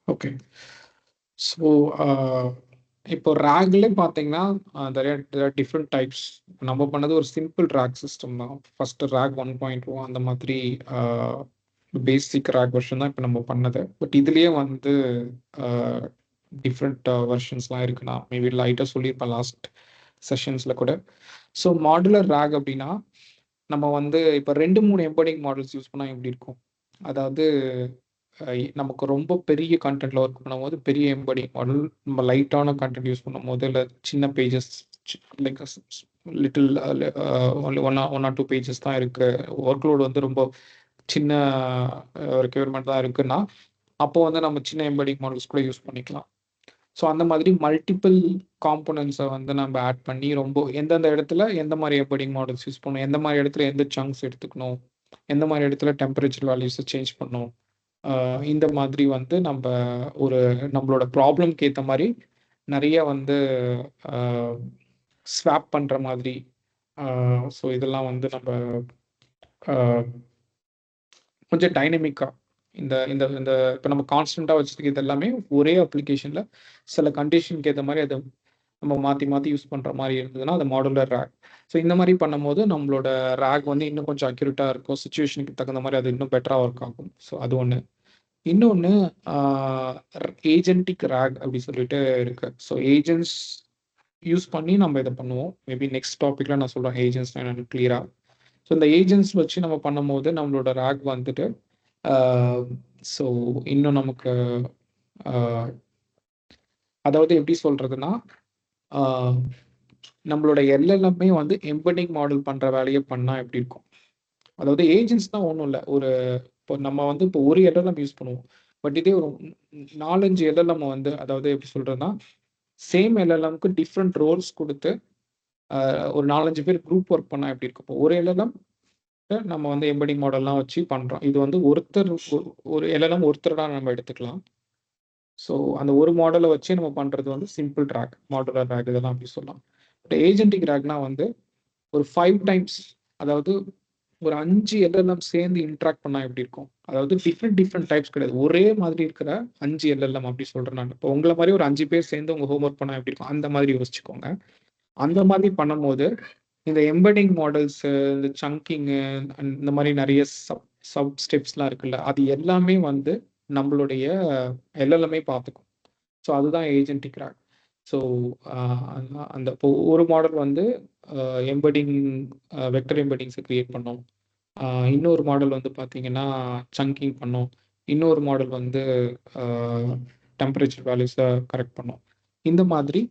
Okay. So இப்போ ரேக்ல பார்த்தீங்கன்னா, தேர் ஆர் டிஃப்ரெண்ட் டைப்ஸ். நம்ம பண்ணது ஒரு சிம்பிள் ரேக் சிஸ்டம் தான். ஃபர்ஸ்ட்டு ரேக் 1.0 அந்த மாதிரி பேசிக் ரேக் வெர்ஷன் தான் இப்போ நம்ம பண்ணது. பட் இதுலயே வந்து அ டிஃப்ரெண்ட் வெர்ஷன்ஸ்லாம் இருக்கு. நான் மேபி லைட்டா சொல்லியிருப்பேன் லாஸ்ட் செஷன்ஸ்ல கூட. ஸோ மாடுலர் ரேக் அப்படின்னா, நம்ம வந்து இப்போ 2, 3 எம்பெடிங் மாடல்ஸ் யூஸ் பண்ணா எப்படி இருக்கும்? அதாவது நமக்கு ரொம்ப பெரிய கன்டென்ட்ல ஒர்க் பண்ணும்போது பெரிய எம்பெடிங் மாடல், நம்ம லைட்டான கன்டென்ட் யூஸ் பண்ணும்போது, இல்லை சின்ன pages like little only one or two pages தான் இருக்கு, ஒர்க் லோடு வந்து ரொம்ப சின்ன ரெக்யர்மெண்ட் தான் இருக்குன்னா, அப்போ வந்து நம்ம சின்ன எம்பெடிங் மாடல்ஸ் கூட யூஸ் பண்ணிக்கலாம். ஸோ அந்த மாதிரி மல்டிபிள் காம்போனன்ட்ஸை வந்து நம்ம ஆட் பண்ணி ரொம்ப எந்தெந்த இடத்துல எந்த மாதிரி எம்பெடிங் மாடல்ஸ் யூஸ் பண்ணணும், எந்த மாதிரி இடத்துல எந்த சங்க்ஸ் எடுத்துக்கணும், எந்த மாதிரி இடத்துல டெம்பரேச்சர் வேல்யூஸை சேஞ்ச் பண்ணணும், இந்த மாதிரி வந்து நம்ம ஒரு நம்மளோட ப்ராப்ளம்க்கு ஏற்ற மாதிரி நிறைய வந்து ஸ்வாப் பண்ணுற மாதிரி. ஸோ இதெல்லாம் வந்து நம்ம கொஞ்சம் டைனமிக்காக இந்த இந்த இந்த இப்போ நம்ம கான்ஸ்டண்ட்டாக வச்சுருக்கு இது எல்லாமே ஒரே அப்ளிகேஷனில் சில கண்டிஷனுக்கு ஏற்ற மாதிரி அதை நம்ம மாற்றி மாற்றி யூஸ் பண்ணுற மாதிரி இருந்ததுன்னா அது மாடுலர் ரேக். ஸோ இந்த மாதிரி பண்ணும்போது நம்மளோட ரேக் வந்து இன்னும் கொஞ்சம் அக்யூரேட்டாக இருக்கும், சுச்சுவேஷனுக்கு தகுந்த மாதிரி அது இன்னும் பெட்டராக ஒர்க் ஆகும். ஸோ அது ஒன்று. இன்னொன்று ஏஜென்டிக் ரேக் அப்படி சொல்லிட்டு இருக்கு. ஸோ ஏஜென்ட்ஸ் யூஸ் பண்ணி நம்ம இதை பண்ணுவோம். மேபி நெக்ஸ்ட் டாப்பிக்கில் நான் சொல்கிறேன் ஏஜென்ட்ஸ் எனக்கு கிளியராக. ஸோ இந்த ஏஜென்ட்ஸ் வச்சு நம்ம பண்ணும்போது நம்மளோட ரேக் வந்துட்டு ஸோ இன்னும் நமக்கு அதாவது எப்படி சொல்கிறதுனா, நம்மளோட எல்எல்எம்மே வந்து எம்பெடிங் மாடல் பண்ணுற வேலையை பண்ணால் எப்படி இருக்கும். அதாவது ஏஜென்ட்ஸ் தான் ஒன்றும் இல்லை, ஒரு இப்போ நம்ம வந்து இப்போ ஒரு எல்எல்எம் யூஸ் பண்ணுவோம். பட் இதே ஒரு 4-5 எல்எல்எம் வந்து அதாவது எப்படி சொல்கிறதுனா, சேம் எல்எல்எம்க்கு டிஃப்ரெண்ட் ரோல்ஸ் கொடுத்து ஒரு 4-5 பேர் குரூப் ஒர்க் பண்ணால் எப்படி இருக்கும். இப்போ ஒரு எல்எல்எம் நம்ம வந்து எம்பெடிங் மாடல்லாம் வச்சு பண்ணுறோம். இது வந்து ஒருத்தர் ஒரு எல்எல்எம் ஒருத்தராக நம்ம எடுத்துக்கலாம். ஸோ அந்த ஒரு மாடலை வச்சு நம்ம பண்ணுறது வந்து சிம்பிள் ரேக், மாடுலர் ரேக் இதெல்லாம் அப்படி சொல்லலாம். பட் ஏஜென்டிக் ரேக்னா வந்து ஒரு 5 டைம்ஸ், அதாவது ஒரு 5 எல்எல்எம் சேர்ந்து இன்ட்ராக்ட் பண்ணால் எப்படி இருக்கும். அதாவது டிஃப்ரெண்ட் டைப்ஸ் கிடையாது, ஒரே மாதிரி இருக்கிற 5 எல்எல்எம் அப்படி சொல்கிறேன் நான். இப்போ உங்களை மாதிரி ஒரு 5 பேர் சேர்ந்து உங்கள் ஹோம் ஒர்க் பண்ணால் எப்படி இருக்கும், அந்த மாதிரி யோசிச்சுக்கோங்க. அந்த மாதிரி பண்ணும்போது இந்த எம்பெடிங் மாடல்ஸ், இந்த சங்கிங்கு, இந்த மாதிரி நிறைய சப் ஸ்டெப்ஸ்லாம் இருக்குல்ல, அது எல்லாமே வந்து நம்மளுடைய எல்எல்எம்ஐ பார்த்துக்கும். ஸோ அதுதான் ஏஜென்டிக் ரேக். ஸோ அந்த இப்போ ஒரு மாடல் வந்து எம்பெடிங் வெக்டர் எம்பெடிங்ஸை கிரியேட் பண்ணோம். இன்னொரு மாடல் வந்து பார்த்தீங்கன்னா சங்கிங் பண்ணோம். இன்னொரு மாடல் வந்து டெம்பரேச்சர் வேல்யூஸை கரெக்ட் பண்ணோம். இந்த மாதிரி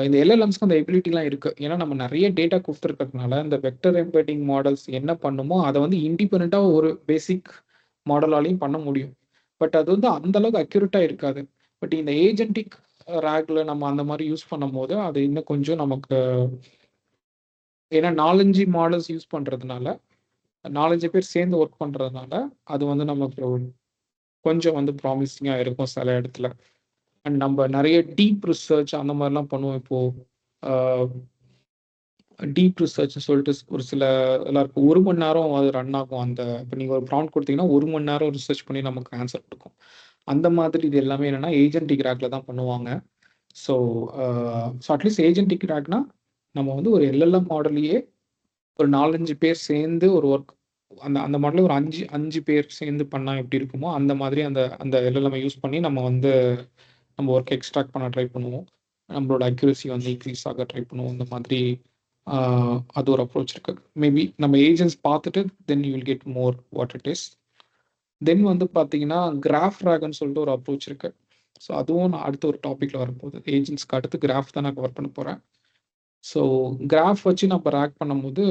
இந்த எல்எல்எம்ஸ்க்கு அந்த எபிலிட்டிலாம் இருக்குது. ஏன்னா நம்ம நிறைய டேட்டா கொடுத்துருக்கிறதுனால இந்த வெக்டர் எம்பெடிங் மாடல்ஸ் என்ன பண்ணுமோ அதை வந்து இண்டிபெண்ட்டாக ஒரு பேசிக் மாடலாலையும் பண்ண முடியும். பட் அது வந்து அந்த அளவுக்கு அக்யூரேட்டாக இருக்காது. பட் இந்த ஏஜென்டிக் ரேக்ல நம்ம அந்த மாதிரி யூஸ் பண்ணும்போது அது இன்னும் கொஞ்சம் நமக்கு, ஏன்னா 4-5 மாடல்ஸ் யூஸ் பண்ணுறதுனால 4-5 பேர் சேர்ந்து ஒர்க் பண்ணுறதுனால அது வந்து நமக்கு கொஞ்சம் வந்து ப்ராமிசிங்காக இருக்கும் சில இடத்துல. அண்ட் நம்ம நிறைய டீப் ரிசர்ச் அந்த மாதிரிலாம் பண்ணுவோம். இப்போது டீப் ரிசர்ச் சொல்லிட்டு ஒரு சில எல்லாருக்கும் 1 மணி நேரம் அது ரன் ஆகும். அந்த இப்போ நீங்கள் ஒரு ப்ராம்ப்ட் கொடுத்தீங்கன்னா 1 மணி நேரம் ரிசர்ச் பண்ணி நமக்கு ஆன்சர் கொடுக்கும். அந்த மாதிரி இது எல்லாமே என்னென்னா ஏஜென்டிக் ரேக்ல தான் பண்ணுவாங்க. ஸோ அட்லீஸ்ட் ஏஜென்டிக் ரேக்னா நம்ம வந்து ஒரு எல்எல்எம் மாடலையே ஒரு 4-5 பேர் சேர்ந்து ஒரு ஒர்க், அந்த அந்த மாடலில் ஒரு 5 பேர் சேர்ந்து பண்ணால் எப்படி இருக்குமோ அந்த மாதிரி அந்த அந்த எல்எல்எம்ஐ யூஸ் பண்ணி நம்ம வந்து நம்ம ஒர்க் எக்ஸ்ட்ராக்ட் பண்ண ட்ரை பண்ணுவோம். நம்மளோட அக்யூரசி வந்து இன்க்ரீஸ் ஆக ட்ரை பண்ணுவோம். இந்த மாதிரி அது ஒரு அப்ரோச் இருக்குது. மேபி நம்ம ஏஜென்ட்ஸ் பார்த்துட்டு then you will get more what it is. Then வந்து பார்த்தீங்கன்னா கிராஃப் ரேக்னு சொல்லிட்டு ஒரு அப்ரோச் இருக்குது. ஸோ அதுவும் நான் அடுத்த ஒரு டாப்பிக்கில் வரும்போது ஏஜென்ட்ஸ்க்கு அடுத்து கிராஃப் தான் நான் கவர் பண்ண போகிறேன். ஸோ கிராஃப் வச்சு நம்ம ரேக் பண்ணும்போது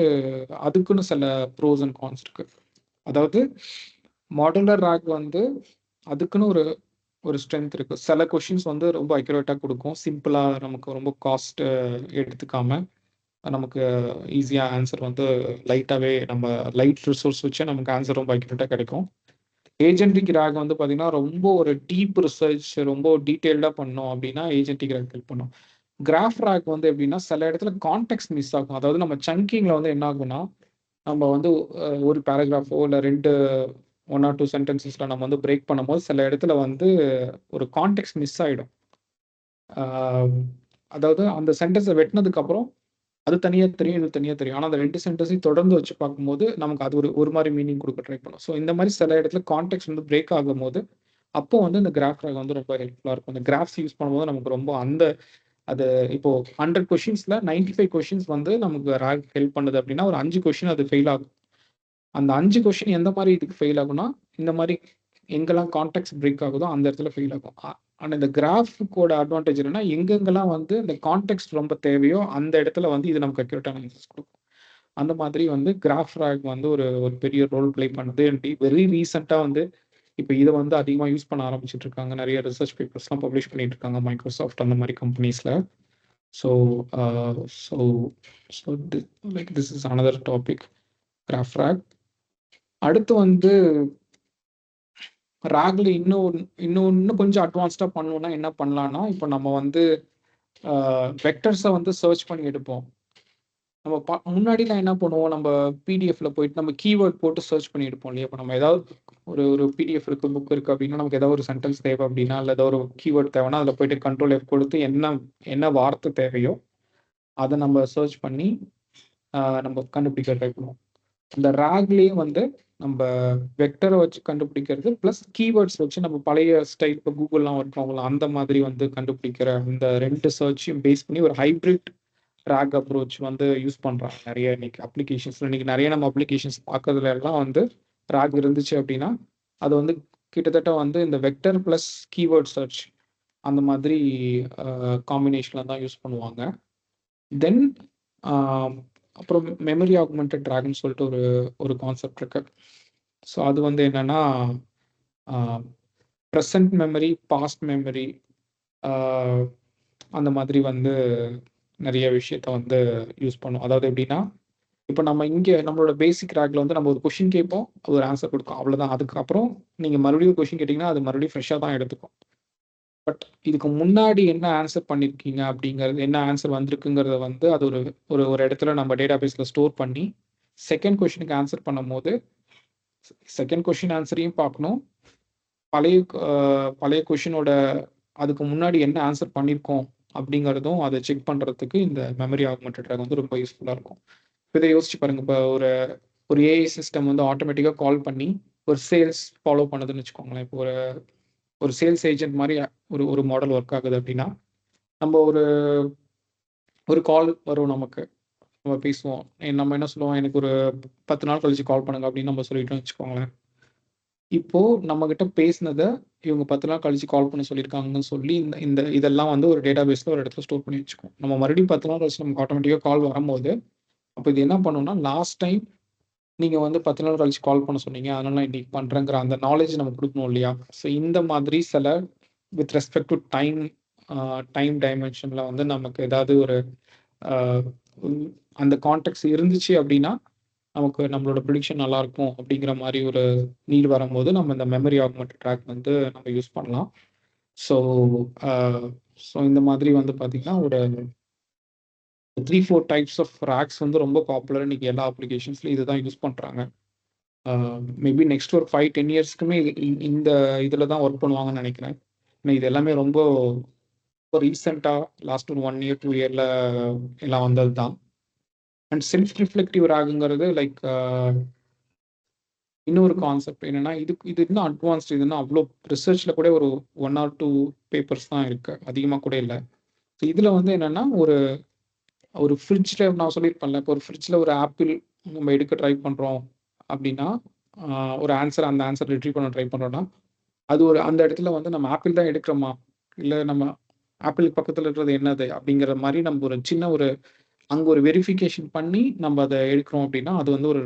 அதுக்குன்னு சில ப்ரோஸ் அண்ட் கான்ஸ் இருக்குது. அதாவது மாடுலர் ரேக் வந்து அதுக்குன்னு ஒரு ஸ்ட்ரென்த் இருக்குது. சில கொஷின்ஸ் வந்து ரொம்ப அக்யூரேட்டாக கொடுக்கும், சிம்பிளாக நமக்கு ரொம்ப காஸ்ட் எடுத்துக்காம நமக்கு ஈஸியாக ஆன்சர் வந்து லைட்டாகவே நம்ம லைட் ரிசோர்ஸ் வச்சு நமக்கு ஆன்சர் ரொம்ப அக்யூரேட்டாக கிடைக்கும். ஏஜென்டிக் ரேக் வந்து பார்த்தீங்கன்னா ரொம்ப ஒரு டீப் ரிசர்ச் ரொம்ப டீட்டெயில்டாக பண்ணோம் அப்படின்னா ஏஜென்டிக் ரேக் ஹெல்ப் பண்ணும். கிராஃப் ரேக் வந்து எப்படின்னா சில இடத்துல கான்டெக்ட் மிஸ் ஆகும். அதாவது நம்ம சங்கிங்கில் வந்து என்ன ஆகும்னா நம்ம வந்து ஒரு பேராகிராஃபோ இல்லை 2 1 or 2 சென்டென்சஸ்ல நம்ம வந்து பிரேக் பண்ணும்போது சில இடத்துல வந்து ஒரு கான்டெக்ஸ்ட் மிஸ் ஆயிடும். அதாவது அந்த சென்டென்ஸை வெட்டினதுக்கு அப்புறம் அது தனியா தெரியும், இது தனியா தெரியும். ஆனா அந்த 2 சென்டென்ஸையும் தொடர்ந்து வச்சு பார்க்கும்போது, நமக்கு அது ஒரு மாரி மீனிங் குடுக்க ட்ரை பண்ணும். ஸோ இந்த மாரி சில இடத்துல கான்டெக்ஸ்ட் வந்து பிரேக் ஆகும்போது, அப்போ வந்து இந்த கிராஃப் ராக் வந்து ரொம்ப ஹெல்ப்ஃபுல்லா இருக்கும். இந்த கிராஃப்ஸ் யூஸ் பண்ணும்போது நமக்கு ரொம்ப அது இப்போ 100 கொஸ்டின்ஸ்ல 95 கொஸ்டின்ஸ் வந்து நமக்கு ராக் ஹெல்ப் பண்ணுது அப்படின்னா, ஒரு 5 கொஸ்டின் அது ஃபெயில் ஆகும். அந்த 5 கொஸ்டின் எந்த மாரி இதுக்கு ஃபெயில் ஆகும்னா, இந்த மாரி எங்கெல்லாம் கான்டெக்ஸ்ட் பிரேக் ஆகுதோ அந்த இடத்துல ஃபெயில் ஆகும். ஆனா இந்த கிராஃப்க்கோட அட்வான்டேஜ் என்னன்னா, எங்கெங்கெல்லாம் வந்து இந்த கான்டெக்ஸ்ட் ரொம்ப தேவையோ அந்த இடத்துல வந்து இது நமக்கு அக்யூரேட்டான ஆன்சர்ஸ் குடுக்கும். அந்த மாதிரி வந்து கிராஃப் ராக் வந்து ஒரு ஒரு பெரிய ரோல் ப்ளே பண்ணுது. வெரி ரீசென்ட்டா வந்து இப்ப இத வந்து அதிகமா யூஸ் பண்ண ஆரம்பிச்சுட்டு இருக்காங்க. நெறைய ரிசர்ச் பேப்பர்ஸ்லாம் பப்ளிஷ் பண்ணிட்டு இருக்காங்க. மைக்ரோசாஃப்ட் அந்த மாரி கம்பெனிஸ்ல. So uh so so the like this is another topic graph RAG. அடுத்து வந்து ராக்ல இன்னும் கொஞ்சம் அட்வான்ஸ்டா பண்ணணும்னா என்ன பண்ணலாம்னா, இப்போ நம்ம வந்து வெக்டர்ஸ வந்து சர்ச் பண்ணி எடுப்போம். நம்ம முன்னாடிலாம் என்ன பண்ணுவோம், நம்ம பிடிஎஃப்ல போயிட்டு நம்ம கீவேர்ட் போட்டு சர்ச் பண்ணி எடுப்போம் இல்லையா? இப்போ நம்ம ஏதாவது ஒரு பிடிஎஃப் இருக்கு, புக் இருக்கு அப்படின்னா, நமக்கு ஏதாவது ஒரு சென்டென்ஸ் தேவை அப்படின்னா, இல்ல ஏதோ ஒரு கீவேர்ட் தேவைன்னா, அதில போயிட்டு கண்ட்ரோல் எஃப் கொடுத்து என்ன வார்த்தை தேவையோ, அத நம்ம சர்ச் பண்ணி நம்ம கண்டுபிடிக்க ட்ரை பண்ணுவோம். இந்த ராக்லயே வந்து நம்ப வெக்டர வச்சு கண்டுபிடிக்கிறது, பிளஸ் கீவேர்ட்ஸ் வச்சு நம்ம பழைய ஸ்டைல் இப்போ கூகுள்லாம் ஒர்க் ஆகும்ல, அந்த மாதிரி வந்து கண்டுபிடிக்கிற இந்த 2 சர்ச்சையும் பேஸ் பண்ணி ஒரு ஹைபிரிட் ராக் அப்ரோச் வந்து யூஸ் பண்றாங்க நெறைய இன்னைக்கு அப்ளிகேஷன்ஸ்ல. இன்னைக்கு நெறைய நம்ம அப்ளிகேஷன்ஸ் பார்க்கறதுல எல்லாம் வந்து ராக் இருந்துச்சு அப்படின்னா, அது வந்து கிட்டத்தட்ட வந்து இந்த வெக்டர் பிளஸ் கீவேர்ட் சர்ச் அந்த மாதிரி காம்பினேஷன்ல தான் யூஸ் பண்ணுவாங்க. தென் அப்புறம் மெமரி ஆக்மென்டட் டிராக்ன்னு சொல்லிட்டு ஒரு கான்செப்ட் இருக்கு. ஸோ அது வந்து என்னன்னா, ப்ரெசன்ட் மெமரி, பாஸ்ட் மெமரி அந்த மாதிரி வந்து நெறைய விஷயத்த வந்து யூஸ் பண்ணும். அதாவது எப்படின்னா, இப்ப நம்ம இங்க நம்மளோட பேசிக் ராக்ல வந்து நம்ம ஒரு கொஸ்டின் கேட்போம். அது ஒரு ஆன்சர் குடுக்கும். அவ்வளோதான். அதுக்கப்புறம் நீங்க மறுபடியும் ஒரு கொஸ்டின் கேட்டீங்கன்னா, அது மறுபடியும் ஃப்ரெஷ்ஷா தான் எடுத்துக்கும். பட் இதுக்கு முன்னாடி என்ன ஆன்சர் பண்ணியிருக்கீங்க அப்படிங்கிறது, என்ன ஆன்சர் வந்திருக்குங்கிறத வந்து அது ஒரு ஒரு ஒரு இடத்துல நம்ம டேட்டாபேஸ்ல ஸ்டோர் பண்ணி, செகண்ட் கொஸ்டினுக்கு ஆன்சர் பண்ணும்போது, செகண்ட் கொஸ்டின் ஆன்சரையும் பார்க்கணும். பழைய பழைய கொஸ்டினோட அதுக்கு முன்னாடி என்ன ஆன்சர் பண்ணியிருக்கோம் அப்படிங்கிறதும் அத செக் பண்றதுக்கு இந்த மெமரி ஆக்மென்டட் டிராக் வந்து ரொம்ப யூஸ்ஃபுல்லா இருக்கும். இத யோசிச்சு பாருங்க. இப்ப ஒரு ஒரு ஏஐ சிஸ்டம் வந்து ஆட்டோமேட்டிக்கா கால் பண்ணி ஒரு சேல்ஸ் ஃபாலோ பண்ணுதுன்னு வச்சுக்கோங்களேன். இப்போ ஒரு ஒரு சேல்ஸ் ஏஜென்ட் மாரி ஒரு ஒரு மாடல் ஒர்க் ஆகுது அப்படின்னா, நம்ம ஒரு ஒரு கால் வரும் நமக்கு. நம்ம பேசுவோம். நம்ம என்ன சொல்லுவோம், "எனக்கு ஒரு 10 நாள் கழிச்சு கால் பண்ணுங்க" அப்படின்னு நம்ம சொல்லிட்டோம்னு வச்சுக்கோங்களேன். இப்போ நம்மகிட்ட பேசினத இவங்க 10 நாள் கழிச்சு கால் பண்ண சொல்லியிருக்காங்கன்னு சொல்லி, இந்த இந்த இதெல்லாம் வந்து ஒரு டேட்டாபேஸ்ல ஒரு இடத்துல ஸ்டோர் பண்ணி வச்சுக்குவோம். நம்ம மறுபடியும் 10 நாள் கழிச்சு நமக்கு ஆட்டோமேட்டிக்கா கால் வரும்போது, அப்ப இது என்ன பண்ணும்னா, லாஸ்ட் டைம் நீங்க வந்து 10 நாள் கழிச்சு கால் பண்ண சொன்னீங்க. அதனால நான் இன்னைக்கு பண்றேங்கிற அந்த நாலேட்ஜ் நம்ம குடுக்கணும் இல்லையா? ஸோ இந்த மாதிரி சில வித் ரெஸ்பெக்ட் டூ டைம் டைமென்ஷன்ல வந்து நமக்கு ஏதாவது ஒரு அ அந்த கான்டெக்ஸ்ட் இருந்துச்சு அப்படின்னா, நமக்கு நம்மளோட ப்ரிடிக்ஷன் நல்லாருக்கும் அப்படிங்கிற மாரி ஒரு நீட் வரும்போது, நம்ம இந்த மெமரி ஆக்மென்டட் ட்ராக் வந்து நம்ம யூஸ் பண்ணலாம். ஸோ அ ஸோ இந்த மாதிரி வந்து பார்த்தீங்கன்னா, ஒரு 3, 4 டைப்ஸ் ஆஃப் ராக்ஸ் வந்து ரொம்ப பாப்புலர் இன்னைக்கு எல்லா அப்ளிகேஷன்ஸ்லயும் இதுதான் யூஸ் பண்றாங்க. மேபி நெக்ஸ்ட் ஒரு 5, 10 இயர்ஸ்க்குமே இந்த இதில தான் ஒர்க் பண்ணுவாங்கன்னு நெனைக்கிறேன். ஏன்னா இது எல்லாமே ரொம்ப ரீசென்ட்டா லாஸ்ட் ஒரு 1 இயர், 2 இயர்ல எல்லாம் வந்தது தான். அண்ட் செல்ஃப் ரிஃப்ளெக்டிவ் ராக்ங்கிறது லைக் இன்னொரு கான்செப்ட் என்னன்னா, இது இன்னும் அட்வான்ஸ்ட். இது இன்னும் அவ்ளோ ரிசர்ச்ல கூட ஒரு 1 ஆர் 2 பேப்பர்ஸ் தான் இருக்கு. அதிகமா கூட இல்ல. ஸோ இதுல வந்து என்னன்னா, ஒரு ஒரு ஃப்ரிட்ஜ்ல நான் சொல்லியிருப்பேன்ல, இப்போ ஒரு ஃப்ரிட்ஜ்ல ஒரு ஆப்பிள் நம்ம எடுக்க ட்ரை பண்றோம் அப்டின்னா, அ ஒரு அந்த ஆன்சர் ரிட்ரீவ் பண்ண ட்ரை பண்றோம்னா, அது ஒரு அந்த இடத்துல வந்து நம்ம ஆப்பிள் தான் எடுக்கிறோமா? இல்ல நம்ம ஆப்பிள் பக்கத்துல இருக்கிறது என்னது? அப்படிங்கிற மாரி நம்ம ஒரு சின்ன ஒரு அங்க ஒரு வெரிஃபிகேஷன் பண்ணி நம்ம அத எடுக்கிறோம் அப்படின்னா, அது வந்து ஒரு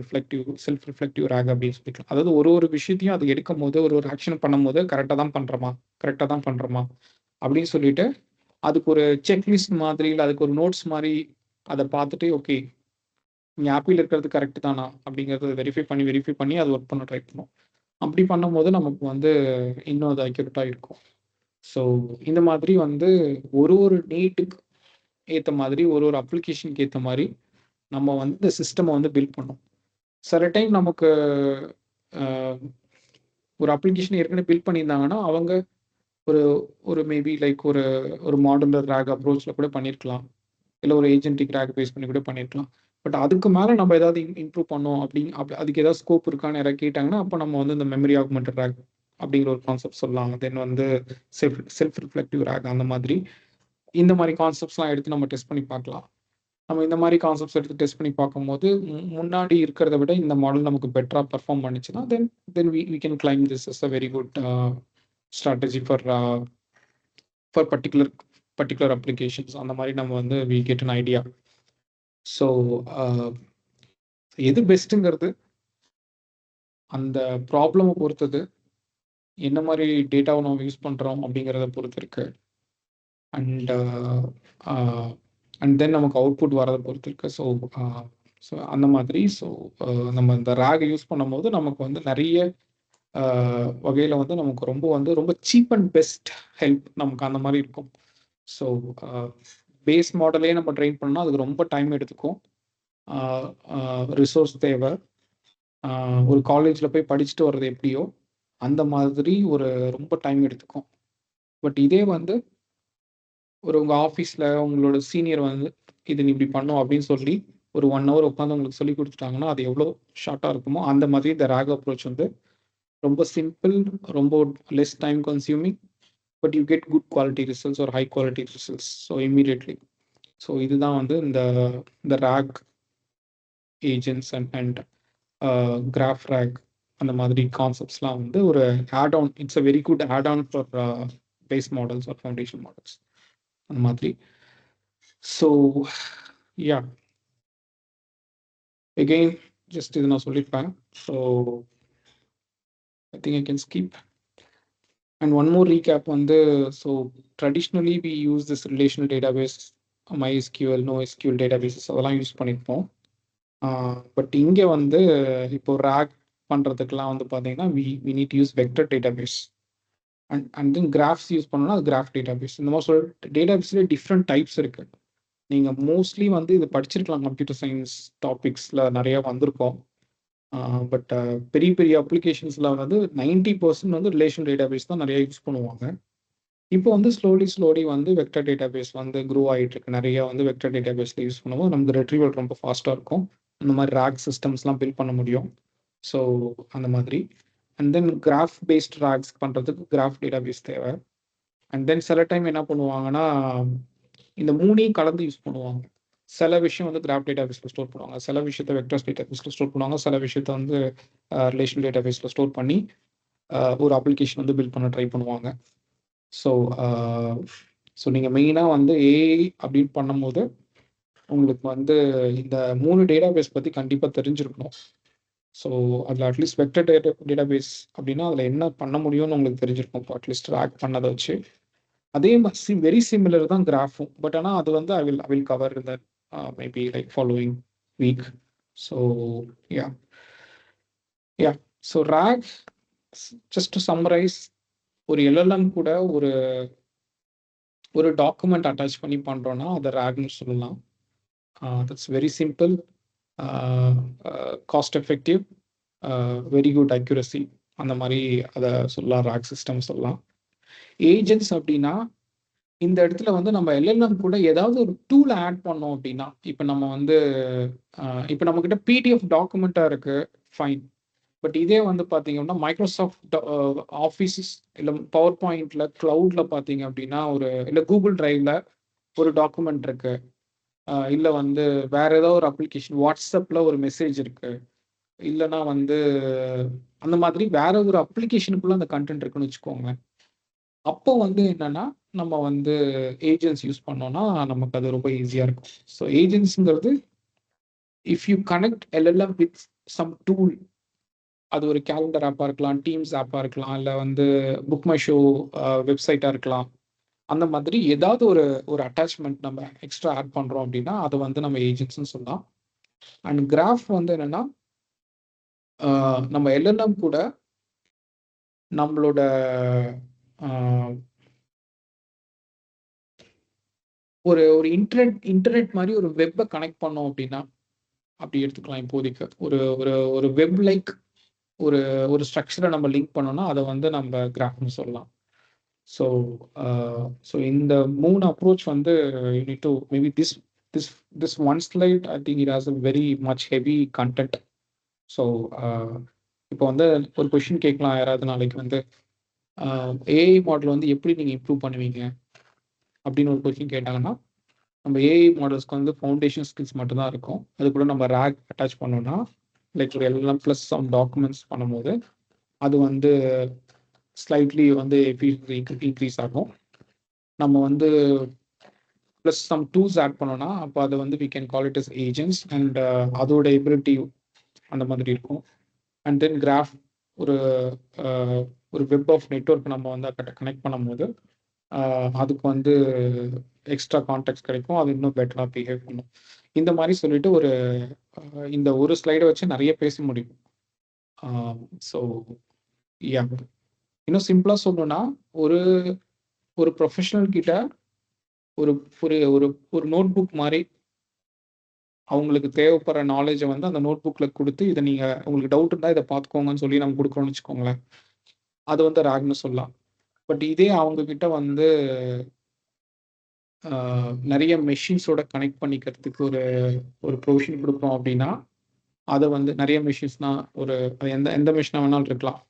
செல்ஃப் ரிஃப்ளெக்டிவ் ராக் அப்படின்னு சொல்லிக்கலாம். அதாவது ஒரு ஒரு விஷயத்தையும் அது எடுக்கும்போது, ஒரு ஒரு ஆக்ஷன் பண்ணும்போது கரெக்ட்டா தான் பண்றோமா? அப்படின்னு சொல்லிட்டு, அதுக்கு ஒரு செக்லிஸ்ட் மாதிரி, இல்ல அதுக்கு ஒரு நோட்ஸ் மாரி அத பார்த்துட்டு, ஓகே, இங்க ஆப்பிள் இருக்கிறது கரெக்ட் தானா? அப்படிங்கிறத வெரிஃபை பண்ணி அது ஒர்க் பண்ண ட்ரை பண்ணும். அப்படி பண்ணும்போது நமக்கு வந்து இன்னும் அது அக்யூரேட்டா இருக்கும். ஸோ இந்த மாதிரி வந்து ஒரு ஒரு நீட்டுக்கு ஏத்த மாதிரி, ஒரு ஒரு அப்ளிகேஷனுக்கு ஏத்த மாரி, நம்ம வந்து இந்த சிஸ்டம வந்து பில்ட் பண்ணோம். சில டைம் நமக்கு அ ஒரு அப்ளிகேஷன் ஏற்கனவே பில்ட் பண்ணியிருந்தாங்கன்னா அவங்க ஒரு ஒரு மேபி லைக் ஒரு ஒரு மாடுலர் ரேக் அப்ரோச்சில் கூட பண்ணியிருக்கலாம், இல்லை ஒரு ஏஜென்டிக் ரேக் பேஸ் பண்ணி கூட பண்ணியிருக்கலாம். பட் அதுக்கு மேலே நம்ம ஏதாவது இம்ப்ரூவ் பண்ணோம் அதுக்கு ஏதாவது ஸ்கோப் இருக்கான்னு யாராவது கேட்டாங்கன்னா அப்போ நம்ம வந்து இந்த மெமரி ஆக்மெண்டட் ரேக் அப்படிங்கிற ஒரு கான்செப்ட் சொல்லலாம். தென் வந்து செல்ஃப் ரிஃப்ளெக்டிவ் ரேக், அந்த மாதிரி இந்த மாதிரி கான்செப்ட்ஸ்லாம் எடுத்து நம்ம டெஸ்ட் பண்ணி பார்க்கலாம். நம்ம இந்த மாதிரி கான்செப்ட்ஸ் எடுத்து டெஸ்ட் பண்ணி பார்க்கும்போது முன்னாடி இருக்கிறத விட இந்த மாடல் நமக்கு பெட்டராக பர்ஃபார்ம் பண்ணிச்சுன்னா then we can claim this is a very good strategy for particular applications. அந்த மாதிரி நம்ம வந்து we get an idea. So எது பெஸ்ட்டுங்கிறது அந்த ப்ராப்ளமை பொறுத்தது, என்ன மாதிரி டேட்டாவை நம்ம யூஸ் பண்ணுறோம் அப்படிங்கிறத பொறுத்து இருக்கு. அண்ட் தென் நமக்கு அவுட்புட் வரதை பொறுத்து இருக்கு. ஸோ அந்த மாதிரி. ஸோ நம்ம இந்த ரேக் யூஸ் பண்ணும்போது நமக்கு வந்து நிறைய வகையில் வந்து நமக்கு ரொம்ப சீப் அண்ட் பெஸ்ட் ஹெல்ப் நமக்கு அந்த மாதிரி இருக்கும். ஸோ பேஸ் மாடலே நம்ம ட்ரெயின் பண்ணால் அதுக்கு ரொம்ப டைம் எடுத்துக்கும், ரிசோர்ஸ் தேவை. ஒரு காலேஜில் போய் படிச்சுட்டு வர்றது எப்படியோ அந்த மாதிரி ரொம்ப டைம் எடுத்துக்கும். பட் இதே வந்து உங்கள் ஆஃபீஸில் உங்களோட சீனியர் வந்து இது நீ இப்படி பண்ணும் அப்படின்னு சொல்லி ஒரு 1 hour உட்காந்து உங்களுக்கு சொல்லி கொடுத்துட்டாங்கன்னா அது எவ்வளோ ஷார்ட்டாக இருக்குமோ அந்த மாதிரி இந்த ரேக் அப்ரோச் வந்து ரொம்ப சிம்பிள், ரொம்ப less time consuming, but you get good quality results ஒரு high quality results so immediately. So இதுதான் வந்து இந்த RAG agents and graph RAG அந்த மாதிரி கான்செப்ட்ஸ்லாம் வந்து ஒரு add on. It's a very good add on for base models or foundation models அந்த மாதிரி. ஸோ யா, எகெயின் ஜஸ்ட் இது நான் சொல்லியிருப்பேன். So I think I can skip. And one more recap வந்து, so traditionally we use this relational database, MySQL, NoSQL databases அதெல்லாம் use பண்ணியிருப்போம். But இங்கே வந்து இப்போ ரேக் பண்ணுறதுக்கெலாம் வந்து பார்த்தீங்கன்னா we need use vector database. And then graphs use பண்ணோம்னா அது கிராஃப் டேட்டாபேஸ். இந்த மாதிரி சொல்லிட்டு டேட்டாபேஸ்லேயே டிஃப்ரெண்ட் டைப்ஸ் இருக்குது. நீங்கள் மோஸ்ட்லி வந்து இது படிச்சிருக்கலாம், கம்ப்யூட்டர் சயின்ஸ் டாபிக்ஸில் நிறைய வந்திருக்கோம். பட் பெரிய பெரிய அப்ளிகேஷன்ஸில் வந்து 90% வந்து ரிலேஷன் டேட்டாபேஸ் தான் நிறைய யூஸ் பண்ணுவாங்க. இப்போ வந்து ஸ்லோலி வந்து வெக்டர் டேட்டாபேஸ் வந்து க்ரோ ஆகிட்டு இருக்கு. நிறைய வந்து வெக்டர் டேட்டாபேஸில் யூஸ் பண்ணும்போது நமக்கு ரெட்ரீவல் ரொம்ப ஃபாஸ்ட்டாக இருக்கும். அந்த மாதிரி ரேக் சிஸ்டம்ஸ்லாம் பில்ட் பண்ண முடியும். ஸோ அந்த மாதிரி. And then graph based RAGs பண்ணுறதுக்கு கிராஃப் டேட்டாபேஸ் தேவை. அண்ட் தென் சில டைம் என்ன பண்ணுவாங்கன்னா இந்த மூணையும் கலந்து யூஸ் பண்ணுவாங்க. சில விஷயம் வந்து கிராஃப் டேட்டாபேஸில் ஸ்டோர் பண்ணுவாங்க, சில விஷயத்தை வெக்டர்ஸ் டேட்டாபேஸில் ஸ்டோர் பண்ணுவாங்க, சில விஷயத்தை வந்து ரிலேஷனல் டேட்டாபேஸில் ஸ்டோர் பண்ணி ஒரு அப்ளிகேஷன் வந்து பில்ட் பண்ண ட்ரை பண்ணுவாங்க. ஸோ நீங்கள் மெயினாக வந்து ஏஐ அப்படின்னு பண்ணும்போது உங்களுக்கு வந்து இந்த 3 டேட்டாபேஸ் பற்றி கண்டிப்பாக தெரிஞ்சிருக்கணும். ஸோ அதில் அட்லீஸ்ட் வெக்டர் டேட்டாபேஸ் அப்படின்னா அதில் என்ன பண்ண முடியும்னு உங்களுக்கு தெரிஞ்சிருக்கும். இப்போ அட்லீஸ்ட் ரேக் பண்ணதை வச்சு அதே மாதிரி வெரி சிமிலர் தான் கிராஃபும். பட் ஆனால் அது வந்து ஐ வில் கவர் இந்த maybe like following week. So yeah so RAG just to summarise, ஒரு LLM கூட ஒரு டாக்குமெண்ட் அட்டாச் பண்ணி பண்ணுறோன்னா அதை ரேக்னு சொல்லலாம். That's very simple, cost effective, very good accuracy. அந்த மாதிரி அதை சொல்லலாம், ரேக் சிஸ்டம் சொல்லலாம். ஏஜென்ட்ஸ் அப்படின்னா இந்த இடத்துல வந்து நம்ம LLM கூட ஏதாவது ஒரு டூல் ஆட் பண்ணோம் அப்படின்னா, இப்போ நம்ம வந்து இப்போ நம்மக்கிட்ட PDF டாக்குமெண்ட்டாக இருக்குது, ஃபைன். பட் இதே வந்து பார்த்தீங்கன்னா மைக்ரோசாஃப்ட் ஆஃபீஸஸ் இல்லை பவர் பாயிண்டில் க்ளவுடில் பார்த்தீங்க அப்படின்னா இல்லை கூகுள் டிரைவில் ஒரு டாக்குமெண்ட் இருக்கு, இல்லை வந்து வேற ஏதோ ஒரு அப்ளிகேஷன் வாட்ஸ்அப்பில் ஒரு மெசேஜ் இருக்கு, இல்லைன்னா வந்து அந்த மாதிரி வேற ஒரு அப்ளிகேஷனுக்குள்ள அந்த கண்டென்ட் இருக்குன்னு வச்சுக்கோங்க. அப்போ வந்து என்னன்னா நம்ம வந்து ஏஜென்ட்ஸ் யூஸ் பண்ணோம்னா நமக்கு அது ரொம்ப ஈஸியாக இருக்கும். ஸோ ஏஜென்ட்ஸுங்கிறது if you connect LLM with some tool, அது ஒரு கேலண்டர் ஆப்பாக இருக்கலாம், டீம்ஸ் ஆப்பாக இருக்கலாம், இல்லை வந்து புக் மை ஷோ வெப்சைட்டாக இருக்கலாம். அந்த மாதிரி ஏதாவது ஒரு அட்டாச்மெண்ட் நம்ம எக்ஸ்ட்ரா ஆட் பண்ணுறோம் அப்படின்னா அதை வந்து நம்ம ஏஜென்ட்ஸ்னு சொல்லலாம். அண்ட் கிராஃப் வந்து என்னென்னா நம்ம LLM கூட நம்மளோட ஒரு இன்டர்நெட் மாதிரி ஒரு வெப்பை கனெக்ட் பண்ணோம் அப்படின்னா அப்படி எடுத்துக்கலாம். இப்போதைக்கு ஒரு வெப் லைக் ஒரு ஒரு ஸ்ட்ரக்சரை நம்ம லிங்க் பண்ணோம்னா அதை வந்து நம்ம கிராஃப்னு சொல்லலாம். ஸோ ஸோ இந்த 3 அப்ரோச் வந்து you need to maybe this this one slide I think it has a very much heavy content. So இப்போ வந்து ஒரு கொஷின் கேட்கலாம் யாராவது நாளைக்கு வந்து ஏஐ மாடல் வந்து எப்படி நீங்கள் இம்ப்ரூவ் பண்ணுவீங்க அப்படின்னு ஒரு கொஷின் கேட்டாங்கன்னா, நம்ம ஏஐ மாடல்ஸ்க்கு வந்து ஃபவுண்டேஷன் ஸ்கில்ஸ் மட்டும்தான் இருக்கும். அது கூட நம்ம ரேக் அட்டாச் பண்ணோம்னா லைக் ஒரு எல்லாம் ப்ளஸ் சம் டாக்குமெண்ட்ஸ் பண்ணும்போது அது வந்து ஸ்லைட்லி வந்து இன்க்ரீஸ் ஆகும். நம்ம வந்து ப்ளஸ் சம் டூல்ஸ் ஆட் பண்ணோம்னா அப்போ அதை வந்து we can call it is agents and அதோட எபிலிட்டி அந்த மாதிரி இருக்கும். அண்ட் தென் கிராஃப் ஒரு ஒரு வெப் ஆஃப் நெட்வொர்க் நம்ம வந்து கனெக்ட் பண்ணும்போது அதுக்கு வந்து எக்ஸ்ட்ரா கான்டாக்ட்ஸ் கிடைக்கும். அது இன்னும் பெட்டராக பிஹேவ் பண்ணும். இந்த மாதிரி சொல்லிட்டு இந்த ஒரு ஸ்லைடை வச்சு நிறைய பேச முடியும். ஸோ யா, இன்னும் சிம்பிளாக சொல்லணும்னா ஒரு ஒரு ப்ரொஃபஷனல் கிட்ட ஒரு ஒரு ஒரு நோட் புக் மாதிரி அவங்களுக்கு தேவைப்படுற நாலேஜை வந்து அந்த நோட் புக்கில் கொடுத்து இதை நீங்கள் உங்களுக்கு டவுட் இருந்தால் இதை பார்த்துக்கோங்கன்னு சொல்லி நம்ம கொடுக்குறோம்னு வச்சுக்கோங்களேன், அது வந்து ராக்னு சொல்லலாம். பட் இதே அவங்க கிட்ட வந்து நிறைய மெஷின்ஸோட கனெக்ட் பண்ணிக்கிறதுக்கு ஒரு ப்ரொவிஷன் கொடுக்குறோம் அப்படின்னா அதை வந்து நிறைய மெஷின்ஸ்னா ஒரு எந்த எந்த மிஷினாக வேணாலும் இருக்கலாம்.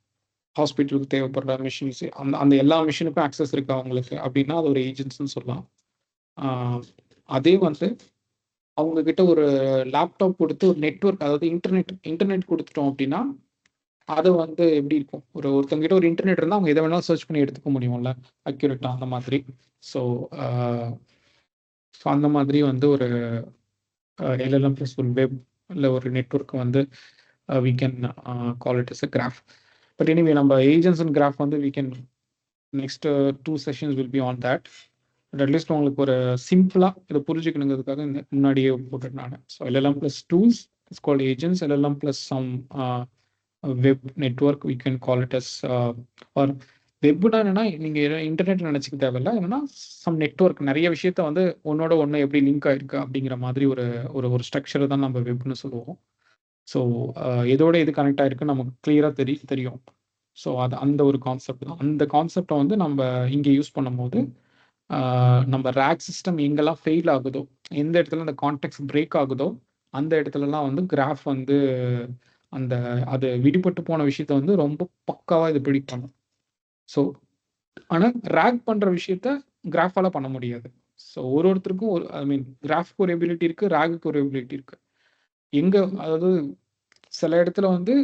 ஹாஸ்பிட்டலுக்கு தேவைப்படுற மிஷின்ஸ் அந்த அந்த எல்லா மிஷினுக்கும் ஆக்சஸ் இருக்கு அவங்களுக்கு அப்படின்னா அது ஒரு ஏஜென்ட்ஸ்னு சொல்லலாம். அதே வந்து அவங்க கிட்ட ஒரு லேப்டாப் கொடுத்து ஒரு நெட்வொர்க், அதாவது இன்டர்நெட் கொடுத்துட்டோம் அப்படின்னா அது வந்து எப்படி இருக்கும், ஒருத்தவங்க கிட்ட ஒரு இன்டர்நெட் இருந்தால் அவங்க எதை வேணாலும் சர்ச் பண்ணி எடுத்துக்க முடியும்ல அக்யூரேட்டா அந்த மாதிரி. ஸோ அந்த மாதிரி வந்து ஒரு LLM ப்ளஸ் ஒரு வெப் இல்லை ஒரு நெட்வொர்க் வந்து we can call it as a graph. But anyway, நம்ம agents and graph வந்து we can next 2 sessions will be on that. But at least உங்களுக்கு ஒரு சிம்பிளா இதை புரிஞ்சுக்கணுங்கிறதுக்காக முன்னாடியே போட்டுட்டு நான். So LLM plus tools is called agents. LLM plus some web network we can call it as or வெப்னா என்னன்னா நீங்க இன்டர்நெட் நினைச்சுக்க தேவையில்ல, என்னன்னா சம் நெட்வொர்க் நிறைய விஷயத்த வந்து ஒன்னோட ஒன்று எப்படி லிங்க் ஆயிருக்கு அப்படிங்கிற மாதிரி ஒரு ஒரு ஸ்ட்ரக்சரை தான் நம்ம வெப்னு சொல்லுவோம். ஸோ எதோட இது கனெக்ட் ஆகிருக்கு நமக்கு கிளியராக தெரியும். ஸோ அது அந்த ஒரு கான்செப்ட் தான். அந்த கான்செப்டை வந்து நம்ம இங்கே யூஸ் பண்ணும்போது நம்ம ரேக் சிஸ்டம் எங்கெல்லாம் ஃபெயில் ஆகுதோ, எந்த இடத்துல அந்த கான்டெக்ட் பிரேக் ஆகுதோ அந்த இடத்துலலாம் வந்து கிராஃப் வந்து அந்த அது விடுபட்டு போன விஷயத்த வந்து ரொம்ப பக்காவாக இது ப்ரிடிக்ட் பண்ணும். ஸோ ஆனால் ரேக் பண்ணுற விஷயத்த கிராஃபால் பண்ண முடியாது. ஸோ ஒருத்தருக்கும் ஐ மீன் கிராஃப்க்கு ஒரு எபிலிட்டி இருக்குது, ரேகுக்கு ஒரு எபிலிட்டி இருக்குது. எங்கே அதாவது சில இடத்துல வந்து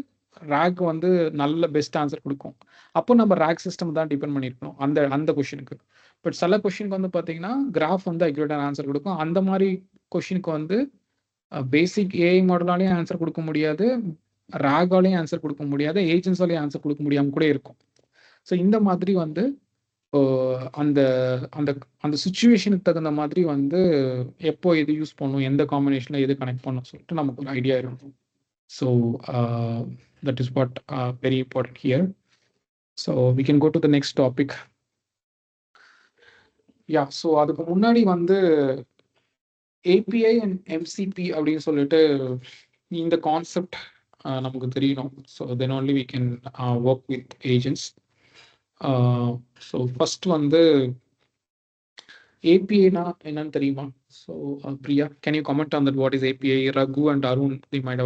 ரேக் வந்து நல்ல பெஸ்ட் ஆன்சர் கொடுக்கும். அப்போ நம்ம ரேக் சிஸ்டம் தான் டிபெண்ட் பண்ணியிருக்கணும் அந்த கொஷினுக்கு. பட் சில கொஷினுக்கு வந்து பார்த்தீங்கன்னா கிராஃப் வந்து அக்யூரேட்டான ஆன்சர் கொடுக்கும். அந்த மாதிரி கொஷினுக்கு வந்து பேசிக் ஏஐ மாடலாலையும் ஆன்சர் கொடுக்க முடியாது, ரேகாலையும் ஆன்சர் கொடுக்க முடியாது, ஏஜென்ட்ஸாலையும் ஆன்சர் கொடுக்க முடியாமல் கூட இருக்கும். ஸோ இந்த மாதிரி வந்து அந்த அந்த அந்த சுச்சுவேஷனுக்கு தகுந்த மாதிரி வந்து எப்போ எது யூஸ் பண்ணும், எந்த காம்பினேஷனில் எது கனெக்ட் பண்ணும் சொல்லிட்டு நமக்கு ஒரு ஐடியா இருக்கும். So that is what very important here. So we can go to the next topic. Yeah, so அதுக்கு முன்னாடி வந்து API and MCP அப்படின்னு சொல்லிட்டு இந்த கான்செப்ட் நமக்கு தெரியணும். So then only we can work with agents. So first வந்து API-னா என்னன்னு தெரியுமா? So Priya, can you comment on that? What is API? Raghu and Arun, they might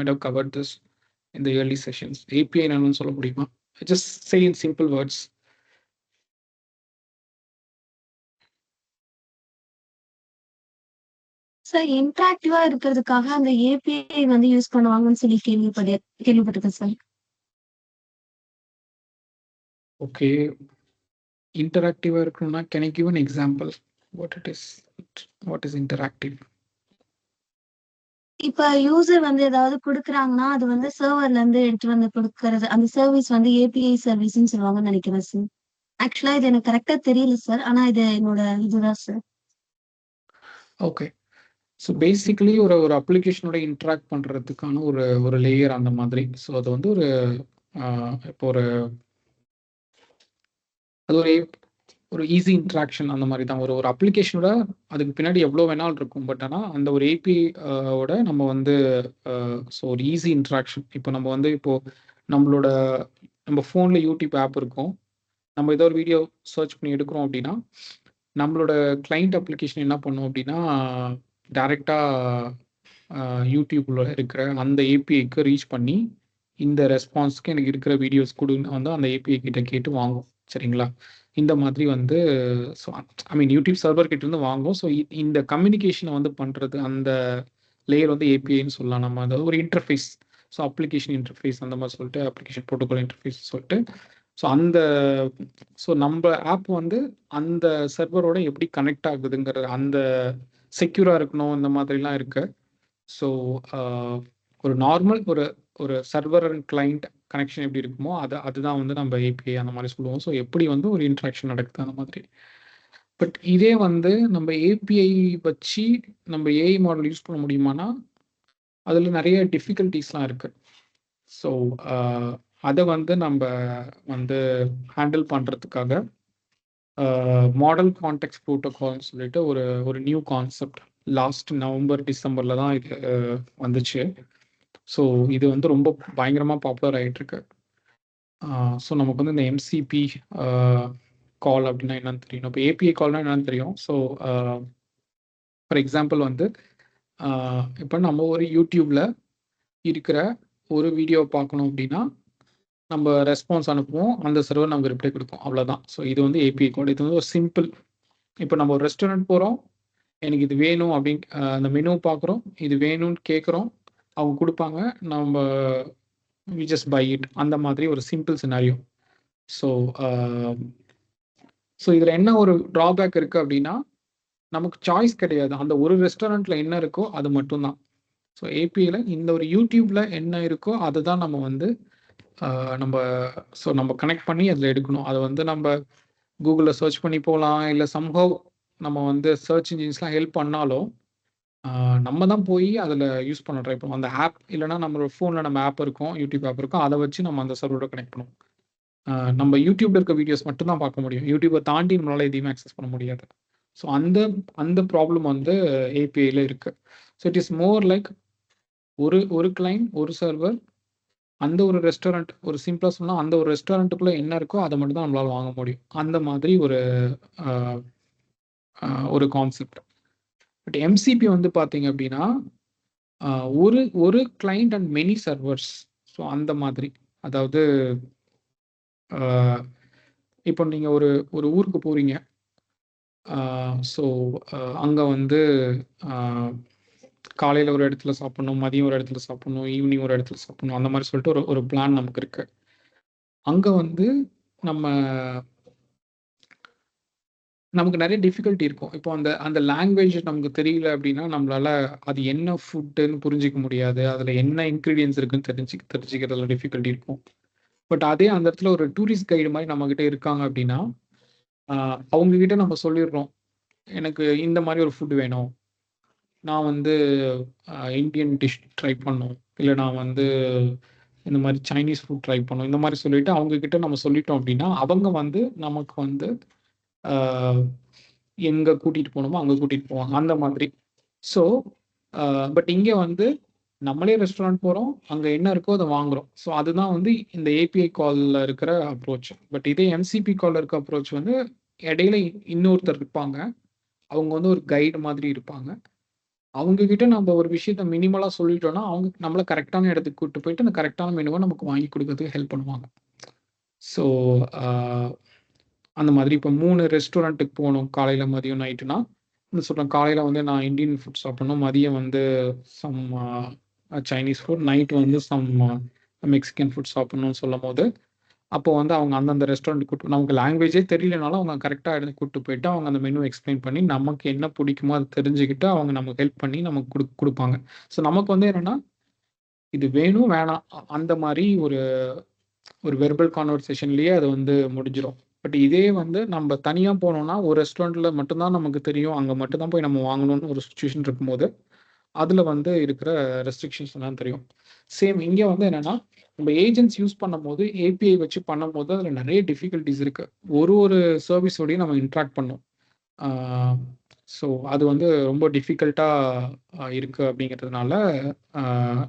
have covered this in the early sessions. API என்னன்னு சொல்ல முடியுமா? Just say in simple words. Sir இன்டராக்டிவா இருக்கிறதுக்காக அந்த API வந்து யூஸ் பண்ணுவாங்கன்னு சொல்லி கேள்விப்பட்டிருக்கேன் சார். Okay, interactive இருக்கணும்னா can I give an example what it is? What is interactive? இப்ப யூசர் வந்து ஏதாவது கொடுக்குறாங்கன்னா அது வந்து சர்வர்ல இருந்து எடுத்து வந்து கொடுக்கறது, அந்த சர்வீஸ் வந்து ஏபிஐ சர்வீஸ்ன்னு சொல்லுவாங்கன்னு நினைக்கிறேன் சார். ஆக்சுவலா இது எனக்கு கரெக்டா தெரியல சார், ஆனா இது என்னோட இதுதான் சார். ஓகே, ஸோ பேசிக்கலி ஒரு அப்ளிகேஷனோட இன்ட்ராக்ட் பண்ணுறதுக்கான ஒரு லேயர் அந்த மாதிரி. ஸோ அது வந்து இப்போ அது ஒரு ஈஸி இன்ட்ராக்ஷன் அந்த மாதிரி தான். ஒரு ஒரு அப்ளிகேஷனோட அதுக்கு பின்னாடி எவ்வளோ வேணாலும் இருக்கும். பட் ஆனால் அந்த ஒரு ஏபிஐ ஓட நம்ம வந்து ஸோ ஒரு ஈஸி இன்ட்ராக்ஷன். இப்போ நம்ம வந்து இப்போ நம்மளோட நம்ம ஃபோனில் யூடியூப் ஆப் இருக்கும். நம்ம ஏதோ ஒரு வீடியோ சர்ச் பண்ணி எடுக்கிறோம் அப்படின்னா நம்மளோட கிளைண்ட் அப்ளிகேஷன் என்ன பண்ணும் அப்படின்னா டைரெக்டாக யூடியூப்ல இருக்கிற அந்த ஏபிஐக்கு ரீச் பண்ணி இந்த ரெஸ்பான்ஸ்க்கு எனக்கு இருக்கிற வீடியோஸ் கொடுன்னு வந்து அந்த ஏபிஐ கிட்ட கேட்டு வாங்கும். சரிங்களா? இந்த மாதிரி வந்து so I mean YouTube server கிட்ட இருந்து வாங்கும். ஸோ இந்த கம்யூனிகேஷனை வந்து பண்ணுறது அந்த லேயர் வந்து ஏபிஐன்னு சொல்லலாம். நம்ம அதாவது ஒரு இன்டர்ஃபேஸ், ஸோ அப்ளிகேஷன் இன்டர்ஃபேஸ் அந்த மாதிரி சொல்லிட்டு அப்ளிகேஷன் ப்ரோட்டோகால் இன்டர்ஃபேஸ் சொல்லிட்டு ஸோ அந்த ஸோ நம்ம ஆப் வந்து அந்த சர்வரோட எப்படி கனெக்ட் ஆகுதுங்கிற அந்த செக்யூராக இருக்கணும் இந்த மாதிரிலாம் இருக்கு. ஸோ ஒரு நார்மல் ஒரு ஒரு சர்வர் அண்ட் கிளைண்ட் கனெக்ஷன் எப்படி இருக்குமோ அதுதான் வந்து நம்ம ஏபிஐ அந்த மாதிரி சொல்லுவோம். ஸோ எப்படி வந்து ஒரு இன்ட்ராக்ஷன் நடக்குது அந்த மாதிரி. பட் இதே வந்து நம்ம ஏபிஐ வச்சு நம்ம ஏஐ மாடல் யூஸ் பண்ண முடியுமானா அதில் நிறைய டிஃபிகல்ட்டிஸ்லாம் இருக்குது. ஸோ அதை வந்து நம்ம வந்து ஹேண்டில் பண்ணுறதுக்காக மாடல் கான்டெக்ஸ்ட் ப்ரோட்டோகால்னு சொல்லிட்டு ஒரு ஒரு நியூ கான்செப்ட் லாஸ்ட் நவம்பர் டிசம்பரில் தான் இது வந்துச்சு. ஸோ இது வந்து ரொம்ப பயங்கரமாக பாப்புலர் ஆகிட்டு இருக்கு. ஸோ நமக்கு வந்து இந்த எம்சிபி கால் அப்படின்னா என்னன்னு தெரியும். இப்போ ஏபிஐ கால்னா என்னன்னு தெரியும். ஸோ ஃபார் எக்ஸாம்பிள் வந்து இப்போ நம்ம ஒரு யூடியூப்ல இருக்கிற ஒரு வீடியோ பார்க்கணும் அப்படின்னா நம்ம ரெஸ்பான்ஸ் அனுப்புவோம், அந்த சர்வர் நமக்கு ரிப்ளை கொடுக்கும், அவ்வளோதான். ஸோ இது வந்து ஏபிஐ கால். இது வந்து ஒரு சிம்பிள். இப்போ நம்ம ஒரு ரெஸ்டாரண்ட் போகிறோம், எனக்கு இது வேணும் அப்படின்னு அந்த மெனு பார்க்குறோம், இது வேணும்னு கேட்குறோம், அவங்க கொடுப்பாங்க, நம்ம வி ஜஸ்ட் பை இட். அந்த மாதிரி ஒரு சிம்பிள் சினாரியோ. ஸோ இதில் என்ன ஒரு ட்ராபேக் இருக்குது அப்படின்னா நமக்கு சாய்ஸ் கிடையாது. அந்த ஒரு ரெஸ்டாரண்ட்ல என்ன இருக்கோ அது மட்டும்தான். ஸோ ஏபிஐல இந்த ஒரு யூடியூப்ல என்ன இருக்கோ அதை தான் நம்ம வந்து நம்ம கனெக்ட் பண்ணி அதில் எடுக்கணும். அதை வந்து நம்ம கூகுளில் சர்ச் பண்ணி போகலாம், இல்லை சம்ஹவ் நம்ம வந்து சர்ச் இன்ஜின்ஸ்லாம் ஹெல்ப் பண்ணாலும் நம்ம தான் போய் அதில் யூஸ் பண்ண ட்ரை பண்ணுவோம். அந்த ஆப் இல்லைனா நம்மளோட ஃபோனில் நம்ம ஆப் இருக்கும், யூடியூப் ஆப் இருக்கும், அதை வச்சு நம்ம அந்த சர்வரோட கனெக்ட் பண்ணுவோம். நம்ம யூடியூப்ல இருக்க வீடியோஸ் மட்டும் தான் பார்க்க முடியும். யூடியூப்பை தாண்டி நம்மளால எதையுமே ஆக்சஸ் பண்ண முடியாது. ஸோ அந்த ப்ராப்ளம் வந்து ஏபிஐல இருக்கு. So it is more like ஒரு கிளைண்ட் ஒரு சர்வர், அந்த ஒரு ரெஸ்டாரண்ட், ஒரு சிம்பிளாக சொன்னால் அந்த ஒரு ரெஸ்டாரண்ட்டுக்குள்ளே என்ன இருக்கோ அதை மட்டும் தான் நம்மளால் வாங்க முடியும். அந்த மாதிரி ஒரு கான்செப்ட். பட் எம்சிபி வந்து பார்த்தீங்க அப்படின்னா ஒரு client and many servers. So அந்த மாதிரி, அதாவது இப்போ நீங்கள் ஒரு ஊருக்கு போகிறீங்க. ஸோ அங்கே வந்து காலையில் ஒரு இடத்துல சாப்பிட்ணும், மதியம் ஒரு இடத்துல சாப்பிட்ணும், ஈவினிங் ஒரு இடத்துல சாப்பிட்ணும், அந்த மாதிரி சொல்லிட்டு ஒரு பிளான் நமக்கு இருக்கு. அங்கே வந்து நமக்கு நிறைய டிஃபிகல்ட்டி இருக்கும். இப்போ அந்த லாங்குவேஜ் நமக்கு தெரியல அப்படின்னா நம்மளால அது என்ன ஃபுட்டுன்னு புரிஞ்சிக்க முடியாது, அதில் என்ன இன்க்ரீடியன்ஸ் இருக்குன்னு தெரிஞ்சுக்கிறதுல டிஃபிகல்ட்டி இருக்கும். பட் அதே அந்த இடத்துல ஒரு டூரிஸ்ட் கைடு மாதிரி நம்மக்கிட்ட இருக்காங்க அப்படின்னா அவங்கக்கிட்ட நம்ம சொல்லிடுறோம், எனக்கு இந்த மாதிரி ஒரு ஃபுட் வேணும், நான் வந்து இந்தியன் டிஷ் ட்ரை பண்ணணும், இல்லை நான் வந்து இந்த மாதிரி சைனீஸ் ஃபுட் ட்ரை பண்ணணும், இந்த மாதிரி சொல்லிட்டு அவங்கக்கிட்ட நம்ம சொல்லிட்டோம் அப்படின்னா அவங்க வந்து நமக்கு வந்து எங்கே கூட்டிகிட்டு போகணுமோ அங்கே கூட்டிகிட்டு போவாங்க, அந்த மாதிரி. ஸோ பட் இங்கே வந்து நம்மளே ரெஸ்டாரண்ட் போகிறோம், அங்கே என்ன இருக்கோ அதை வாங்குகிறோம். ஸோ அதுதான் வந்து இந்த ஏபிஐ காலில் இருக்கிற அப்ரோச். பட் இதே எம்சிபி காலில் இருக்க அப்ரோச் வந்து இடையில இன்னொருத்தர் இருப்பாங்க, அவங்க வந்து ஒரு கைடு மாதிரி இருப்பாங்க. அவங்கக்கிட்ட நம்ம ஒரு விஷயத்த மினிமலாக சொல்லிட்டோம்னா அவங்க நம்மளை கரெக்டான இடத்துக்கு கூப்பிட்டு போயிட்டு அந்த கரெக்டான மெனுவை நமக்கு வாங்கி கொடுக்கறதுக்கு ஹெல்ப் பண்ணுவாங்க. ஸோ அந்த மாதிரி இப்போ 3 ரெஸ்டாரண்ட்டுக்கு போகணும், காலையில் மதியம் நைட்டுனா சொல்கிறேன், காலையில் வந்து நான் இந்தியன் ஃபுட் சாப்பிட்ணும், மதியம் வந்து சம் சைனீஸ் ஃபுட், நைட் வந்து சம் மெக்சிகன் ஃபுட் சாப்பிட்ணும்னு சொல்லும் போது அப்போ வந்து அவங்க அந்தந்த ரெஸ்டாரண்ட் கூட்டு, நமக்கு லாங்குவேஜே தெரியலனாலும் அவங்க கரெக்டாக எடுத்து கூப்பிட்டு போயிட்டு அவங்க அந்த மெனு எக்ஸ்பிளைன் பண்ணி நமக்கு என்ன பிடிக்குமோ அதை தெரிஞ்சுக்கிட்டு அவங்க நமக்கு ஹெல்ப் பண்ணி நமக்கு கொடுப்பாங்க. ஸோ நமக்கு வந்து என்னென்னா இது வேணும் வேணாம் அந்த மாதிரி ஒரு வெர்பல் கான்வர்சேஷன்லேயே அது வந்து முடிஞ்சிடும். பட் இதே வந்து நம்ம தனியாக போனோம்னா ஒரு ரெஸ்டாரண்ட்டில் மட்டும்தான் நமக்கு தெரியும், அங்கே மட்டும்தான் போய் நம்ம வாங்கணும்னு ஒரு சுச்சுவேஷன் இருக்கும்போது அதில் வந்து இருக்கிற ரெஸ்ட்ரிக்ஷன்ஸ் எல்லாம் தெரியும். சேம் இங்கே வந்து என்னென்னா, நம்ம ஏஜென்ட்ஸ் யூஸ் பண்ணும்போது ஏபிஐ வச்சு பண்ணும்போது அதில் நிறைய டிஃபிகல்ட்டிஸ் இருக்குது. ஒரு சர்வீஸோடையும் நம்ம இன்ட்ராக்ட் பண்ணோம். ஸோ அது வந்து ரொம்ப டிஃபிகல்ட்டாக இருக்குது அப்படிங்கிறதுனால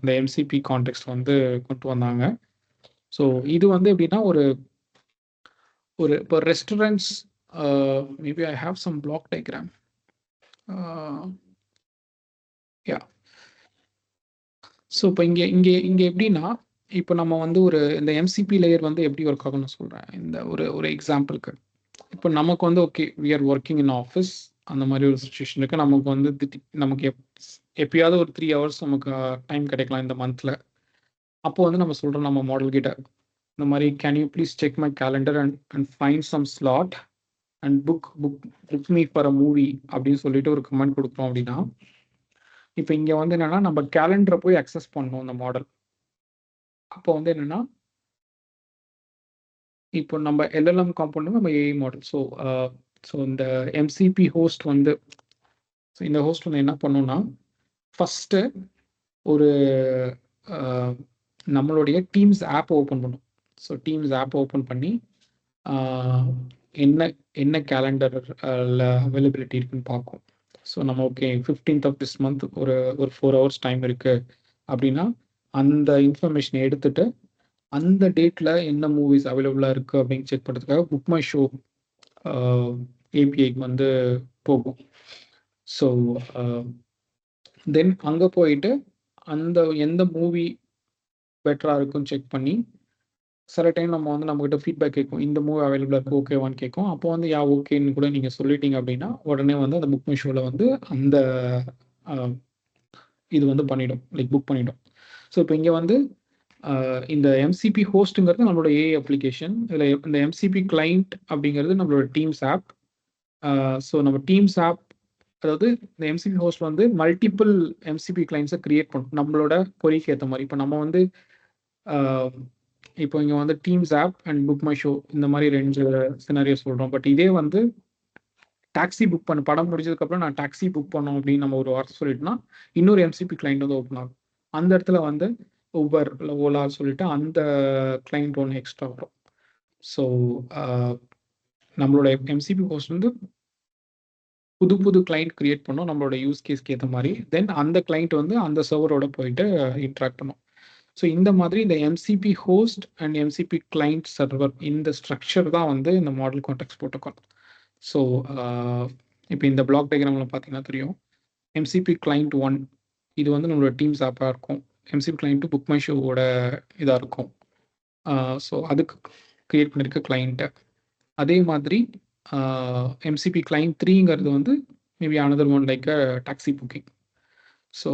இந்த எம்சிபி கான்டெக்ஸ்ட் வந்து கொண்டு வந்தாங்க. ஸோ இது வந்து எப்படின்னா ஒரு இப்போ restaurants maybe I have some block diagram. Yeah so இப்போ இங்கே இங்கே இங்கே எப்படின்னா, இப்போ நம்ம வந்து இந்த எம்சிபி லேயர் வந்து எப்படி ஒர்க் ஆகும்னு சொல்கிறேன். இந்த ஒரு எக்ஸாம்பிளுக்கு இப்போ நமக்கு வந்து okay we are working in office, அந்த மாதிரி ஒரு சுச்சுவேஷன் இருக்குது. நமக்கு வந்து நமக்கு எப்பயாவது ஒரு 3 hours நமக்கு டைம் கிடைக்கலாம் இந்த மந்தில். அப்போ வந்து நம்ம சொல்கிறோம் நம்ம மாடல் கிட்ட, இந்த மாதிரி can you please check my calendar and find some slot and book me for a movie அப்படின்னு சொல்லிட்டு ஒரு கமெண்ட் கொடுக்குறோம் அப்படின்னா, இப்போ இங்கே வந்து என்னென்னா நம்ம கேலண்டரை போய் அக்சஸ் பண்ணணும் இந்த மாடல். அப்போ வந்து என்னென்னா, இப்போ நம்ம எல்எல்எம் காம்பவுண்ட் நம்ம ஏஐ மாடல். ஸோ இந்த எம்சிபி ஹோஸ்ட் வந்து இந்த ஹோஸ்ட் வந்து என்ன பண்ணோம்னா, ஃபஸ்ட்டு ஒரு நம்மளுடைய டீம்ஸ் ஆப் ஓப்பன் பண்ணும். ஸோ டீம்ஸ் ஆப் ஓப்பன் பண்ணி என்ன கேலண்டர் அவைலபிலிட்டி இருக்குன்னு பார்க்கும். ஸோ நம்ம okay 15th of this month ஒரு 4 hours டைம் இருக்குது அப்படின்னா, அந்த இன்ஃபர்மேஷனை எடுத்துட்டு அந்த டேட்டில் என்ன மூவிஸ் அவைலபிளாக இருக்குது அப்படின்னு செக் பண்ணுறதுக்காக புக் மை ஷோ ஏபிஐக்கு வந்து போகும். ஸோ தென் அங்கே போயிட்டு எந்த மூவி பெட்டராக இருக்குன்னு செக் பண்ணி, சில டைம் நம்ம வந்து நம்மகிட்ட ஃபீட்பேக் கேட்கும், இந்த மூவி அவைலபிளாக இருக்குது ஓகேவான்னு கேட்கும். அப்போ வந்து ஓகேன்னு கூட நீங்கள் சொல்லிட்டீங்க அப்படின்னா உடனே வந்து அந்த புக் மை ஷோவில் வந்து அந்த இது வந்து பண்ணிடும், லைக் புக் பண்ணிடும். ஸோ இப்போ இங்கே வந்து இந்த எம்சிபி ஹோஸ்ட்டுங்கிறது நம்மளோட ஏஐ அப்ளிகேஷன். இதில் இந்த எம்சிபி கிளைண்ட் அப்படிங்கிறது நம்மளோட டீம்ஸ் ஆப். ஸோ நம்ம டீம்ஸ் ஆப், அதாவது இந்த எம்சிபி ஹோஸ்ட் வந்து மல்டிபிள் எம்சிபி கிளைண்ட்ஸை கிரியேட் பண்ணும் நம்மளோட பொறிக்கு ஏற்ற மாதிரி. இப்போ நம்ம வந்து இப்போ இங்கே வந்து Teams app and Book my Show இந்த மாதிரி 2 சினாரியோ சொல்கிறோம். பட் இதே வந்து டாக்ஸி புக் பண்ண படம் முடிஞ்சதுக்கப்புறம் நான் டாக்ஸி புக் பண்ணோம் அப்படின்னு நம்ம ஒரு வார்த்தை சொல்லிட்டோம்னா, இன்னொரு எம்சிபி கிளைண்ட் வந்து ஓப்பன் ஆகும். அந்த இடத்துல வந்து ஊபர் இல்லை ஓலா சொல்லிட்டு அந்த கிளைண்ட் ஒன்று எக்ஸ்ட்ரா வரும். ஸோ நம்மளோட எம்சிபி ஹோஸ்ட் வந்து புது கிளைண்ட் கிரியேட் பண்ணோம் நம்மளோட யூஸ் கேஸ்க்கு ஏற்ற மாதிரி. தென் அந்த கிளைண்ட் வந்து அந்த சர்வரோட போயிட்டு இன்ட்ராக்ட் பண்ணும். ஸோ இந்த மாதிரி இந்த MCB host and MCB client server இந்த ஸ்ட்ரக்சர் தான் வந்து இந்த மாடல் கான்டெக்ஸ்ட் ப்ரோட்டோகால். ஸோ இப்போ இந்த பிளாக் டயக்ராமில் பார்த்தீங்கன்னா தெரியும், எம்சிபி கிளைண்ட் 1 இது வந்து நம்மளோட டீம்ஸ் ஆப்பாக இருக்கும். எம்சிபி கிளைண்ட்டு புக் மை ஷோவோட இதாக இருக்கும். ஸோ அதுக்கு கிரியேட் பண்ணியிருக்க கிளைண்ட்டை. அதே மாதிரி எம்சிபி கிளைண்ட் 3ங்கிறது வந்து maybe another one like taxi booking. So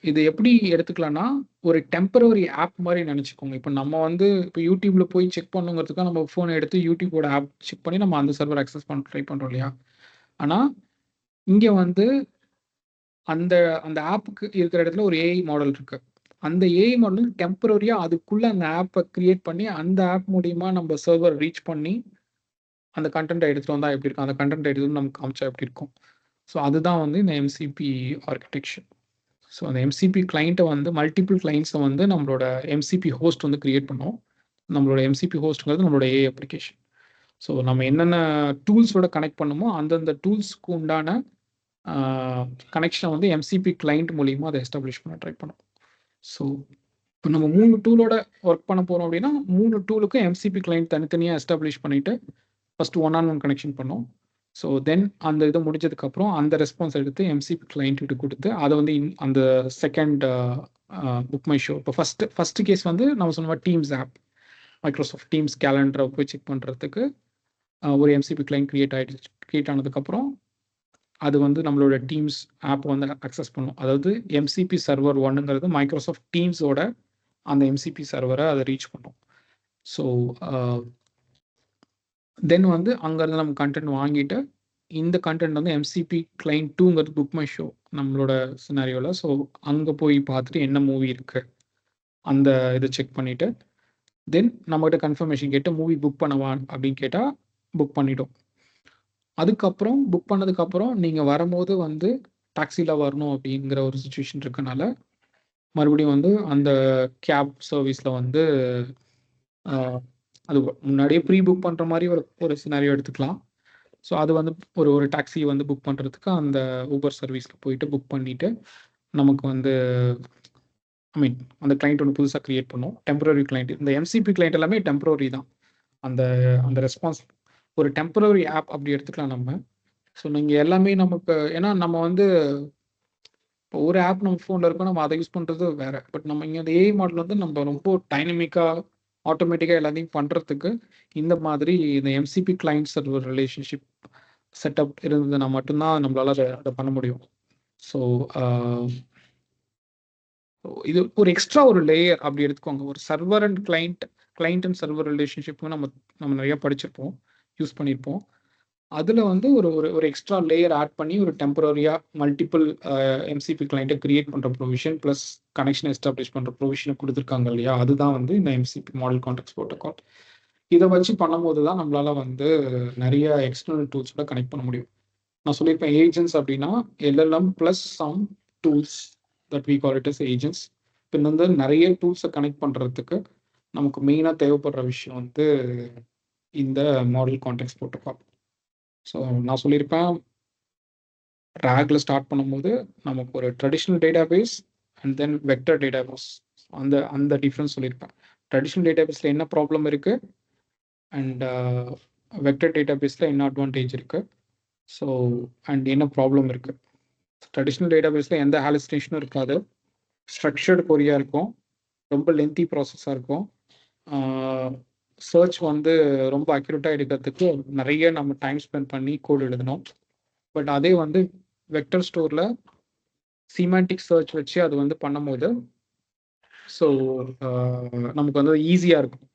இது எப்படி எடுத்துக்கலாம்னா, ஒரு டெம்பரரி ஆப் மாதிரி நினச்சிக்கோங்க. இப்போ நம்ம வந்து இப்போ யூடியூப்பில் போய் செக் பண்ணுங்கிறதுக்காக நம்ம ஃபோனை எடுத்து யூடியூபோட ஆப் செக் பண்ணி நம்ம அந்த சர்வர் அக்சஸ் பண்ண ட்ரை பண்ணுறோம் இல்லையா? ஆனால் இங்கே வந்து அந்த ஆப்புக்கு இருக்கிற இடத்துல ஒரு ஏஐ மாடல் இருக்குது. அந்த ஏஐ மாடல் டெம்பரரியாக அதுக்குள்ளே அந்த ஆப்பை கிரியேட் பண்ணி அந்த ஆப் மூலிமா நம்ம சர்வர் ரீச் பண்ணி அந்த கண்டென்ட்டை எடுத்துகிட்டு வந்தால் எப்படி இருக்கும், அந்த கண்டென்ட் எடுத்து நமக்கு காமிச்சா எப்படி இருக்கும். ஸோ அதுதான் வந்து இந்த எம்சிபி ஆர்கிடெக்சர். ஸோ அந்த எம்சிபி கிளைண்ட்டை வந்து மல்டிபிள் கிளைண்ட்ஸை வந்து நம்மளோட எம்சிபி ஹோஸ்ட் வந்து கிரியேட் பண்ணோம். நம்மளோட எம்சிபி ஹோஸ்ட்டுங்கிறது நம்மளோட ஏஐ அப்ளிகேஷன். ஸோ நம்ம என்னென்ன டூல்ஸோட கனெக்ட் பண்ணுமோ அந்தந்த டூல்ஸ்க்கு உண்டான கனெக்ஷனை வந்து எம்சிபி கிளைண்ட் மூலிமா அதை எஸ்டாப்ளிஷ் பண்ண ட்ரை பண்ணோம். ஸோ இப்போ நம்ம 3 டூலோட ஒர்க் பண்ண போகிறோம் அப்படின்னா 3 டூலுக்கும் எம்சிபி கிளைண்ட் தனித்தனியாக எஸ்டாப்ளிஷ் பண்ணிவிட்டு ஃபஸ்ட்டு 1-on-1 கனெக்ஷன் பண்ணோம். ஸோ தென் அந்த இது முடிஞ்சதுக்கப்புறம் அந்த ரெஸ்பான்ஸ் எடுத்து எம்சிபி கிளைண்ட்டு கொடுத்து அதை வந்து அந்த செகண்ட் புக் மை ஷோ. இப்போ ஃபஸ்ட்டு கேஸ் வந்து நம்ம சொன்ன மாதிரி டீம்ஸ் ஆப், மைக்ரோசாஃப்ட் டீம்ஸ் கேலண்டரை போய் செக் பண்ணுறதுக்கு ஒரு எம்சிபி கிளைண்ட் கிரியேட் ஆனதுக்கப்புறம் அது வந்து நம்மளோட டீம்ஸ் ஆப் வந்து அக்சஸ் பண்ணும். அதாவது எம்சிபி சர்வர் 1ங்கிறது மைக்ரோசாஃப்ட் டீம்ஸோட அந்த எம்சிபி சர்வரை அதை ரீச் பண்ணும். ஸோ தென் வந்து அங்கேருந்து நம்ம கண்டென்ட் வாங்கிட்டு இந்த கண்டென்ட் வந்து எம்சிபி கிளைண்ட் 2ங்கிறது புக் மை ஷோ நம்மளோட சினாரியோவில். ஸோ அங்கே போய் பார்த்துட்டு என்ன மூவி இருக்குது அந்த இதை செக் பண்ணிவிட்டு தென் நம்மகிட்ட கன்ஃபர்மேஷன் கேட்டு மூவி புக் பண்ணவா அப்படின்னு கேட்டால் புக் பண்ணிட்டோம். அதுக்கப்புறம் புக் பண்ணதுக்கப்புறம் நீங்கள் வரும்போது வந்து டாக்ஸியில் வரணும் அப்படிங்கிற ஒரு சுச்சுவேஷன் இருக்கனால மறுபடியும் வந்து அந்த கேப் சர்வீஸில் வந்து அது முன்னாடியே ப்ரீ புக் பண்ணுற மாதிரி ஒரு சினாரியோ எடுத்துக்கலாம். ஸோ அது வந்து ஒரு டாக்ஸி வந்து புக் பண்ணுறதுக்கு அந்த ஊபர் சர்வீஸில் போயிட்டு புக் பண்ணிவிட்டு நமக்கு வந்து அந்த கிளைண்ட் ஒன்று புதுசாக க்ரியேட் பண்ணும். Temporary client. இந்த எம்சிபி கிளைண்ட் எல்லாமே டெம்பரரி தான். அந்த அந்த ரெஸ்பான்ஸ் ஒரு டெம்பரரி ஆப் அப்படி எடுத்துக்கலாம் நம்ம. ஸோ நீங்கள் எல்லாமே நமக்கு ஏன்னா நம்ம வந்து இப்போ ஒரு ஆப் நம்ம ஃபோனில் இருக்கோம், நம்ம அதை யூஸ் பண்ணுறது வேறு. பட் நம்ம இங்கே அந்த ஏஐ மாடல் வந்து நம்ம ரொம்ப டைனமிக்காக ஆட்டோமேட்டிக்காக எல்லாத்தையும் பண்ணுறதுக்கு இந்த மாதிரி இந்த MCB client server relationship setup இருந்ததுன்னா மட்டும்தான் நம்மளால் அதை பண்ண முடியும். ஸோ இது ஒரு எக்ஸ்ட்ரா ஒரு லேயர் அப்படி எடுத்துக்கோங்க. ஒரு server and client and server ரிலேஷன்ஷிப்புக்கு நம்ம நிறைய படிச்சிருப்போம், யூஸ் பண்ணியிருப்போம். அதில் வந்து ஒரு எக்ஸ்ட்ரா லேயர் ஆட் பண்ணி ஒரு டெம்பரரியாக மல்டிபிள் எம்சிபி கிளைண்ட்டை கிரியேட் பண்ணுற ப்ரொவிஷன் ப்ளஸ் கனெக்ஷன் எஸ்டாப்ளிஷ் பண்ணுற ப்ரொவிஷனை கொடுத்துருக்காங்க இல்லையா, அதுதான் வந்து இந்த எம்சிபி மாடல் கான்டெக்ஸ்ட் ப்ரோட்டோகால். இதை வச்சு பண்ணும்போது தான் நம்மளால் வந்து நிறைய எக்ஸ்டர்னல் டூல்ஸோட கனெக்ட் பண்ண முடியும். நான் சொல்லியிருப்பேன் ஏஜென்ட்ஸ் அப்படின்னா LLM plus some tools that we call it as agents. இப்போ வந்து நிறைய டூல்ஸை கனெக்ட் பண்ணுறதுக்கு நமக்கு மெயினாக தேவைப்படுற விஷயம் வந்து இந்த மாடல் கான்டெக்ஸ்ட் ப்ரோட்டோகால். ஸோ நான் சொல்லியிருப்பேன் ரேக்ல ஸ்டார்ட் பண்ணும்போது நமக்கு ஒரு traditional database and then vector database அந்த டிஃப்ரென்ஸ் சொல்லியிருப்பேன். ட்ரெடிஷ்னல் டேட்டாபேஸில் என்ன ப்ராப்ளம் இருக்குது அண்ட் வெக்டர் டேட்டாபேஸில் என்ன அட்வான்டேஜ் இருக்குது, ஸோ அண்ட் என்ன ப்ராப்ளம் இருக்குது. ட்ரெடிஷ்னல் டேட்டாபேஸில் எந்த ஹாலுசினேஷனும் இருக்காது, ஸ்ட்ரக்சர்டு கொரியாக இருக்கும், ரொம்ப லென்த்தி ப்ராசஸாக இருக்கும், சர்ச் வந்து ரொம்ப அக்யூரேட்டாக எடுக்கிறதுக்கு நிறைய நம்ம டைம் ஸ்பெண்ட் பண்ணி கோட் எழுதணும். பட் அதே வந்து வெக்டர் ஸ்டோரில் சிமாண்டிக் சர்ச் வச்சு அது வந்து பண்ணும்போது ஸோ நமக்கு வந்து ஈஸியாக இருக்கும்.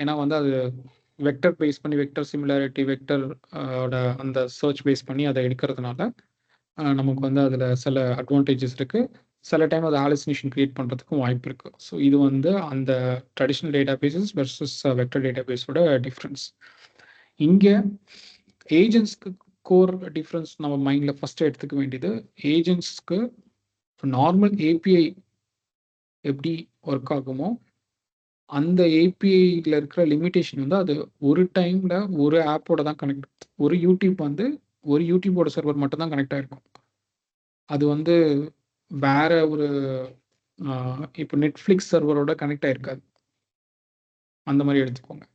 ஏன்னா வந்து அது வெக்டர் பேஸ் பண்ணி வெக்டர் சிமிலாரிட்டி வெக்டர் அந்த சர்ச் பேஸ் பண்ணி அதை எடுக்கிறதுனால நமக்கு வந்து அதில் சில அட்வான்டேஜஸ் இருக்குது. சில டைம் அது ஹாலுசினேஷன் கிரியேட் பண்ணுறதுக்கும் வாய்ப்பு இருக்குது. ஸோ இது வந்து அந்த ட்ரெடிஷ்னல் டேட்டாபேஸஸ் வெர்சஸ் வெக்டர் டேட்டாபேஸோட டிஃப்ரென்ஸ். இங்கே ஏஜென்ட்ஸ்க்கு கோர் டிஃப்ரென்ஸ் நம்ம மைண்டில் ஃபஸ்ட்டு எடுத்துக்க வேண்டியது, ஏஜென்ட்ஸ்க்கு நார்மல் ஏபிஐ எப்படி ஒர்க் ஆகுமோ அந்த ஏபிஐயில் இருக்கிற லிமிட்டேஷன் வந்து அது ஒரு டைமில் ஒரு ஆப்போட தான் கனெக்ட். ஒரு யூடியூப் வந்து ஒரு யூடியூபோட சர்வர் மட்டும் தான் கனெக்ட் ஆகிருக்கும். அது வந்து வேற ஒரு இப்போ நெட்ஃப்ளிக்ஸ் சர்வரோட கனெக்ட் ஆகிருக்காது. அந்த மாதிரி எடுத்துக்கோங்க.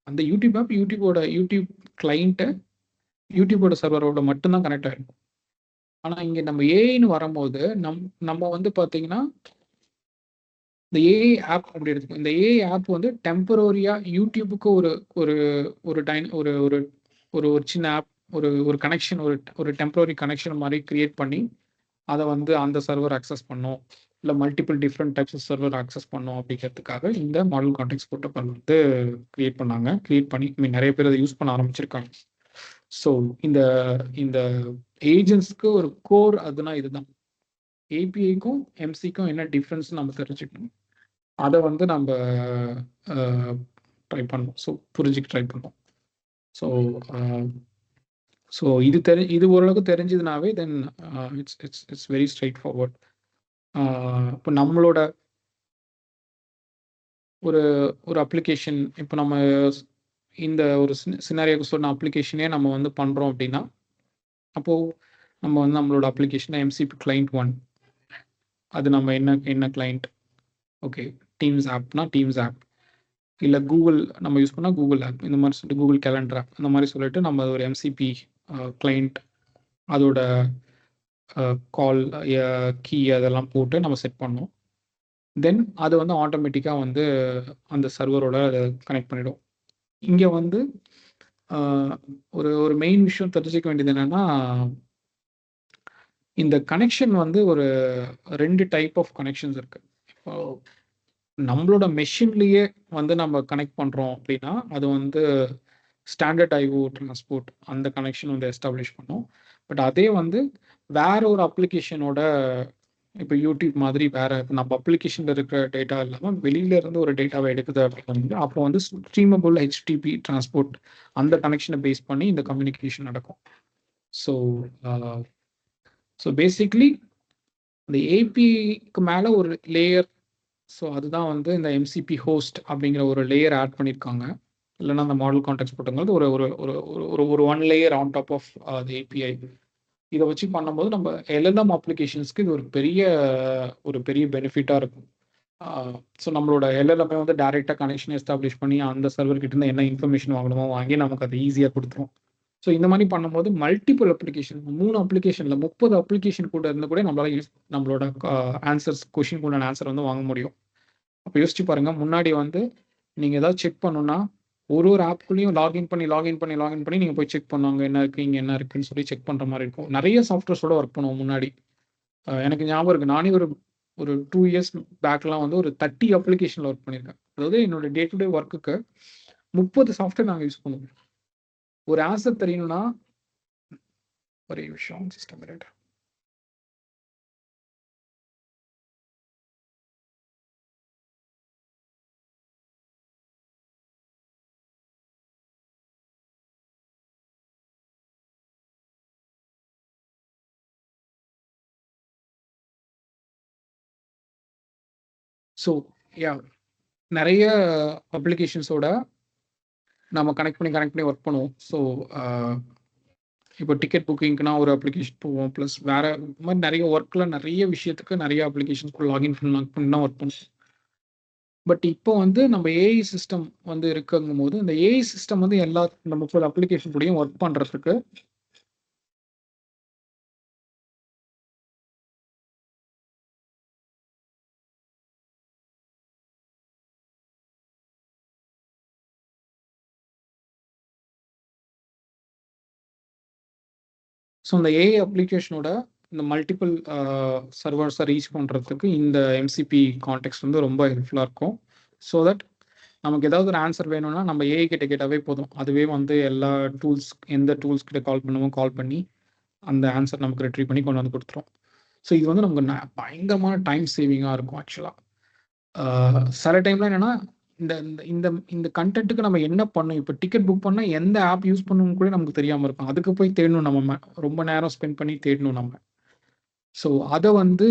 அந்த யூடியூப் ஆப் யூடியூப் கிளைண்ட்டை யூடியூபோட சர்வரோட மட்டும்தான் கனெக்ட் ஆகிருக்கும். ஆனால் இங்கே நம்ம ஏஐன்னு வரும்போது நம்ம வந்து பார்த்தீங்கன்னா இந்த ஏஐ ஆப் அப்படி எடுத்துக்கோங்க. இந்த ஏஐ ஆப் வந்து டெம்பரரியாக யூடியூபுக்கு ஒரு ஒரு ஒரு டைன் ஒரு ஒரு ஒரு ஒரு சின்ன ஆப் ஒரு கனெக்ஷன் ஒரு டெம்பரரி கனெக்ஷன் மாதிரி கிரியேட் பண்ணி அதை வந்து அந்த சர்வர் ஆக்சஸ் பண்ணோம், இல்லை multiple different types of server access பண்ணோம் அப்படிங்கிறதுக்காக இந்த மாடல் கான்டெக்ஸ்ட் ப்ரோட்டோகால் வந்து கிரியேட் பண்ணி நிறைய பேர் அதை யூஸ் பண்ண ஆரம்பிச்சிருக்காங்க. ஸோ இந்த ஏஜென்ட்ஸ்க்கு ஒரு கோர் அதுனா இதுதான். ஏபிஐக்கும் எம்சிக்கும் என்ன டிஃப்ரென்ஸ் நம்ம தெரிஞ்சுக்கணும், அதை வந்து நம்ம ட்ரை பண்ணோம். ஸோ புரிஞ்சுக்க ட்ரை பண்ணோம். ஸோ இது ஓரளவுக்கு தெரிஞ்சதுனாவே then it's very straightforward. இப்போ நம்மளோட ஒரு அப்ளிகேஷன், இப்போ நம்ம இந்த ஒரு சினாரியோக்கு சொன்ன அப்ளிகேஷனே நம்ம வந்து பண்ணுறோம் அப்படின்னா, அப்போது நம்ம வந்து நம்மளோட அப்ளிகேஷனை எம்சிபி கிளைண்ட் 1 அது நம்ம என்ன கிளைண்ட், ஓகே டீம்ஸ் ஆப்னா டீம்ஸ் ஆப், இல்லை கூகுள் நம்ம யூஸ் பண்ணால் கூகுள் ஆப், இந்த மாதிரி சொல்லிட்டு கூகுள் கேலண்டர் ஆப் அந்த மாதிரி சொல்லிட்டு நம்ம ஒரு எம்சிபி கிளைண்ட் அதோட கால் கீ அதெல்லாம் போட்டு நம்ம செட் பண்ணோம். தென் அது வந்து ஆட்டோமேட்டிக்காக வந்து அந்த சர்வரோட கனெக்ட் பண்ணிடும். இங்கே வந்து ஒரு மெயின் விஷயம் தெரிஞ்சுக்க வேண்டியது என்னென்னா, இந்த கனெக்ஷன் வந்து ஒரு 2 டைப் ஆஃப் கனெக்ஷன்ஸ் இருக்குது. இப்போ நம்மளோட மெஷின்லேயே வந்து நம்ம கனெக்ட் பண்ணுறோம் அப்படின்னா அது வந்து ஸ்டாண்டர்ட் ஐஓ டிரான்ஸ்போர்ட் அந்த கனெக்ஷன் வந்து எஸ்டாப்ளிஷ் பண்ணோம். பட் அதே வந்து வேற ஒரு அப்ளிகேஷனோட, இப்போ யூடியூப் மாதிரி வேற நம்ம அப்ளிகேஷனில் இருக்கிற டேட்டா இல்லாமல் வெளியில இருந்து ஒரு டேட்டாவை எடுக்குது அப்படின்னு அப்போ வந்து ஸ்ட்ரீமபிள் ஹெச்டிபி டிரான்ஸ்போர்ட் அந்த கனெக்ஷனை பேஸ் பண்ணி இந்த கம்யூனிகேஷன் நடக்கும். ஸோ ஸோ பேசிக்லி இந்த ஏபிக்கு மேலே ஒரு லேயர், ஸோ அதுதான் வந்து இந்த எம்சிபி ஹோஸ்ட் அப்படிங்கிற ஒரு லேயர் ஆட் பண்ணியிருக்காங்க. இல்லைன்னா அந்த மாடல் கான்டெக்ட் போட்டுங்கிறது ஒரு ஒரு ஒரு ஒரு ஒரு one layer on top of the API. இதை வச்சு பண்ணும்போது நம்ம எல்எல்எம் அப்ளிகேஷன்ஸ்க்கு இது ஒரு பெரிய பெனிஃபிட்டாக இருக்கும். ஸோ நம்மளோட எல்எல்எம்ஐ வந்து டைரெக்டாக கனெக்ஷன் எஸ்டாப்ளிஷ் பண்ணி அந்த சர்வர் கிட்ட இருந்து என்ன இன்ஃபர்மேஷன் வாங்கணுமோ வாங்கி நமக்கு அதை ஈஸியாக கொடுத்துரும். ஸோ இந்த மாதிரி பண்ணும்போது மல்டிபிள் அப்ளிகேஷன், 3 அப்ளிகேஷனில் 30 அப்ளிகேஷன் கூட இருந்து கூட நம்மளோட ஆன்சர்ஸ், கொஷினுக்கு உண்டான ஆன்சர் வந்து வாங்க முடியும். அப்போ யோசிச்சு பாருங்க, முன்னாடி வந்து நீங்கள் ஏதாவது செக் பண்ணணும்னா ஒரு ஆப்குள்ளேயும் லாகின் பண்ணி நீங்கள் போய் செக் பண்ணுவாங்க, என்ன இருக்குது இங்கே என்ன இருக்குன்னு சொல்லி செக் பண்ணுற மாதிரி இருக்கும். நிறைய சாஃப்ட்வேர்ஸோட ஒர்க் பண்ணுவோம் முன்னாடி. எனக்கு ஞாபகம் இருக்குது, நானே ஒரு 2 இயர்ஸ் பேக்லாம் வந்து ஒரு 30 அப்ளிகேஷனில் ஒர்க் பண்ணியிருக்கேன். அதாவது என்னோட டே டு டே ஒர்க்குக்கு 30 சாஃப்ட்வேர் நாங்கள் யூஸ் பண்ணுவோம். ஒரு ஆன்சர் தெரியணும்னா ஒரே விஷயம், சிஸ்டம் மினிட். ஸோ நிறைய அப்ளிகேஷன்ஸோட நம்ம கனெக்ட் பண்ணி ஒர்க் பண்ணுவோம். ஸோ இப்போ டிக்கெட் புக்கிங்க்குனா ஒரு அப்ளிகேஷன் போவோம், ப்ளஸ் வேறு மாதிரி நிறைய ஒர்க்கில் நிறைய விஷயத்துக்கு நிறைய அப்ளிகேஷன்ஸ் லாகின் பண்ணி தான் ஒர்க் பண்ணுவோம். பட் இப்போ வந்து நம்ம ஏஐ சிஸ்டம் வந்து இருக்குங்கும் போது இந்த ஏஐ சிஸ்டம் வந்து எல்லா நம்ம ஃபுல் அப்ளிகேஷன் கூடயும் ஒர்க் பண்ணுறதுக்கு ஸோ இந்த ஏஐ அப்ளிகேஷனோட இந்த மல்டிபிள் சர்வர்ஸை ரீச் பண்ணுறதுக்கு இந்த எம்சிபி கான்டெக்ட் வந்து ரொம்ப ஹெல்ப்ஃபுல்லாக இருக்கும். ஸோ தட் நமக்கு ஏதாவது ஒரு ஆன்சர் வேணும்னா நம்ம ஏஐ கிட்ட கேட்டாவே போதும், அதுவே வந்து எல்லா எந்த டூல்ஸ் கிட்ட கால் பண்ணுமோ கால் பண்ணி அந்த ஆன்சர் நமக்கு ரிட்ரீவ் பண்ணி கொண்டு வந்து கொடுத்துரும். ஸோ இது வந்து நமக்கு பயங்கரமான டைம் சேவிங்காக இருக்கும் ஆக்சுவலாக. சில டைம்ல என்னென்னா இந்த இந்த இந்த கண்டென்ட்டுக்கு நம்ம என்ன பண்ணணும், இப்போ டிக்கெட் புக் பண்ணால் எந்த ஆப் யூஸ் பண்ணணும்னு கூட நமக்கு தெரியாமல் இருக்கும். அதுக்கு போய் தேடணும், நம்ம ரொம்ப நேரம் ஸ்பெண்ட் பண்ணி தேடணும் நம்ம. ஸோ அதை வந்து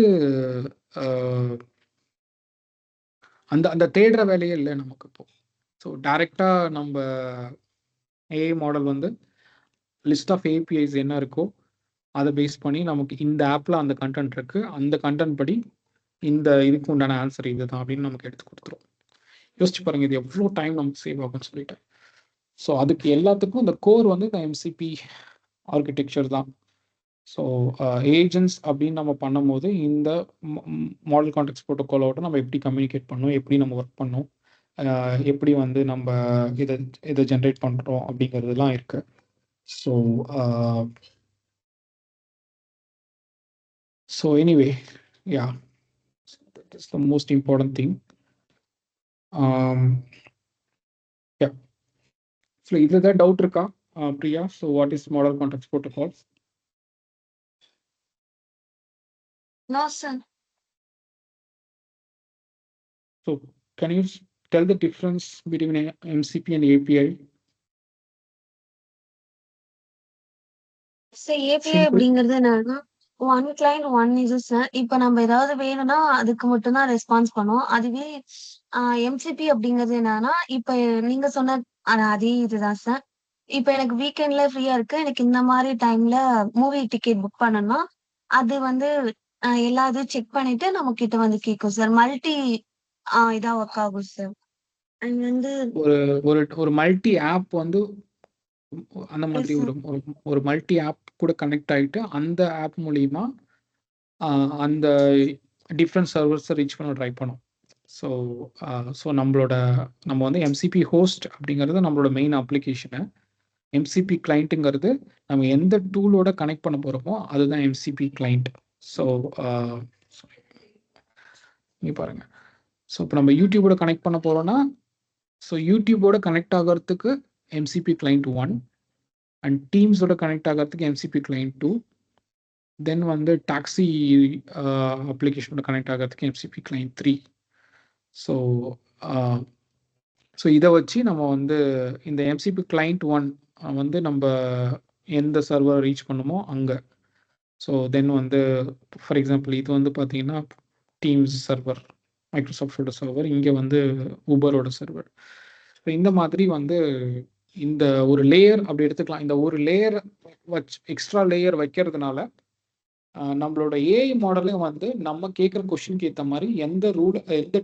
அந்த அந்த தேடுற வேலையே இல்லை நமக்கு இப்போ. ஸோ டைரெக்டாக நம்ம ஏஐ மாடல் வந்து லிஸ்ட் ஆஃப் ஏபிஐஸ் என்ன இருக்கோ அதை பேஸ் பண்ணி நமக்கு இந்த ஆப்பில் அந்த கண்டென்ட் இருக்குது, அந்த கண்டென்ட் படி இந்த இதுக்கு உண்டான ஆன்சர் இதுதான் அப்படின்னு நமக்கு எடுத்து கொடுத்துரும். யோசிச்சு பாருங்க, இது எவ்வளோ டைம் நமக்கு சேவ் ஆகும்னு சொல்லிட்டு. ஸோ அதுக்கு எல்லாத்துக்கும் இந்த கோர் வந்து இந்த எம்சிபி ஆர்கிடெக்சர் தான். ஸோ ஏஜென்ட்ஸ் அப்படின்னு நம்ம பண்ணும்போது இந்த மாடல் கான்டெக்ட் ப்ரோட்டோகாலோட நம்ம எப்படி கம்யூனிகேட் பண்ணணும், எப்படி நம்ம ஒர்க் பண்ணணும், எப்படி வந்து நம்ம இதை ஜென்ரேட் பண்ணுறோம் அப்படிங்கிறதுலாம் இருக்கு. So anyway yeah, that is the most important thing. Yeah. So இதுல ஏதாவது டவுட் இருக்கா Priya? So what is model contact protocol? No, sir. So can you tell the difference between MCP and API? Sir API அப்படிங்கிறது என்னன்னா one client one user sir. இப்போ நம்ம ஏதாவது வேணும்னா அதுக்கு மட்டும் தான் ரெஸ்பான்ஸ் பண்ணும். அதுவே எம்சிபி அப்படிங்கிறது என்னன்னா இப்போ நீங்க சொன்ன அதே இதுதான் சார். இப்போ எனக்கு வீக்கெண்ட்ல ஃப்ரீயா இருக்கு, எனக்கு இந்த மாதிரி டைம்ல மூவி டிக்கெட் புக் பண்ணணும்னா அது வந்து எல்லா இதுவும் செக் பண்ணிட்டு நம்ம கிட்ட வந்து கேட்கும் சார். மல்டி இதா ஒர்க் ஆகும் சார். அண்ட் வந்து ஒரு மல்டி ஆப் வந்து அந்த மாதிரி ஒரு மல்டி ஆப் கூட கனெக்ட் ஆகிட்டு அந்த ஆப் மூலியமா அந்த டிஃப்ரெண்ட் சர்வர்ஸை ரீச் பண்ண ட்ரை பண்ணும். ஸோ நம்ம வந்து எம்சிபி ஹோஸ்ட் அப்படிங்கிறது நம்மளோட மெயின் அப்ளிகேஷனு. எம்சிபி கிளைண்ட்டுங்கிறது நம்ம எந்த டூலோட கனெக்ட் பண்ண போகிறோமோ அதுதான் எம்சிபி கிளைண்ட். ஸோ நீ பாருங்க, ஸோ இப்போ நம்ம யூடியூபோட கனெக்ட் பண்ண போகிறோன்னா ஸோ யூடியூபோட கனெக்ட் ஆகிறதுக்கு எம்சிபி கிளைண்ட் 1 அண்ட் டீம்ஸோட கனெக்ட் ஆகிறதுக்கு எம்சிபி கிளைண்ட் 2, தென் வந்து டாக்ஸி அப்ளிகேஷனோட கனெக்ட் ஆகிறதுக்கு எம்சிபி கிளைண்ட் 3. ஸோ இதை வச்சு நம்ம வந்து இந்த எம்சிபி கிளைண்ட் 1 வந்து நம்ம எந்த சர்வர் ரீச் பண்ணுமோ அங்கே. ஸோ தென் வந்து ஃபார் எக்ஸாம்பிள் இது வந்து பார்த்தீங்கன்னா டீம்ஸ் சர்வர், மைக்ரோசாஃப்டோட சர்வர், இங்கே வந்து ஊபரோட சர்வர். ஸோ இந்த மாதிரி வந்து இந்த ஒரு லேயர் அப்படி எடுத்துக்கலாம். இந்த ஒரு லேயர் எக்ஸ்ட்ரா லேயர் வைக்கிறதுனால நம்மளோட ஏஐ மாடலே வந்து நம்ம கேட்குற கொஷினுக்கு ஏற்ற மாதிரி எந்த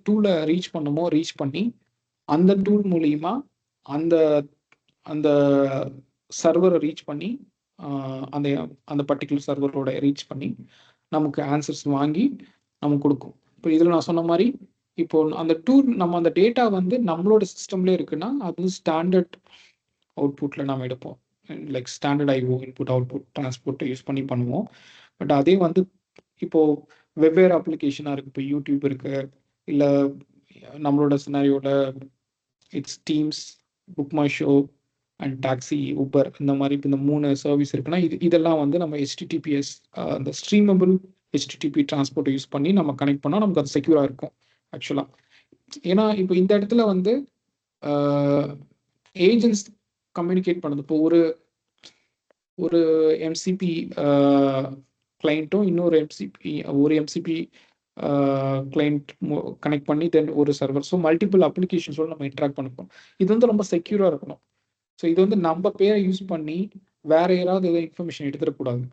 டூலை ரீச் பண்ணுமோ ரீச் பண்ணி அந்த டூல் மூலியமா அந்த அந்த சர்வரை ரீச் பண்ணி அந்த அந்த பர்டிகுலர் சர்வரோட ரீச் பண்ணி நமக்கு ஆன்சர்ஸ் வாங்கி நமக்கு கொடுக்கும். இப்போ இதில் நான் சொன்ன மாதிரி இப்போ அந்த டூல் நம்ம அந்த டேட்டா வந்து நம்மளோட சிஸ்டம்லேயே இருக்குன்னா அது வந்து ஸ்டாண்டர்ட் அவுட்புட்டில் நம்ம எடுப்போம். Like standard IO input output டிரான்ஸ்போர்ட்டை யூஸ் பண்ணி பண்ணுவோம். பட் அதே வந்து இப்போது வெவ்வேறு அப்ளிகேஷனாக இருக்குது. இப்போ யூடியூப் இருக்குது, இல்லை நம்மளோட சினாரியோட it's Teams, book my show and taxi, Uber, இந்த மாதிரி இப்போ இந்த 3 சர்வீஸ் இருக்குன்னா இதெல்லாம் வந்து நம்ம HTTPS அந்த ஸ்ட்ரீமபிள் HTTP டிரான்ஸ்போர்ட்டை யூஸ் பண்ணி நம்ம கனெக்ட் பண்ணால் நமக்கு அது செக்யூராக இருக்கும் ஆக்சுவலாக. ஏன்னா இப்போ இந்த இடத்துல வந்து ஏஜென்ட்ஸ் கம்யூனிகேட் பண்ணுது. இப்போ ஒரு MCP கிளைண்ட்டும் இன்னொரு MCP கிளைண்ட் கனெக்ட் பண்ணி தென் ஒரு சர்வர். ஸோ மல்டிபிள் அப்ளிகேஷன்ஸோட நம்ம இன்ட்ராக்ட் பண்ணிப்போம். இது வந்து ரொம்ப செக்யூராக இருக்கணும். ஸோ இது வந்து நம்ம பேரை யூஸ் பண்ணி வேற யாராவது எதாவது இன்ஃபர்மேஷன் எடுத்துடக்கூடாது.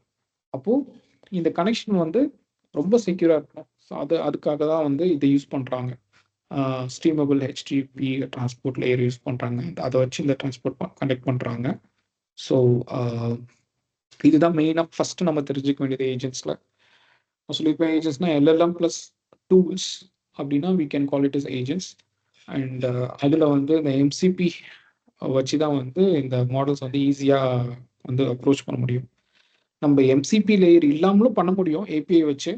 அப்போது இந்த கனெக்ஷன் வந்து ரொம்ப செக்யூராக இருக்கணும். ஸோ அதுக்காக தான் வந்து இதை யூஸ் பண்ணுறாங்க. ஸ்ட்ரீமபிள் HTTP டிரான்ஸ்போர்ட் லேயர் யூஸ் பண்ணுறாங்க. அதை வச்சு இந்த டிரான்ஸ்போர்ட் கனெக்ட் பண்ணுறாங்க. ஸோ இதுதான் மெயினாக ஃபஸ்ட்டு நம்ம தெரிஞ்சுக்க வேண்டியது ஏஜென்ட்ஸில். சொல்லியிருப்பேன் ஏஜென்ட்ஸ்னால் LLM ப்ளஸ் டூல்ஸ் அப்படின்னா we can call it as agents. And அதில் வந்து இந்த MCP வச்சு தான் வந்து இந்த மாடல்ஸ் வந்து ஈஸியாக வந்து அப்ரோச் பண்ண முடியும். நம்ம MCP லேயர் இல்லாமலும் பண்ண முடியும் API வச்சு.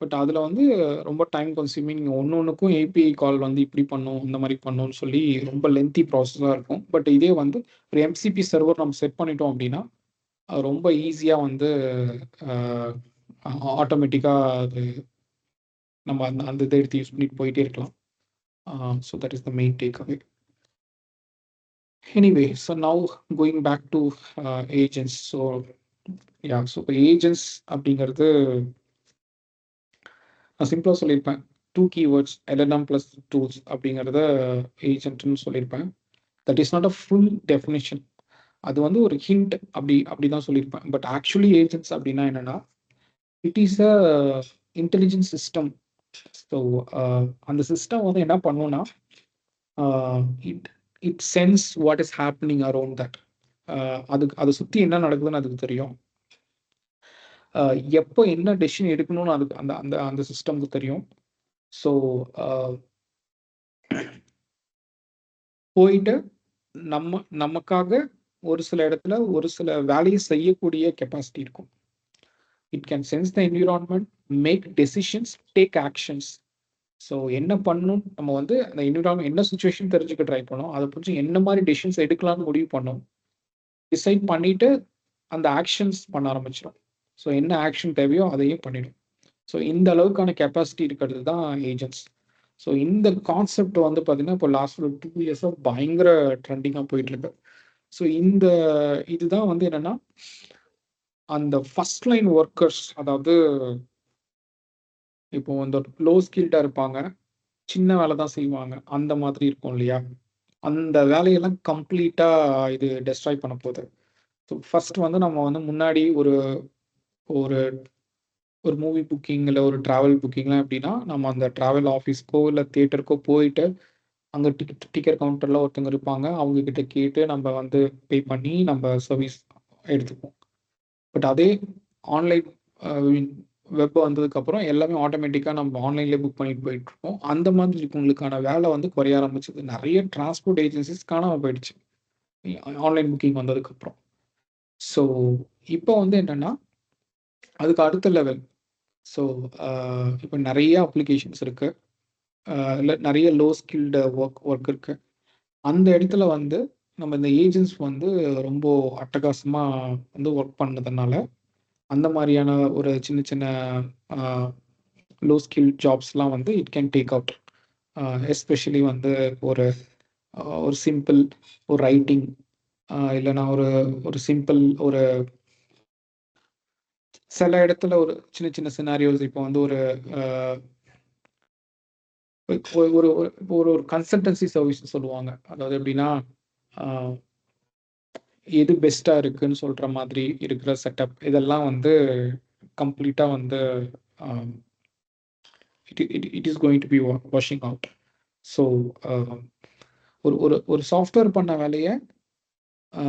பட் அதில் வந்து ரொம்ப டைம் கன்சியூமிங், ஒன்றுக்கும் API கால் வந்து இப்படி பண்ணும் இந்த மாதிரி பண்ணணும்னு சொல்லி ரொம்ப லென்த்தி ப்ராசஸாக இருக்கும். பட் இதே வந்து ஒரு MCP சர்வர் நம்ம செட் பண்ணிட்டோம் அப்படின்னா ரொம்ப ஈஸியாக வந்து ஆட்டோமேட்டிக்காக அது நம்ம அந்த இதை எடுத்து யூஸ் பண்ணிட்டு போயிட்டே இருக்கலாம். So that is the main take away. Anyway, so now going back to agents. So இப்போ ஏஜென்ட்ஸ் அப்படிங்கிறது நான் சிம்பிளாக சொல்லியிருப்பேன். 2 keywords LLM ப்ளஸ் டூல்ஸ் அப்படிங்கிறத ஏஜென்ட்னு சொல்லியிருப்பேன். That is not a full definition. அது வந்து ஒரு ஹிண்ட் அப்படி தான் சொல்லியிருப்பேன். பட் ஆக்சுவலி ஏஜென்ட்ஸ் அப்படின்னா என்னென்னா it is a intelligence system. So அந்த சிஸ்டம் வந்து என்ன பண்ணுன்னா it sense what is happening around that. அதை சுற்றி என்ன நடக்குதுன்னு அதுக்கு தெரியும். எப்போ என்ன டெசிஷன் எடுக்கணும்னு அதுக்கு அந்த அந்த அந்த சிஸ்டம்க்கு தெரியும். ஸோ போயிட்டு நமக்காக ஒரு சில இடத்துல ஒரு சில வேலையை செய்யக்கூடிய கெப்பாசிட்டி இருக்கும். It can sense the environment, make decisions, take actions. So என்ன பண்ணணும், நம்ம வந்து அந்த என்விரான்மெண்ட் என்ன சுச்சுவேஷன் தெரிஞ்சுக்க ட்ரை பண்ணோம், அதை புரிஞ்சு என்ன மாதிரி டெசிஷன்ஸ் எடுக்கலாம்னு முடிவு பண்ணோம், டிசைட் பண்ணிட்டு அந்த ஆக்ஷன்ஸ் பண்ண ஆரம்பிச்சிடும். ஸோ என்ன ஆக்ஷன் தேவையோ அதையும் பண்ணிடும். ஸோ இந்த அளவுக்கான கெப்பாசிட்டி இருக்கிறது தான் ஏஜென்ட்ஸ். ஸோ இந்த கான்செப்ட் வந்து பார்த்தீங்கன்னா இப்போ லாஸ்ட் ஒரு 2 இயர்ஸாக பயங்கர ட்ரெண்டிங்காக போயிட்டுருக்கு. ஸோ இதுதான் வந்து என்னென்னா அந்த ஃபர்ஸ்ட் லைன் ஒர்க்கர்ஸ், அதாவது இப்போ இந்த லோ ஸ்கில்டாக இருப்பாங்க, சின்ன வேலை தான் செய்வாங்க, அந்த மாதிரி இருக்கும் இல்லையா, அந்த வேலையெல்லாம் கம்ப்ளீட்டாக இது டெஸ்ட்ராய் பண்ண போகுது. ஸோ ஃபர்ஸ்ட் வந்து நம்ம வந்து முன்னாடி ஒரு ஒரு மூவி புக்கிங் இல்லை ஒரு ட்ராவல் புக்கிங்லாம் எப்படின்னா நம்ம அந்த ட்ராவல் ஆஃபீஸ்க்கோ இல்லை தியேட்டருக்கோ போயிட்டு அங்கே டிக்கெட் கவுண்டரில் ஒருத்தவங்க இருப்பாங்க, அவங்கக்கிட்ட கேட்டு நம்ம வந்து பே பண்ணி நம்ம சர்வீஸ் எடுத்துப்போம். பட் அதே ஆன்லைன் வெப் வந்ததுக்கப்புறம் எல்லாமே ஆட்டோமேட்டிக்காக நம்ம ஆன்லைன்லேயே புக் பண்ணிட்டு போயிட்டுருக்கோம். அந்த மாதிரி இருக்கவங்களுக்கான வேலை வந்து குறைய ஆரம்பிச்சது. நிறைய டிரான்ஸ்போர்ட் ஏஜென்சிஸ் காணாமல் போயிடுச்சு ஆன்லைன் புக்கிங் வந்ததுக்கப்புறம். ஸோ இப்போ வந்து என்னென்னா அதுக்கு அடுத்த லெவல். ஸோ இப்போ நிறைய அப்ளிகேஷன்ஸ் இருக்குது, இல்லை நிறைய லோ ஸ்கில்டு ஒர்க் இருக்குது. அந்த இடத்துல வந்து நம்ம இந்த ஏஜென்ட்ஸ் வந்து ரொம்ப அட்டகாசமாக வந்து ஒர்க் பண்ணதுனால அந்த மாதிரியான ஒரு சின்ன சின்ன லோ ஸ்கில் ஜாப்ஸ்லாம் வந்து it can take out. Especially வந்து ஒரு சிம்பிள் ஒரு ரைட்டிங் இல்ல நான் ஒரு ஒரு சிம்பிள் ஒரு சில இடத்துல ஒரு சின்ன சின்ன சினாரியோஸ் இப்போ வந்து ஒரு ஒரு ஒரு ஒரு ஒரு கன்சல்டன்சி சர்வீஸ் சொல்லுவாங்க. அதாவது எப்படின்னா, அ எது பெஸ்ட்டா இருக்குன்னு சொல்ற மாதிரி இருக்கிற செட்டப் இதெல்லாம் வந்து கம்ப்ளீட்டா வந்து uh it is going to be washing out. So uh ஒரு ஒரு ஒரு சாஃப்ட்வேர் பண்ண வேலைய அ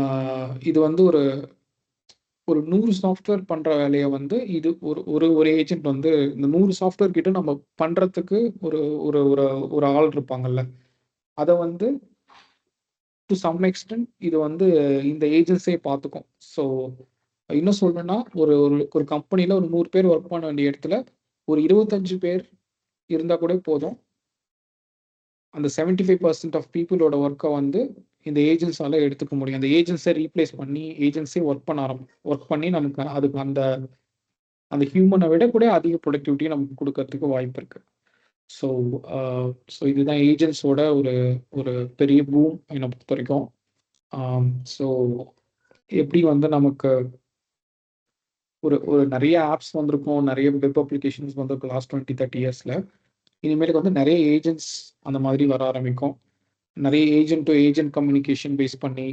இது வந்து ஒரு ஒரு 100 சாஃப்ட்வேர் பண்ற வேலைய வந்து இது ஒரு ஒரு ஒரு ஏஜென்ட் வந்து இந்த 100 சாஃப்ட்வேர் கிட்ட நம்ம பண்றதுக்கு ஒரு ஒரு ஒரு ஒரு ஆள் இருப்பாங்கல்ல. அத வந்து டூ சம் எக்ஸ்டென்ட் இது வந்து இந்த ஏஜென்சியே பார்த்துக்கும். ஸோ இன்னும் சொல்லணும்னா, ஒரு ஒரு ஒரு கம்பெனில ஒரு 100 பேர் ஒர்க் பண்ண வேண்டிய இடத்துல, ஒரு 25 பேர் இருந்தா கூட போதும். அந்த 75% ஆஃப் பீப்பிளோட ஒர்க்க வந்து இந்த ஏஜென்ட்ஸால எடுத்துக்க முடியும். அந்த ஏஜென்ட்ஸ ரீப்ளேஸ் பண்ணி, ஏஜென்ட்ஸே ஒர்க் பண்ணி நமக்கு அதுக்கு அந்த அந்த ஹியூமன விட கூட அதிக புரொடக்டிவிட்டிய நமக்கு குடுக்கறதுக்கு வாய்ப்பு இருக்கு. ஸோ அ ஸோ இதுதான் ஏஜென்ட்ஸோட ஒரு ஒரு பெரிய பூம் என்ன பொறுத்தவரைக்கும். ஸோ எப்படி வந்து நமக்கு ஒரு ஒரு நெறைய ஆப்ஸ் வந்திருக்கும். நெறைய வெப் அப்ளிகேஷன்ஸ் வந்திருக்கு லாஸ்ட் 20, 30 இயர்ஸ்ல. இனிமேலுக்கு வந்து நெறைய ஏஜென்ட்ஸ் அந்த மாதிரி வர ஆரம்பிக்கும். நெறைய agent to agent communication face பண்ணி,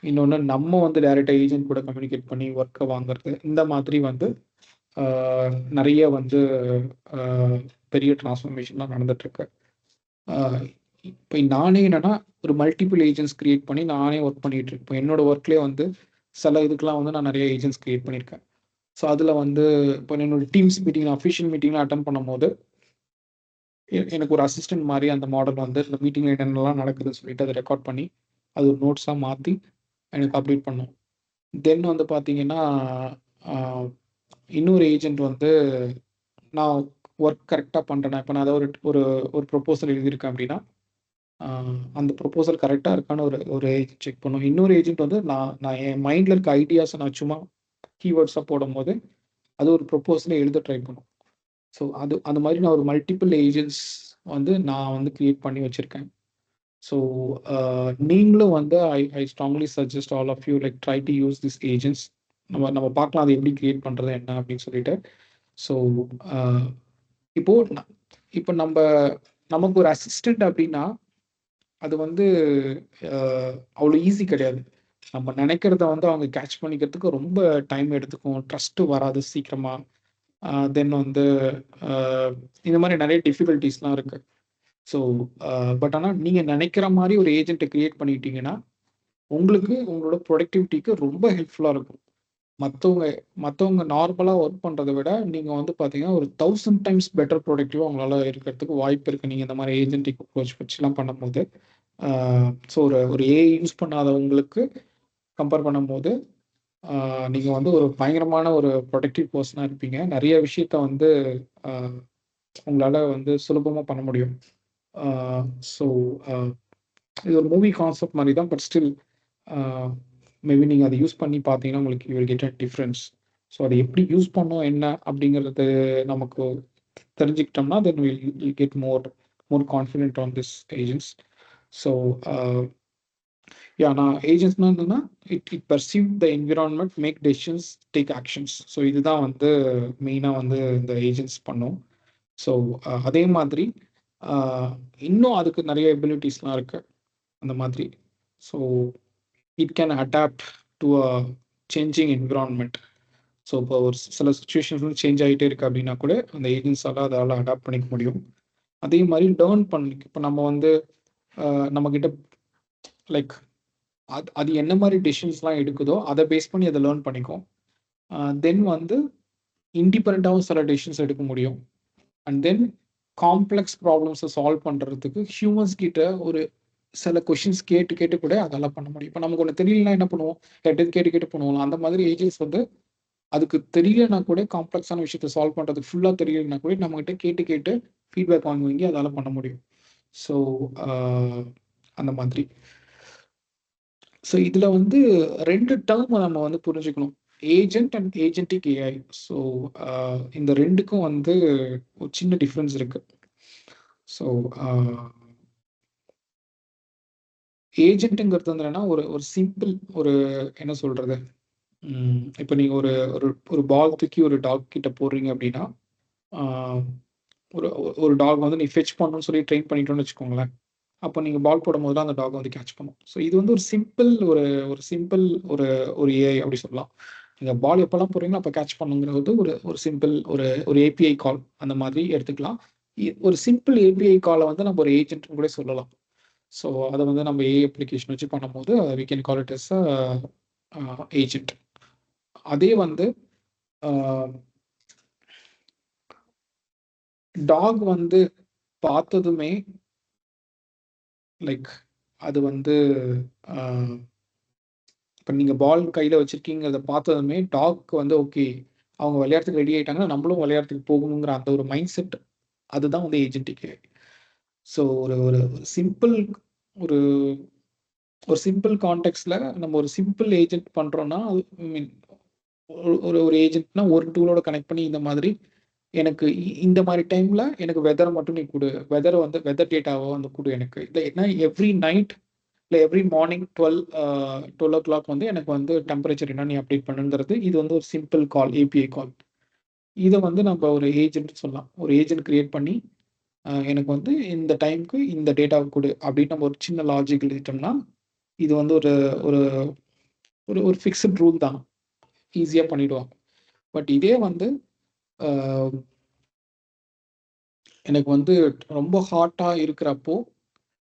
இன்னொன்னு நம்ம வந்து டைரக்ட்டா ஏஜென்ட் கூட கம்யூனிகேட் பண்ணி ஒர்க்க வாங்குறது. இந்த மாதிரி வந்து ஆ நெறைய வந்து ஆ பெரிய டிரான்ஸ்ஃபர்மேஷன்லாம் நடந்துட்டுருக்கு. ஆ இப்ப நானே என்னன்னா, ஒரு மல்டிபிள் ஏஜென்ட்ஸ் கிரியேட் பண்ணி நானே ஒர்க் பண்ணிட்டு இருக்கேன். இப்ப என்னோட ஒர்க்லயே வந்து சில இதுக்கெல்லாம் வந்து நான் நெறைய ஏஜென்ட்ஸ் கிரியேட் பண்ணியிருக்கேன். ஸோ அதில வந்து இப்போ என்னோட டீம்ஸ் மீட்டிங் அஃபிஷியல் மீட்டிங்லாம் அட்டெண்ட் பண்ணும்போது, எனக்கு ஒரு அசிஸ்டன்ட் மாரி அந்த மாடல் வந்து இந்த மீட்டிங்ல என்னென்னலாம் நடக்குதுன்னு சொல்லிட்டு அத ரெக்கார்ட் பண்ணி, அது ஒரு நோட்ஸா மாத்தி எனக்கு அப்டேட் பண்ணும். தென் வந்து பார்த்தீங்கன்னா, ஆ இன்னொரு ஏஜென்ட் வந்து நான் ஒர்க் கரெக்ட்டா பண்றேனா, இப்ப நான் ஏதாவது ஒரு ஒரு ஒரு ப்ரொபோசல் எழுதியிருக்கேன் அப்டின்னா, ஆ அந்த ப்ரொபோசல் கரெக்ட்டா இருக்கான்னு ஒரு ஒரு ஏஜென்ட் செக் பண்ணும். இன்னொரு ஏஜென்ட் வந்து நான் நான் என் மைண்ட்ல இருக்க ஐடியாஸ நான் சும்மா கீவேர்ட்ஸா போடும்போது, அது ஒரு ப்ரொபோசல எழுத ட்ரை பண்ணும். ஸோ அந்த மாரி நான் ஒரு மல்டிபிள் ஏஜென்ட்ஸ் வந்து நான் வந்து கிரியேட் பண்ணி வச்சிருக்கேன். ஸோ நீங்களும் வந்து I strongly suggest all of you like try to use this agents. நம்ம நம்ம பார்க்கலாம் அது எப்படி கிரியேட் பண்றது என்ன அப்படின்னு சொல்லிட்டு. ஸோ அ இப்போ இப்போ நமக்கு ஒரு அசிஸ்டன்ட் அப்படின்னா, அது வந்து அ அவ்வளோ ஈஸி கிடையாது. நம்ம நெனைக்கிறத வந்து அவங்க கேட்ச் பண்ணிக்கிறதுக்கு ரொம்ப டைம் எடுத்துக்கும். ட்ரஸ்ட் வராது சீக்கிரமா. தென் வந்து அ இந்த மாரி நெறைய டிஃபிகல்டீஸ்லாம் இருக்கு. ஸோ பட் ஆனா நீங்க நெனைக்கிற மாரி ஒரு ஏஜென்ட்ட கிரியேட் பண்ணிட்டீங்கன்னா, உங்களுக்கு உங்களோட ப்ரொடக்டிவிட்டிக்கு ரொம்ப ஹெல்ப்ஃபுல்லா இருக்கும். மத்தவங்க மத்தவங்க நார்மலா ஒர்க் பண்றத விட, நீங்க வந்து பார்த்தீங்கன்னா, ஒரு 1000 டைம்ஸ் பெட்டர் ப்ரொடக்டிவா உங்களால இருக்கிறதுக்கு வாய்ப்பு இருக்கு. நீங்க இந்த மாரி ஏஜென்டிக் அப்ரோச் வச்சுலாம் பண்ணும்போது. ஆ ஸோ ஒரு ஒரு ஏஐ யூஸ் பண்ணாதவங்களுக்கு கம்பேர் பண்ணும்போது, ஆ நீங்க வந்து ஒரு பயங்கரமான ஒரு ப்ரொடக்டிவ் பெர்சனா இருப்பீங்க. நெறைய விஷயத்த வந்து ஆ உங்களால வந்து சுலபமா பண்ண முடியும். ஆ ஸோ அ இது ஒரு மூவி கான்செப்ட் மாரி தான். பட் ஸ்டில் ஆ மேபி நீங்க அத யூஸ் பண்ணி பார்த்தீங்கன்னா, உங்களுக்கு you will get a difference. So அத எப்படி யூஸ் பண்ணோம் என்ன அப்படிங்கிறது நமக்கு தெரிஞ்சுக்கிட்டோம்னா, then will get more confident on this agents. So uh yeah நான் ஏஜென்ட்ஸ்னா என்னன்னா, it it perceive the environment, make decisions, take actions. So இதுதான் வந்து மெயினா வந்து இந்த ஏஜென்ட்ஸ் பண்ணும். ஸோ அதே மாதிரி அ இன்னும் அதுக்கு நெறைய எபிலிட்டீஸ்லாம் இருக்கு. அந்த மாதிரி. So it can adapt to a changing environment. So இப்போ ஒரு சில சிச்சுவேஷன்ஸ் வந்து சேஞ்ச் ஆயிட்டே இருக்கு அப்படின்னா கூட, அந்த ஏஜென்ட்ஸால அதால அடாப்ட் பண்ணிக்க முடியும். அதே மாரி லேர்ன் இப்ப நம்ம வந்து நம்மகிட்ட லைக் அது அது என்ன மாரி டெசிஷன்ஸ்லாம் எடுக்குதோ, அத பேஸ் பண்ணி அத லேர்ன் பண்ணிக்கும். தென் வந்து இண்டிபெண்டன்ட்டாவும் சில டெசிஷன்ஸ் எடுக்க முடியும். அண்ட் தென் காம்ப்ளெக்ஸ் ப்ராப்ளம்ஸ சால்வ் பண்றதுக்கு ஹியூமன்ஸ் கிட்ட ஒரு சில கொஸ்டின்ஸ் கேட்டு கேட்டு கூட அதெல்லாம் பண்ண முடியும். இப்ப நமக்கு ஒண்ணு தெரியலன்னா என்ன பண்ணுவோம்? யார்ட்டயாவது கேட்டு கேட்டு பண்ணுவோம்ல. அந்த மாதிரி ஏஜென்ட்ஸ் வந்து அதுக்கு தெரியலனா கூட காம்ப்ளெக்ஸான விஷயத்த சால்வ் பண்றதுக்கு ஃபுல்லா தெரியலனா கூட நம்மகிட்ட கேட்டு கேட்டு ஃபீட்பேக் வாங்கி வாங்கி அதால பண்ண முடியும். ஸோ அ அந்த மாதிரி. ஸோ இதுல வந்து 2 டெர்ம் நம்ம வந்து புரிஞ்சுக்கணும். Agent and agentic AI. So uh இந்த 2க்கும் வந்து ஒரு சின்ன டிஃபரன்ஸ் இருக்கு. ஸோ அ ஏஜென்ட்டுங்கிறது வந்து என்னன்னா ஒரு சிம்பிள் ஒரு என்ன சொல்றது, இப்போ நீங்க ஒரு ஒரு ஒரு பால் தூக்கி ஒரு டாக் கிட்ட போடுறீங்க அப்படின்னா, ஒரு ஒரு டாக் வந்து நீ ஃபெட்ச் பண்ணணும்னு சொல்லி ட்ரெயின் பண்ணிட்டோம்னு வச்சுக்கோங்களேன். அப்போ நீங்க பால் போடும்போதெல்லாம் அந்த டாக் வந்து கேட்ச் பண்ணும். ஸோ இது வந்து ஒரு சிம்பிள் ஒரு ஒரு சிம்பிள் ஒரு ஒரு ஏஐ அப்படி சொல்லலாம். நீங்க பால் எப்போலாம் போடுறீங்களோ அப்போ கேட்ச் பண்ணுங்கிறது ஒரு ஒரு சிம்பிள் ஒரு ஒரு ஏபிஐ கால் அந்த மாதிரி எடுத்துக்கலாம். ஒரு சிம்பிள் ஏபிஐ கால வந்து நம்ம ஒரு ஏஜென்ட்னு கூட சொல்லலாம். ஸோ அத வந்து நம்ம ஏஐ அப்ளிகேஷன் வச்சு பண்ணும்போது we can call it as agent. அதே வந்து டாக் வந்து பார்த்ததுமே லைக் அது வந்து இப்போ நீங்கள் பால் கையில் வச்சிருக்கீங்கிறத பார்த்ததுமே டாக் வந்து ஓகே அவங்க விளையாட்டுக்கு ரெடி ஆகிட்டாங்கன்னா நம்மளும் விளையாட்டுக்கு போகணுங்கிற அந்த ஒரு மைண்ட் செட் அதுதான் வந்து ஏஜென்டிக்கு. ஸோ ஒரு ஒரு சிம்பிள் ஒரு ஒரு சிம்பிள் கான்டெக்ட்ல நம்ம ஒரு சிம்பிள் ஏஜென்ட் பண்ணுறோன்னா மீன் ஒரு ஒரு ஏஜென்ட்னா ஒரு டூலோட கனெக்ட் பண்ணி இந்த மாதிரி எனக்கு இந்த மாதிரி டைமில் எனக்கு வெதரை மட்டும் நீ கொடு, வெதரை வந்து வெதர் டேட்டாவை வந்து கொடு எனக்கு இல்லை என்ன எவ்ரி நைட் இல்லை எவ்ரி மார்னிங் 12 o'clock வந்து எனக்கு வந்து டெம்பரேச்சர் என்ன நீ அப்டேட் பண்ணுங்கிறது இது வந்து ஒரு சிம்பிள் கால் ஏபிஐ கால். இதை வந்து நம்ம ஒரு ஏஜென்ட் சொல்லலாம். ஒரு ஏஜென்ட் கிரியேட் பண்ணி எனக்கு வந்து இந்த டைமுக்கு இந்த டேட்டாவை கொடு அப்படின்னு நம்ம ஒரு சின்ன லாஜிக் எழுதிட்டோம்னா இது வந்து ஒரு ஒரு ஒரு ஒரு ஃபிக்ஸ்ட் ரூல் தான், ஈஸியாக பண்ணிடுவாங்க. பட் இதே வந்து எனக்கு வந்து ரொம்ப ஹாட்டாக இருக்கிறப்போ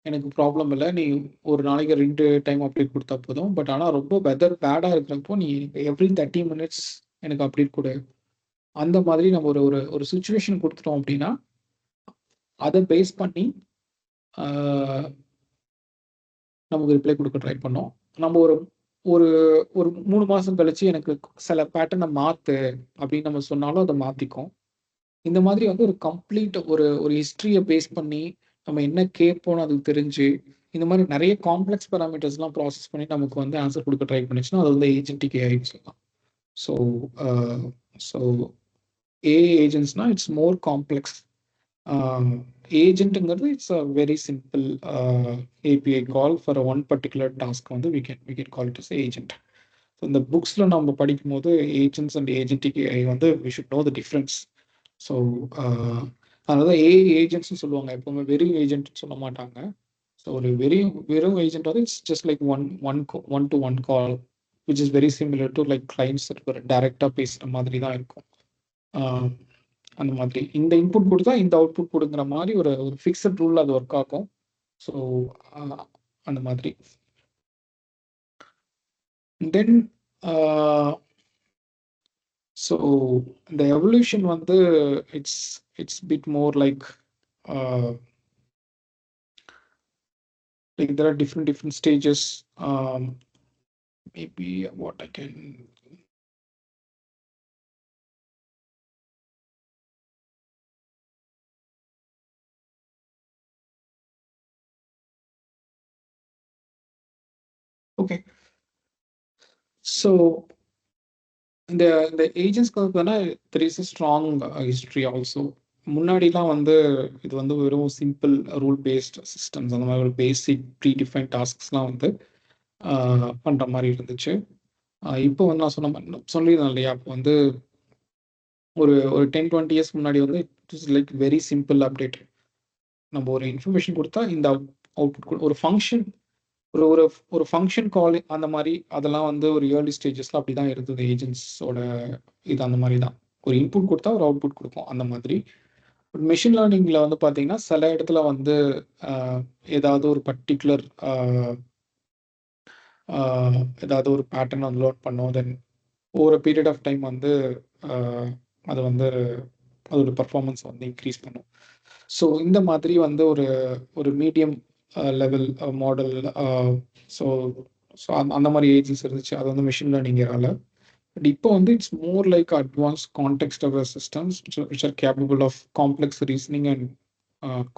எனக்கு ப்ராப்ளம் இல்லை, நீ ஒரு நாளைக்கு 2 டைம் அப்டேட் கொடுத்தா போதும். பட் ஆனால் ரொம்ப வெதர் பேடாக இருக்கிறப்போ நீ எவ்ரி 30 minutes எனக்கு அப்டேட் கொடு. அந்த மாதிரி நம்ம ஒரு ஒரு ஒரு சுச்சுவேஷன் கொடுத்துட்டோம் அப்படின்னா அதை பேஸ் பண்ணி நமக்கு ரிப்ளை கொடுக்க ட்ரை பண்ணோம். நம்ம ஒரு ஒரு ஒரு 3 மாதம் கழிச்சு எனக்கு சில பேட்டர்னை மாற்று அப்படின்னு நம்ம சொன்னாலும் அதை மாற்றிக்கும். இந்த மாதிரி வந்து ஒரு கம்ப்ளீட் ஒரு ஒரு ஹிஸ்ட்ரியை பேஸ் பண்ணி நம்ம என்ன கேட்போம்னு அதுக்கு தெரிஞ்சு இந்த மாதிரி நிறைய காம்ப்ளெக்ஸ் பேராமீட்டர்ஸ்லாம் ப்ராசஸ் பண்ணி நமக்கு வந்து ஆன்சர் கொடுக்க ட்ரை பண்ணிச்சுன்னா அது வந்து ஏஜென்டிக் ஏஐன்னு சொல்லலாம். ஸோ ஸோ ஏஐ ஏஜென்ட்ஸ்னா இட்ஸ் மோர் காம்ப்ளெக்ஸ். ஏஜென்ட்டுங்கிறது it's a very simple API call for one particular task வந்து we can call it is agent. So இந்த புக்ஸில் நம்ம படிக்கும்போது ஏஜென்ட்ஸ் அண்ட் ஏஜென்டிக் ஏஐ வந்து we should know the difference. So அதனால தான் ஏஐ ஏஜென்ட்ஸ்னு சொல்லுவாங்க, எப்போவுமே வெறும் ஏஜென்ட்னு சொல்ல மாட்டாங்க. ஸோ ஒரு வெறும் ஏஜென்ட் வந்து it's just like one to one call which is very similar to like client server டைரெக்டாக பேசுகிற மாதிரி தான் இருக்கும். அந்த மாதிரி இந்த இன்புட் கொடுத்தா இந்த அவுட்புட் கொடுக்குற மாதிரி ஒரு ஒரு ஃபிக்ஸட் ரூல் அது ஒர்க் ஆகும். ஸோ அந்த மாதிரி தென் ஸோ இந்த எவல்யூஷன் வந்து it's bit more like there are different stages. Maybe what I can okay. So இந்த இந்த ஏஜென்ட்ஸ்க்கு வந்து there is a strong history also. முன்னாடிலாம் வந்து இது வந்து வெறும் சிம்பிள் ரூல் பேஸ்ட் சிஸ்டம்ஸ் அந்த மாதிரி ஒரு பேசிக் ப்ரீ டிஃபைன் டாஸ்க்ஸ்லாம் வந்து பண்ணுற மாதிரி இருந்துச்சு. இப்போ வந்து நான் சொல்லியிருந்தேன் இல்லையா, அப்போ வந்து ஒரு ஒரு 10-20 இயர்ஸ் முன்னாடி வந்து it is like very simple update. நம்ம ஒரு இன்ஃபர்மேஷன் கொடுத்தா இந்த அவுட்புட் ஒரு ஃபங்க்ஷன் ஒரு ஒரு ஒரு ஃபங்க்ஷன் கால் அந்த மாதிரி அதெல்லாம் வந்து ஒரு ஏர்லி ஸ்டேஜஸில் அப்படி தான் இருந்தது ஏஜென்ட்ஸோட. இது அந்த மாதிரி தான் ஒரு இன்புட் கொடுத்தா ஒரு அவுட்புட் கொடுக்கும் அந்த மாதிரி. மெஷின் லேர்னிங்கில் வந்து பார்த்தீங்கன்னா சில இடத்துல வந்து ஏதாவது ஒரு பர்டிகுலர் ஏதாவது ஒரு பேட்டர்ன் வந்து லோட் பண்ணோம், தென் ஒரு பீரியட் ஆஃப் டைம் வந்து அது வந்து அதோட பர்ஃபார்மன்ஸ் வந்து இன்க்ரீஸ் பண்ணும். ஸோ இந்த மாதிரி வந்து ஒரு ஒரு medium level model so so அந்த மாதிரி ஏஜென்ட்ஸ் இருந்துச்சு. அது வந்து மிஷின் லேர்னிங் ஏரால. பட் இப்போ வந்து it's more like advance context aware systems which are capable of complex reasoning and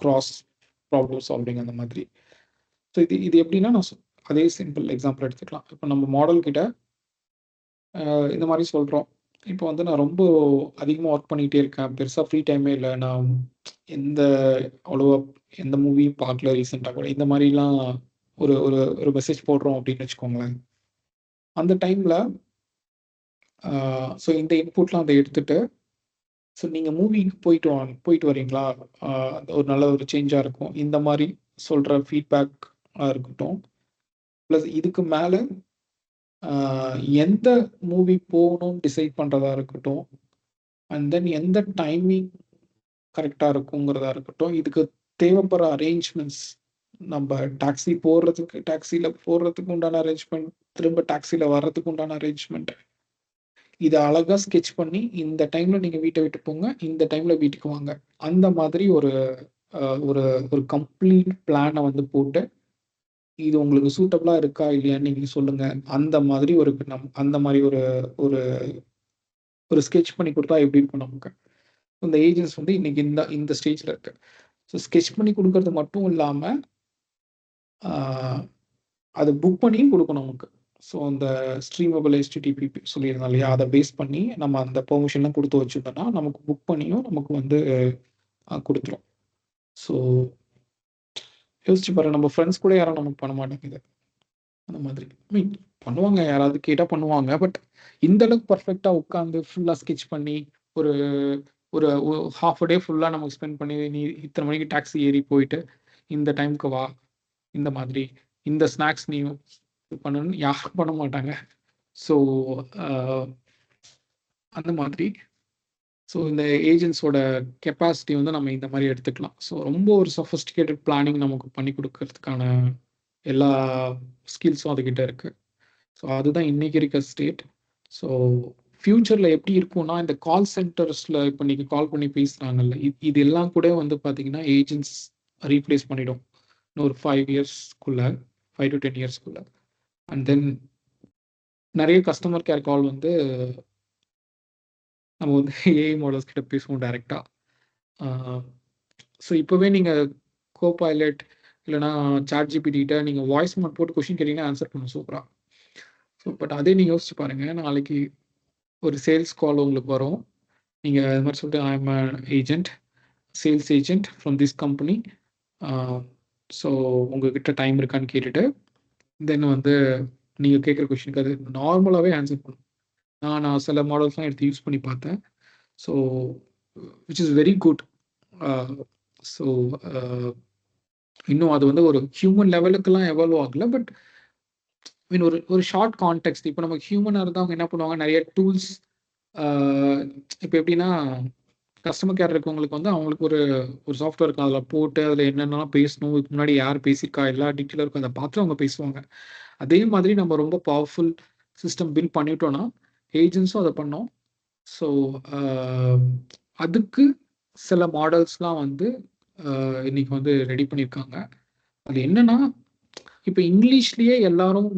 cross problem solving அந்த மாதிரி. ஸோ இது எப்படின்னா நான் அதே சிம்பிள் எக்ஸாம்பிள் எடுத்துக்கலாம். இப்போ நம்ம மாடல் கிட்ட இந்த மாதிரி சொல்கிறோம், இப்போ வந்து நான் ரொம்ப அதிகமாக ஒர்க் பண்ணிகிட்டே இருக்கேன், பெருசாக ஃப்ரீ டைமே இல்லை, நான் அவ்வளோவா எந்த மூவியும் பார்க்கல ரீசெண்டாக கூட, இந்த மாதிரிலாம் ஒரு ஒரு ஒரு மெசேஜ் போடுறோம் அப்படின்னு வச்சுக்கோங்களேன். அந்த டைமில் ஸோ இந்த இன்புட்லாம் அதை எடுத்துட்டு, ஸோ நீங்கள் மூவிக்கு போயிட்டு வரீங்களா, ஒரு நல்ல ஒரு சேஞ்சாக இருக்கும் இந்த மாதிரி சொல்கிற ஃபீட்பேக்காக இருக்கட்டும். ப்ளஸ் இதுக்கு மேலே எந்த மூவி போகணும்னு டிசைட் பண்ணுறதா இருக்கட்டும், அண்ட் தென் எந்த டைமிங் கரெக்டாக இருக்குங்கிறதா இருக்கட்டும், இதுக்கு தேவைப்படுற அரேஞ்ச்மெண்ட்ஸ், நம்ம டாக்ஸியில் போடுறதுக்கு உண்டான அரேஞ்ச்மெண்ட், திரும்ப டாக்ஸியில் வர்றதுக்கு உண்டான அரேஞ்ச்மெண்ட், இதை அழகாக ஸ்கெட்ச் பண்ணி இந்த டைமில் நீங்கள் வீட்டை விட்டு போங்க, இந்த டைமில் வீட்டுக்கு வாங்க, அந்த மாதிரி ஒரு ஒரு ஒரு கம்ப்ளீட் பிளானை வந்து போட்டு, இது உங்களுக்கு சூட்டபிளாக இருக்கா இல்லையான்னு நீங்கள் சொல்லுங்கள், அந்த மாதிரி அந்த மாதிரி ஒரு ஒரு ஒரு ஸ்கெட்ச் பண்ணி கொடுத்தா எப்படி இருக்கும் நமக்கு. இந்த ஏஜென்ட்ஸ் வந்து இன்னைக்கு இந்த ஸ்டேஜில் இருக்கு. ஸோ ஸ்கெட்ச் பண்ணி கொடுக்கறது மட்டும் இல்லாமல் அதை புக் பண்ணியும் கொடுக்கணும் நமக்கு. ஸோ அந்த ஸ்ட்ரீமபிள் HTTP சொல்லியிருந்தோம் இல்லையா, அதை பேஸ் பண்ணி நம்ம அந்த பெர்மிஷன்லாம் கொடுத்து வச்சுருந்தோம்னா நமக்கு புக் பண்ணியும் நமக்கு வந்து கொடுத்துரும். ஸோ யோசிச்சு பாருங்க, நம்ம ஃப்ரெண்ட்ஸ் கூட யாரும் நமக்கு பண்ண மாட்டேங்குது அந்த மாதிரி. மீன் பண்ணுவாங்க, யாராவது கேட்டால் பண்ணுவாங்க. பட் இந்த அளவுக்கு பர்ஃபெக்டாக உட்காந்து ஃபுல்லாக ஸ்கெட்ச் பண்ணி ஒரு ஒரு ஹாஃப் டே ஃபுல்லாக நமக்கு ஸ்பெண்ட் பண்ணி, நீ இத்தனை மணிக்கு டாக்ஸி ஏறி போயிட்டு இந்த டைமுக்கு வா, இந்த மாதிரி இந்த ஸ்நாக்ஸ் நீ பண்ணணும்னு யாரும் பண்ண மாட்டாங்க. ஸோ அந்த மாதிரி ஸோ இந்த ஏஜென்ட்ஸோட கெப்பாசிட்டி வந்து நம்ம இந்த மாதிரி எடுத்துக்கலாம். ஸோ ரொம்ப ஒரு சொஃபஸ்டிகேட்டட் பிளானிங் நமக்கு பண்ணி கொடுக்கறதுக்கான எல்லா ஸ்கில்ஸும் அதுக்கிட்ட இருக்குது. ஸோ அதுதான் இன்றைக்கி இருக்க ஸ்டேட். ஸோ ஃப்யூச்சரில் எப்படி இருக்கும்னா, இந்த கால் சென்டர்ஸில் இப்போ நீங்கள் கால் பண்ணி பேசுகிறாங்கல்ல, இது எல்லாம் கூட வந்து பார்த்தீங்கன்னா ஏஜென்ட்ஸ் ரீப்ளேஸ் பண்ணிடும் இன்னொரு 5 இயர்ஸ்க்குள்ளே, 5 to 10 இயர்ஸ்க்குள்ளே. அண்ட் தென் நிறைய கஸ்டமர் கேர் கால் வந்து நம்ம வந்து ஏஐ மாடல்ஸ் கிட்ட பேசுவோம் டைரெக்டாக. ஸோ இப்போவே நீங்கள் கோபைலட் இல்லைனா ChatGPT கிட்ட நீங்கள் வாய்ஸ் நோட் போட்டு கொஷின் கேட்டிங்கன்னா ஆன்சர் பண்ணும் சூப்பராக. ஸோ பட் அதே நீங்கள் யோசிச்சு பாருங்கள், நாளைக்கு ஒரு சேல்ஸ் கால் உங்களுக்கு வரும். நீங்கள் அது மாதிரி சொல்லிட்டு I am agent, sales agent from this company, so உங்ககிட்ட டைம் இருக்கான்னு கேட்டுட்டு தென் வந்து நீங்கள் கேட்குற கொஷினுக்கு அது நார்மலாகவே ஆன்சர் பண்ணும். நான் சில மாடல்ஸ்லாம் எடுத்து யூஸ் பண்ணி பார்த்தேன். So which is very good. So இன்னும் அது வந்து ஒரு ஹியூமன் லெவலுக்கெல்லாம் எவால்வ் ஆகலை. பட் மீன் ஒரு ஷார்ட் கான்டெக்ட், இப்போ நமக்கு ஹியூமனாக இருந்தவங்க என்ன பண்ணுவாங்க, நிறைய டூல்ஸ், இப்போ எப்படின்னா கஸ்டமர் கேர் இருக்கவங்களுக்கு வந்து அவங்களுக்கு ஒரு சாஃப்ட்வேர் இருக்கும், அதில் போட்டு அதில் என்னென்னலாம் பேசணும், இதுக்கு முன்னாடி யார் பேசியிருக்கா எல்லா டீட்டெயிலும் இருக்கும், அதை பார்த்து அவங்க பேசுவாங்க. அதே மாதிரி நம்ம ரொம்ப பவர்ஃபுல் சிஸ்டம் பில்ட் பண்ணிட்டோன்னா ஏஜென்ட்ஸும் அதை பண்ணோம். ஸோ அதுக்கு சில மாடல்ஸ்லாம் வந்து இன்னைக்கு வந்து ரெடி பண்ணியிருக்காங்க. அது என்னன்னா, இப்போ இங்கிலீஷ்லேயே எல்லாரும்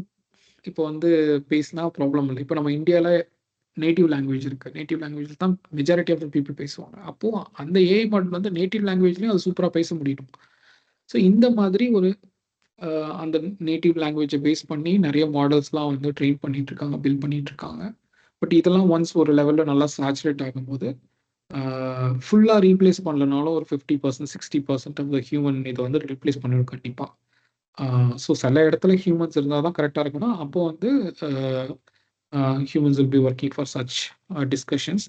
இப்போ வந்து பேசினா ப்ராப்ளம் இல்லை. இப்போ நம்ம இந்தியாவில் நேட்டிவ் லாங்குவேஜ் இருக்குது, நேட்டிவ் லாங்குவேஜ் தான் மெஜாரிட்டி ஆஃப் த பீப்புள் பேசுவாங்க. அப்போது அந்த ஏஐ மாடல் வந்து நேட்டிவ் லாங்குவேஜ்லேயும் அது சூப்பராக பேச முடியும். ஸோ இந்த மாதிரி ஒரு அந்த நேட்டிவ் லாங்குவேஜை பேஸ் பண்ணி நிறைய மாடல்ஸ்லாம் வந்து ட்ரெயின் பண்ணிட்டு இருக்காங்க, பில்ட் பண்ணிட்டு இருக்காங்க. பட் இதெல்லாம் ஒன்ஸ் ஒரு லெவலில் நல்லா சேச்சுரேட் ஆகும்போது ஃபுல்லாக ரீப்ளேஸ் பண்ணலனாலும் ஒரு 50%, 60% ஆஃப் த ஹியூமன் இதை வந்து ரீப்ளேஸ் பண்ணிடும் கண்டிப்பாக. ஸோ சில இடத்துல ஹியூமன்ஸ் இருந்தால் தான் கரெக்டாக இருக்குன்னா, அப்போ வந்து humans will be working for such discussions.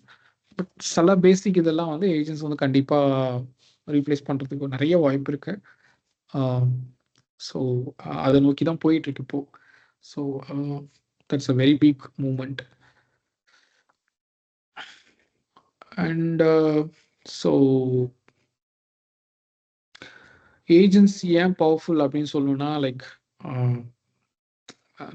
But சில பேசிக் இதெல்லாம் வந்து ஏஜென்ட்ஸ் வந்து கண்டிப்பாக ரீப்ளேஸ் பண்ணுறதுக்கு நிறைய வாய்ப்பு இருக்குது. ஸோ அதை நோக்கி தான் போயிட்டுருக்கு இப்போது. So that's a very big moment. And so agents ஏன் பவர்ஃபுல் அப்படின்னு சொல்லணும்னா, லைக்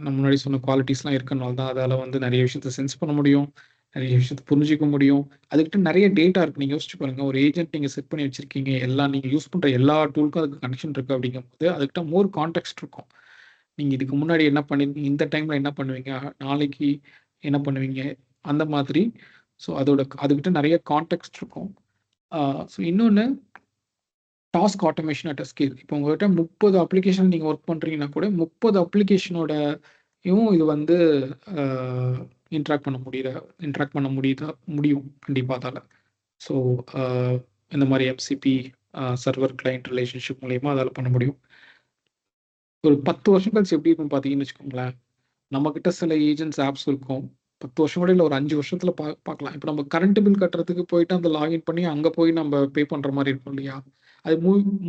நம்ம முன்னாடி சொன்ன குவாலிட்டிஸ்லாம் இருக்கனால தான் அதால் வந்து நிறைய விஷயத்த சென்ஸ் பண்ண முடியும், நிறைய விஷயத்த புரிஞ்சிக்க முடியும். அதுக்கிட்ட நிறைய டேட்டா இருக்குது. நீங்கள் யோசிச்சு பாருங்கள், ஒரு ஏஜென்ட் நீங்கள் செட் பண்ணி வச்சுருக்கீங்க, எல்லாம் நீங்கள் யூஸ் பண்ணுற எல்லா டூலுக்கும் அதுக்கு கனெக்ஷன் இருக்குது. அப்படிங்கும்போது அதுக்கிட்ட மோர் கான்டெக்ஸ்ட் இருக்கும். நீங்கள் இதுக்கு முன்னாடி என்ன பண்ணிருக்கீங்க, இந்த டைமில் என்ன பண்ணுவீங்க, நாளைக்கு என்ன பண்ணுவீங்க, அந்த மாதிரி. ஸோ அதுக்கிட்ட நிறைய கான்டெக்ஸ்ட் இருக்கும். ஸோ இன்னொன்று, task automation at a scale. இப்போ உங்கள்கிட்ட 30 அப்ளிகேஷன் நீங்கள் ஒர்க் பண்ணுறீங்கன்னா கூட 30 அப்ளிகேஷனோடையும் இது வந்து இன்ட்ராக்ட் பண்ண முடியும் கண்டிப்பாக அதால். ஸோ இந்த மாதிரி MCP சர்வர் கிளைண்ட் ரிலேஷன்ஷிப் மூலயமா அதால் பண்ண முடியும். ஒரு 10 வருஷம் கழிச்சு எப்படி இருக்கும் பார்த்தீங்கன்னு வச்சுக்கோங்களேன். நம்மகிட்ட சில ஏஜென்ட்ஸ் ஆப்ஸ் இருக்கும். 10 வருஷம் கூட இல்ல, ஒரு 5 வருஷத்துல பார்க்கலாம். இப்ப நம்ம கரண்ட் பில் கட்டுறதுக்கு போயிட்டு அந்த லாகின் பண்ணி அங்க போய் நம்ம பே பண்ற மாரி இருக்கும் இல்லையா? அது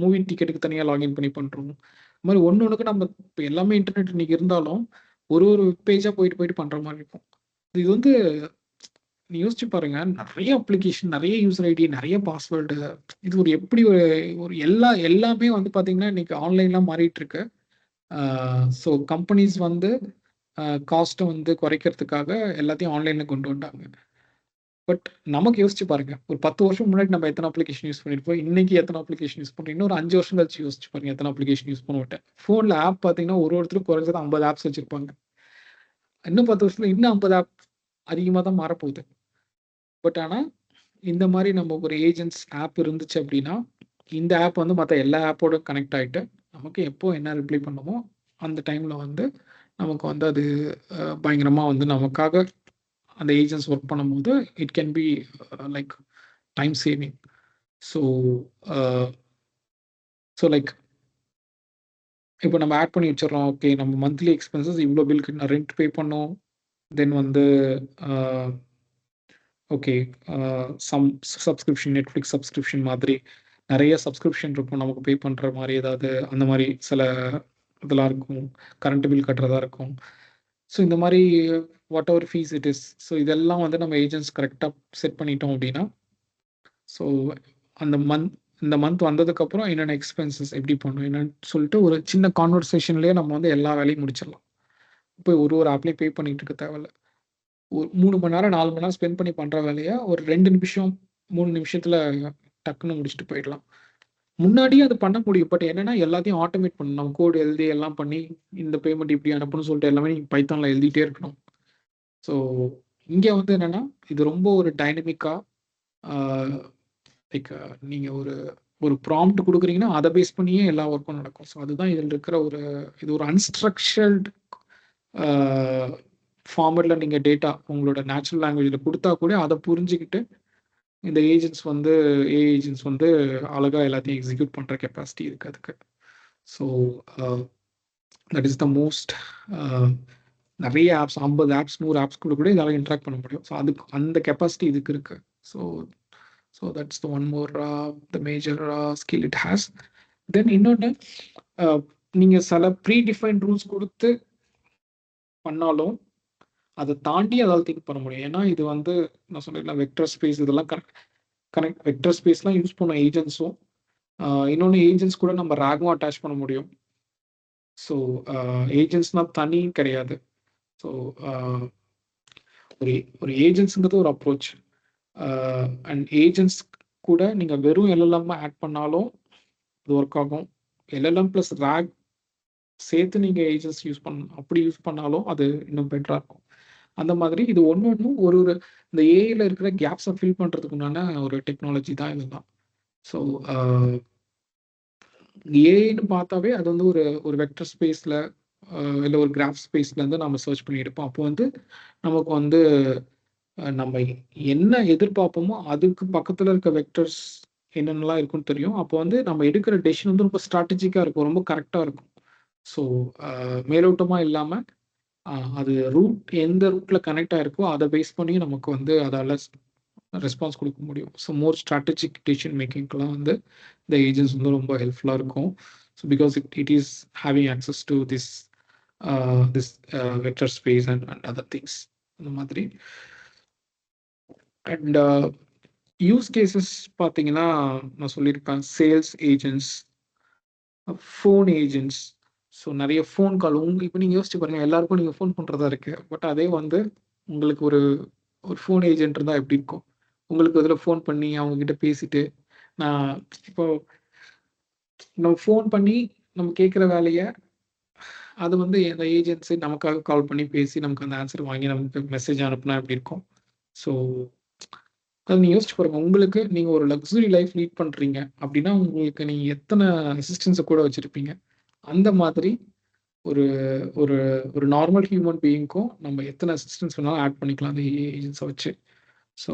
மூவி டிக்கெட்டுக்கு தனியா லாகின் பண்ணி பண்றோம். அது மாரி ஒண்ணுக்கு நம்ம இப்ப எல்லாமே இன்டர்நெட் இன்னைக்கு இருந்தாலும், ஒரு ஒரு வெப் பேஜா போயிட்டு போயிட்டு பண்ற மாரி இருக்கும். இது வந்து நீங்க யோசிச்சு பாருங்க. நெறைய அப்ளிகேஷன், நெறைய யூசர் ஐடி, நெறைய பாஸ்வேர்டு. இது ஒரு எப்படி ஒரு ஒரு எல்லாமே வந்து பார்த்தீங்கன்னா, இன்னைக்கு ஆன்லைன்ல மாறிட்டு இருக்கு. ஸோ கம்பெனிஸ் வந்து காஸ்ட்ட வந்து குறைக்கிறதுக்காக எல்லாத்தையும் ஆன்லைன்ல கொண்டு வந்தாங்க. பட் நமக்கு யோசிச்சு பாருங்க. ஒரு 10 வருஷம் முன்னாடி நம்ம எத்தன அப்ளிகேஷன் யூஸ் பண்ணியிருப்போம். இன்னைக்கு எத்தன அப்ளிகேஷன் யூஸ் பண்றோம். இன்னும் ஒரு 5 வருஷம் கழிச்சு யோசிச்சு பாருங்க எத்தன அப்ளிகேஷன் யூஸ் பண்ணுவோன்ட்டு. ஃபோன்ல ஆப் பார்த்தீங்கன்னா, ஒருத்தரும் குறைஞ்சது 50 ஆப்ஸ் வச்சிருப்பாங்க. இன்னும் 10 வருஷத்துல இன்னும் 50 ஆப் அதிகமா தான் மாறப்போகுது. பட் ஆனா, இந்த மாரி நம்ம ஒரு ஏஜென்ட்ஸ் ஆப் இருந்துச்சு அப்படின்னா, இந்த ஆப் வந்து மத்த எல்லா ஆப்போட கனெக்ட் ஆயிட்டு, நமக்கு எப்போ என்ன ரிப்ளை பண்ணணுமோ, அந்த டைம்ல வந்து நமக்கு வந்து அது பயங்கரமா வந்து நமக்காக அந்த ஏஜென்ட்ஸ் ஒர்க் பண்ணும்போது, it can be like time saving. So uh so like இப்போ நம்ம ஆட் பண்ணி வச்சுடுறோம். ஓகே, நம்ம மந்த்லி எக்ஸ்பென்சஸ் இவ்வளோ பில் கட்டணும், ரெண்ட் பே பண்ணணும். தென் வந்து uh okay, some subscription, Netflix subscription மாதிரி நெறைய சப்ஸ்கிரிப்ஷன் இருக்கும். நமக்கு பே பண்ற மாரி ஏதாவது அந்த மாரி சில இதெல்லாம் இருக்கும். கரண்ட் பில் கட்டுறதா இருக்கும். ஸோ இந்த மாரி what ever fees it is. So இதெல்லாம் வந்து நம்ம ஏஜென்ட்ஸ் கரெக்ட்டா செட் பண்ணிட்டோம் அப்படின்னா, ஸோ அந்த இந்த மந்த் வந்ததுக்கப்புறம் என்னென்ன எக்ஸ்பென்சஸ் எப்படி பண்ணணும் என்னன்னு சொல்லிட்டு ஒரு சின்ன கான்வர்சேஷன்லயே நம்ம வந்து எல்லா வேலையும் முடிச்சிடலாம். போய் ஒரு ஆப்லயும் பே பண்ணிட்டு இருக்க தேவையில்ல. ஒரு 3 மணி நேரம், 4 மணி நேரம் ஸ்பெண்ட் பண்ணி பண்ற வேலைய ஒரு 2 நிமிஷம், 3 நிமிஷத்துல டக்குன்னு முடிச்சுட்டு போயிடலாம். முன்னாடியே அது பண்ண முடியும். பட் என்னன்னா எல்லாத்தையும் ஆட்டோமேட் பண்ணணும். நம்ம கோட் எழுதி எல்லாம் பண்ணி, இந்த பேமெண்ட் இப்படி அனுப்பணும்னு சொல்லிட்டு எல்லாமே நீங்க பைத்தான்ல எழுதிட்டே இருக்கணும். ஸோ இங்க வந்து என்னன்னா, இது ரொம்ப ஒரு டைனமிக்கா ஆ லைக் நீங்க ஒரு ஒரு ப்ராம்ப்ட் குடுக்குறீங்கன்னா, அத பேஸ் பண்ணியே எல்லா ஒர்க்கும் நடக்கும். ஸோ அதுதான் இதில இருக்கிற இது ஒரு அன்ஸ்ட்ரக்சர்ட் ஆ ஃபார்மட்ல நீங்க டேட்டா உங்களோட நேச்சுரல் லாங்குவேஜ்ல குடுத்தா கூட அத புரிஞ்சுகிட்டு இந்த ஏஐ ஏஜென்ட்ஸ் வந்து அழகா எல்லாத்தையும் எக்ஸிக்யூட் பண்ற கெப்பாசிட்டி இருக்கு அதுக்கு. So uh that is the most uh நெறைய ஆப்ஸ் 50 ஆப்ஸ், 100 ஆப்ஸ்குள்ள கூட இதால இன்டராக்ட் பண்ண முடியும். ஸோ அதுக்கு அந்த கெப்பாசிட்டி இதுக்கு இருக்கு. So so that's the one more the major skill it has. Then இன்னொன்னு, அ நீங்க சில ப்ரீ டிஃபைன்ட் ரூல்ஸ் குடுத்து பண்ணாலும், அத தாண்டி அதால திங்க் பண்ண முடியும். ஏன்னா இது வந்து நான் சொன்னேன்ல வெக்டர் ஸ்பேஸ் இதெல்லாம் கனெக்ட் வெக்டர் ஸ்பேஸ்லாம் யூஸ் பண்ண ஏஜென்ட்ஸும், இன்னொன்னு ஏஜென்ட்ஸ் கூட நம்ம ராகும் அட்டாச் பண்ண முடியும். ஸோ ஏஜென்ட்ஸ்னா தனி கிடையாது. ஸோ அ ஒரு ஒரு ஏஜென்ட்ஸ்ங்கிறது ஒரு அப்ரோச். அண்ட் ஏஜென்ட்ஸ் கூட நீங்க வெறும் எல்எல்எம் ஆட் பண்ணாலும் இது ஒர்க் ஆகும். எல்எல்எம் பிளஸ் ராக் சேர்த்து நீங்க ஏஜென்ட்ஸ் அப்படி யூஸ் பண்ணாலும் அது இன்னும் பெட்டரா இருக்கும். அந்த மாதிரி இது ஒண்ணும் ஒரு ஒரு இந்த ஏஐல இருக்கிற கேப்ஸ ஃபில் பண்றதுக்கு உண்டான ஒரு டெக்னாலஜி தான் இதெல்லாம். ஸோ அ ஏஐன்னு பார்த்தாவே அது வந்து ஒரு ஒரு வெக்டர் ஸ்பேஸ்ல இல்ல ஒரு கிராஃப் ஸ்பேஸ்ல இருந்து நம்ம சர்ச் பண்ணி எடுப்போம். அப்போ வந்து நமக்கு வந்து நம்ம என்ன எதிர்பார்ப்போமோ அதுக்கு பக்கத்துல இருக்க வெக்டர்ஸ் என்னென்னலாம் இருக்குன்னு தெரியும். அப்போ வந்து நம்ம எடுக்கிற டெசிஷன் வந்து ரொம்ப ஸ்ட்ராட்டஜிக்கா இருக்கும். ரொம்ப கரெக்ட்டா இருக்கும். ஸோ மேலோட்டமா இல்லாம அது எந்த ரூட்ல கனெக்ட் ஆயிருக்கோ அத பேஸ் பண்ணி நமக்கு வந்து அதால ரெஸ்பான்ஸ் குடுக்க முடியும். ஸோ மோர் ஸ்ட்ராட்டஜிக் டெசிஷன் மேக்கிங்க்குலாம் வந்து இந்த ஏஜென்ட்ஸ் வந்து ரொம்ப ஹெல்ப்ஃபுல்லா இருக்கும். So because it is having access do this vector space and other things அந்த மாதிரி. அண்ட் யூஸ் கேஸஸ் பார்த்தீங்கன்னா, நான் சொல்லியிருப்பேன் sales agents, phone agents. So நெறைய ஃபோன் கால் இப்ப நீங்க யோசிச்சு பாருங்க, எல்லாருக்கும் நீங்க ஃபோன் பண்றதா இருக்கு. பட் அதே வந்து உங்களுக்கு ஒரு ஒரு ஃபோன் ஏஜென்ட் இருந்தா எப்படி இருக்கும்? உங்களுக்கு அதில ஃபோன் பண்ணி அவங்க கிட்ட பேசிட்டு, நான் இப்போ நம்ம ஃபோன் பண்ணி நம்ம கேட்கிற வேலைய, அது வந்து அந்த ஏஜென்சி நமக்காக கால் பண்ணி பேசி நமக்கு அந்த ஆன்ஸர் வாங்கி நமக்கு மெசேஜ் அனுப்புனா எப்படி இருக்கும்? ஸோ அத நீங்க யோசிச்சு பாருங்க. உங்களுக்கு நீங்க ஒரு லக்ஸரி லைஃப் லீட் பண்றீங்க அப்படின்னா, உங்களுக்கு நீங்க எத்தன அசிஸ்டன்ட்ஸ கூட வச்சிருப்பீங்க? அந்த மாதிரி ஒரு ஒரு ஒரு நார்மல் ஹியூமன் பீயிங்க்கும் நம்ம எத்தன அசிஸ்டன்ட்ஸ் வேணாலும் ஆட் பண்ணிக்கலாம் அந்த ஏஜென்ட்ஸ வச்சு. ஸோ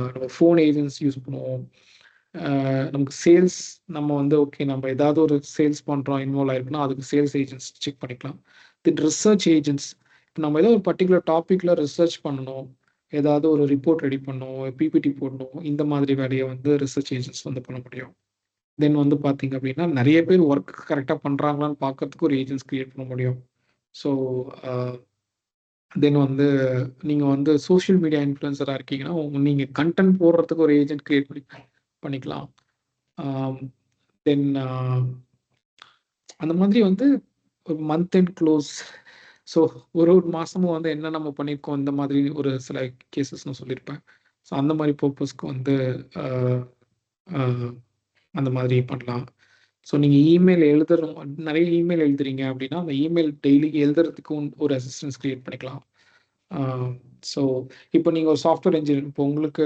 நம்ம ஃபோன் ஏஜென்ட்ஸ் யூஸ் பண்ணுவோம். நமக்கு சேல்ஸ் நம்ம வந்து ஓகே நம்ம ஏதாவது ஒரு சேல்ஸ் பண்ணுறோம் இன்வால்வ் ஆயிருக்குன்னா அதுக்கு சேல்ஸ் ஏஜென்ட்ஸ் செக் பண்ணிக்கலாம். தென் ரிசர்ச் ஏஜென்ட்ஸ், இப்போ நம்ம ஏதோ ஒரு பர்டிகுலர் டாப்பிக்கில் ரிசர்ச் பண்ணணும், ஏதாவது ஒரு ரிப்போர்ட் ரெடி பண்ணணும், பிபிடி போடணும், இந்த மாதிரி வேலையை வந்து ரிசர்ச் ஏஜென்ட்ஸ் வந்து பண்ண முடியும். தென் வந்து பார்த்தீங்க அப்படின்னா நிறைய பேர் ஒர்க் கரெக்டாக பண்ணுறாங்களான்னு பார்க்கறதுக்கு ஒரு ஏஜென்ட்ஸ் கிரியேட் பண்ண முடியும். ஸோ தென் வந்து நீங்கள் வந்து சோஷியல் மீடியா இன்ஃப்ளூயன்சராக இருக்கீங்கன்னா நீங்கள் கண்டென்ட் போடுறதுக்கு ஒரு ஏஜென்ட் கிரியேட் பண்ணிக்கலாம். தென் அந்த மாதிரி வந்து ஒரு மந்த் அண்ட் க்ளோஸ், ஸோ ஒரு மாதமும் வந்து என்ன நம்ம பண்ணியிருக்கோம் இந்த மாதிரி ஒரு சில கேசஸ் நான் சொல்லியிருப்பேன். ஸோ அந்த மாதிரி பர்பஸ்க்கு வந்து அந்த மாதிரி பண்ணலாம். ஸோ நீங்கள் இமெயில் எழுதுறோம், நிறைய இமெயில் எழுதுறீங்க அப்படின்னா அந்த இமெயில் டெய்லி எழுதுறதுக்கு ஒரு அசிஸ்டன்ஸ் கிரியேட் பண்ணிக்கலாம். ஸோ இப்போ நீங்கள் ஒரு சாஃப்ட்வேர் இன்ஜினியர், இப்போ உங்களுக்கு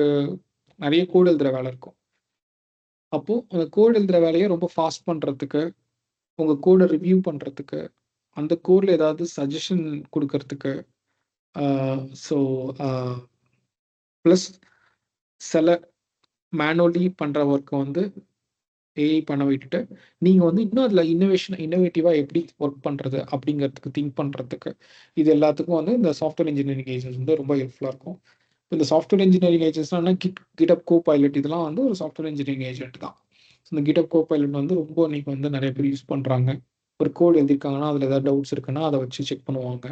நிறைய கோட் எழுதுகிற வேலை இருக்கும். அப்போது அந்த கோட் எழுதுகிற வேலையை ரொம்ப ஃபாஸ்ட் பண்ணுறதுக்கு, உங்கள் கோடை ரிவ்யூ பண்ணுறதுக்கு, அந்த கோடில் ஏதாவது சஜஷன் கொடுக்கறதுக்கு, ஸோ ப்ளஸ் சில மேனுவலி பண்ணுற ஒர்க்கை வந்து ஏஐ பண்ண விட்டுட்டு நீங்கள் வந்து இன்னும் அதில் இன்னோவேட்டிவாக எப்படி ஒர்க் பண்ணுறது அப்படிங்கிறதுக்கு திங்க் பண்ணுறதுக்கு, இது எல்லாத்துக்கும் வந்து இந்த சாஃப்ட்வேர் இன்ஜினியரிங் ஏஜென்ட்ஸ் வந்து ரொம்ப ஹெல்ப்ஃபுல்லாக இருக்கும். இந்த சாஃப்ட்வேர் இன்ஜினியரிங் ஏஜென்ட்ஸ்னா கிட்டப் கோ பைலட் இதெல்லாம் வந்து ஒரு சாஃப்ட்வேர் இன்ஜினியரிங் ஏஜென்ட் தான். இந்த கிட்டப் கோ பைலட் வந்து ரொம்ப இன்னைக்கு வந்து நிறைய பேர் யூஸ் பண்ணுறாங்க. ஒரு கோட் எழுதியிருக்காங்கன்னா அதில் ஏதாவது டவுட்ஸ் இருக்குன்னா அதை வச்சு செக் பண்ணுவாங்க.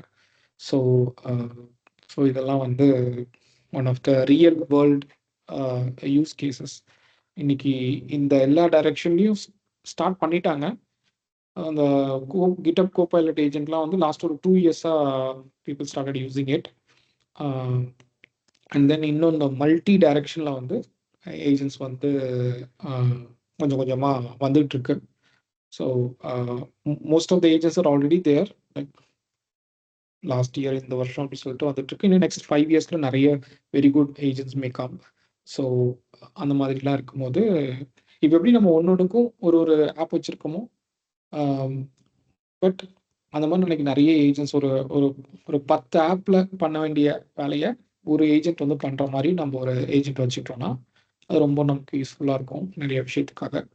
ஸோ ஸோ இதெல்லாம் வந்து one of the real world use cases. இன்னைக்கு இந்த எல்லா டைரக்ஷன்லையும் ஸ்டார்ட் பண்ணிட்டாங்க. அந்த கிட்டப் கோ பைலட் ஏஜென்ட்லாம் வந்து லாஸ்ட் ஒரு 2 இயர்ஸாக people started using it. And then இன்னும் இந்த மல்டி டைரக்ஷனில் வந்து ஏஜென்ட்ஸ் வந்து கொஞ்சம் கொஞ்சமாக வந்துட்டு இருக்கு. So most of the agents are already there, like last year இந்த வருஷம் அப்படி சொல்லிட்டு வந்துட்டு இருக்கு. இன்னும் நெக்ஸ்ட் 5 இயர்ஸில் நிறைய very good agents may come. So அந்த மாதிரிலாம் இருக்கும்போது இப்போ எப்படி நம்ம ஒன்னொன்றுக்கும் ஒரு ஒரு ஆப் வச்சுருக்கோமோ, பட் அந்த மாதிரி இன்னைக்கு நிறைய ஏஜென்ட்ஸ் ஒரு ஒரு ஒரு 10 ஆப்பில் பண்ண வேண்டிய வேலையை ஒரு ஏஜென்ட் வந்து பண்ணுற மாதிரி நம்ம ஒரு ஏஜென்ட் வச்சுக்கிட்டோம்னா அது ரொம்ப நமக்கு யூஸ்ஃபுல்லாக இருக்கும் நிறைய விஷயத்துக்காக.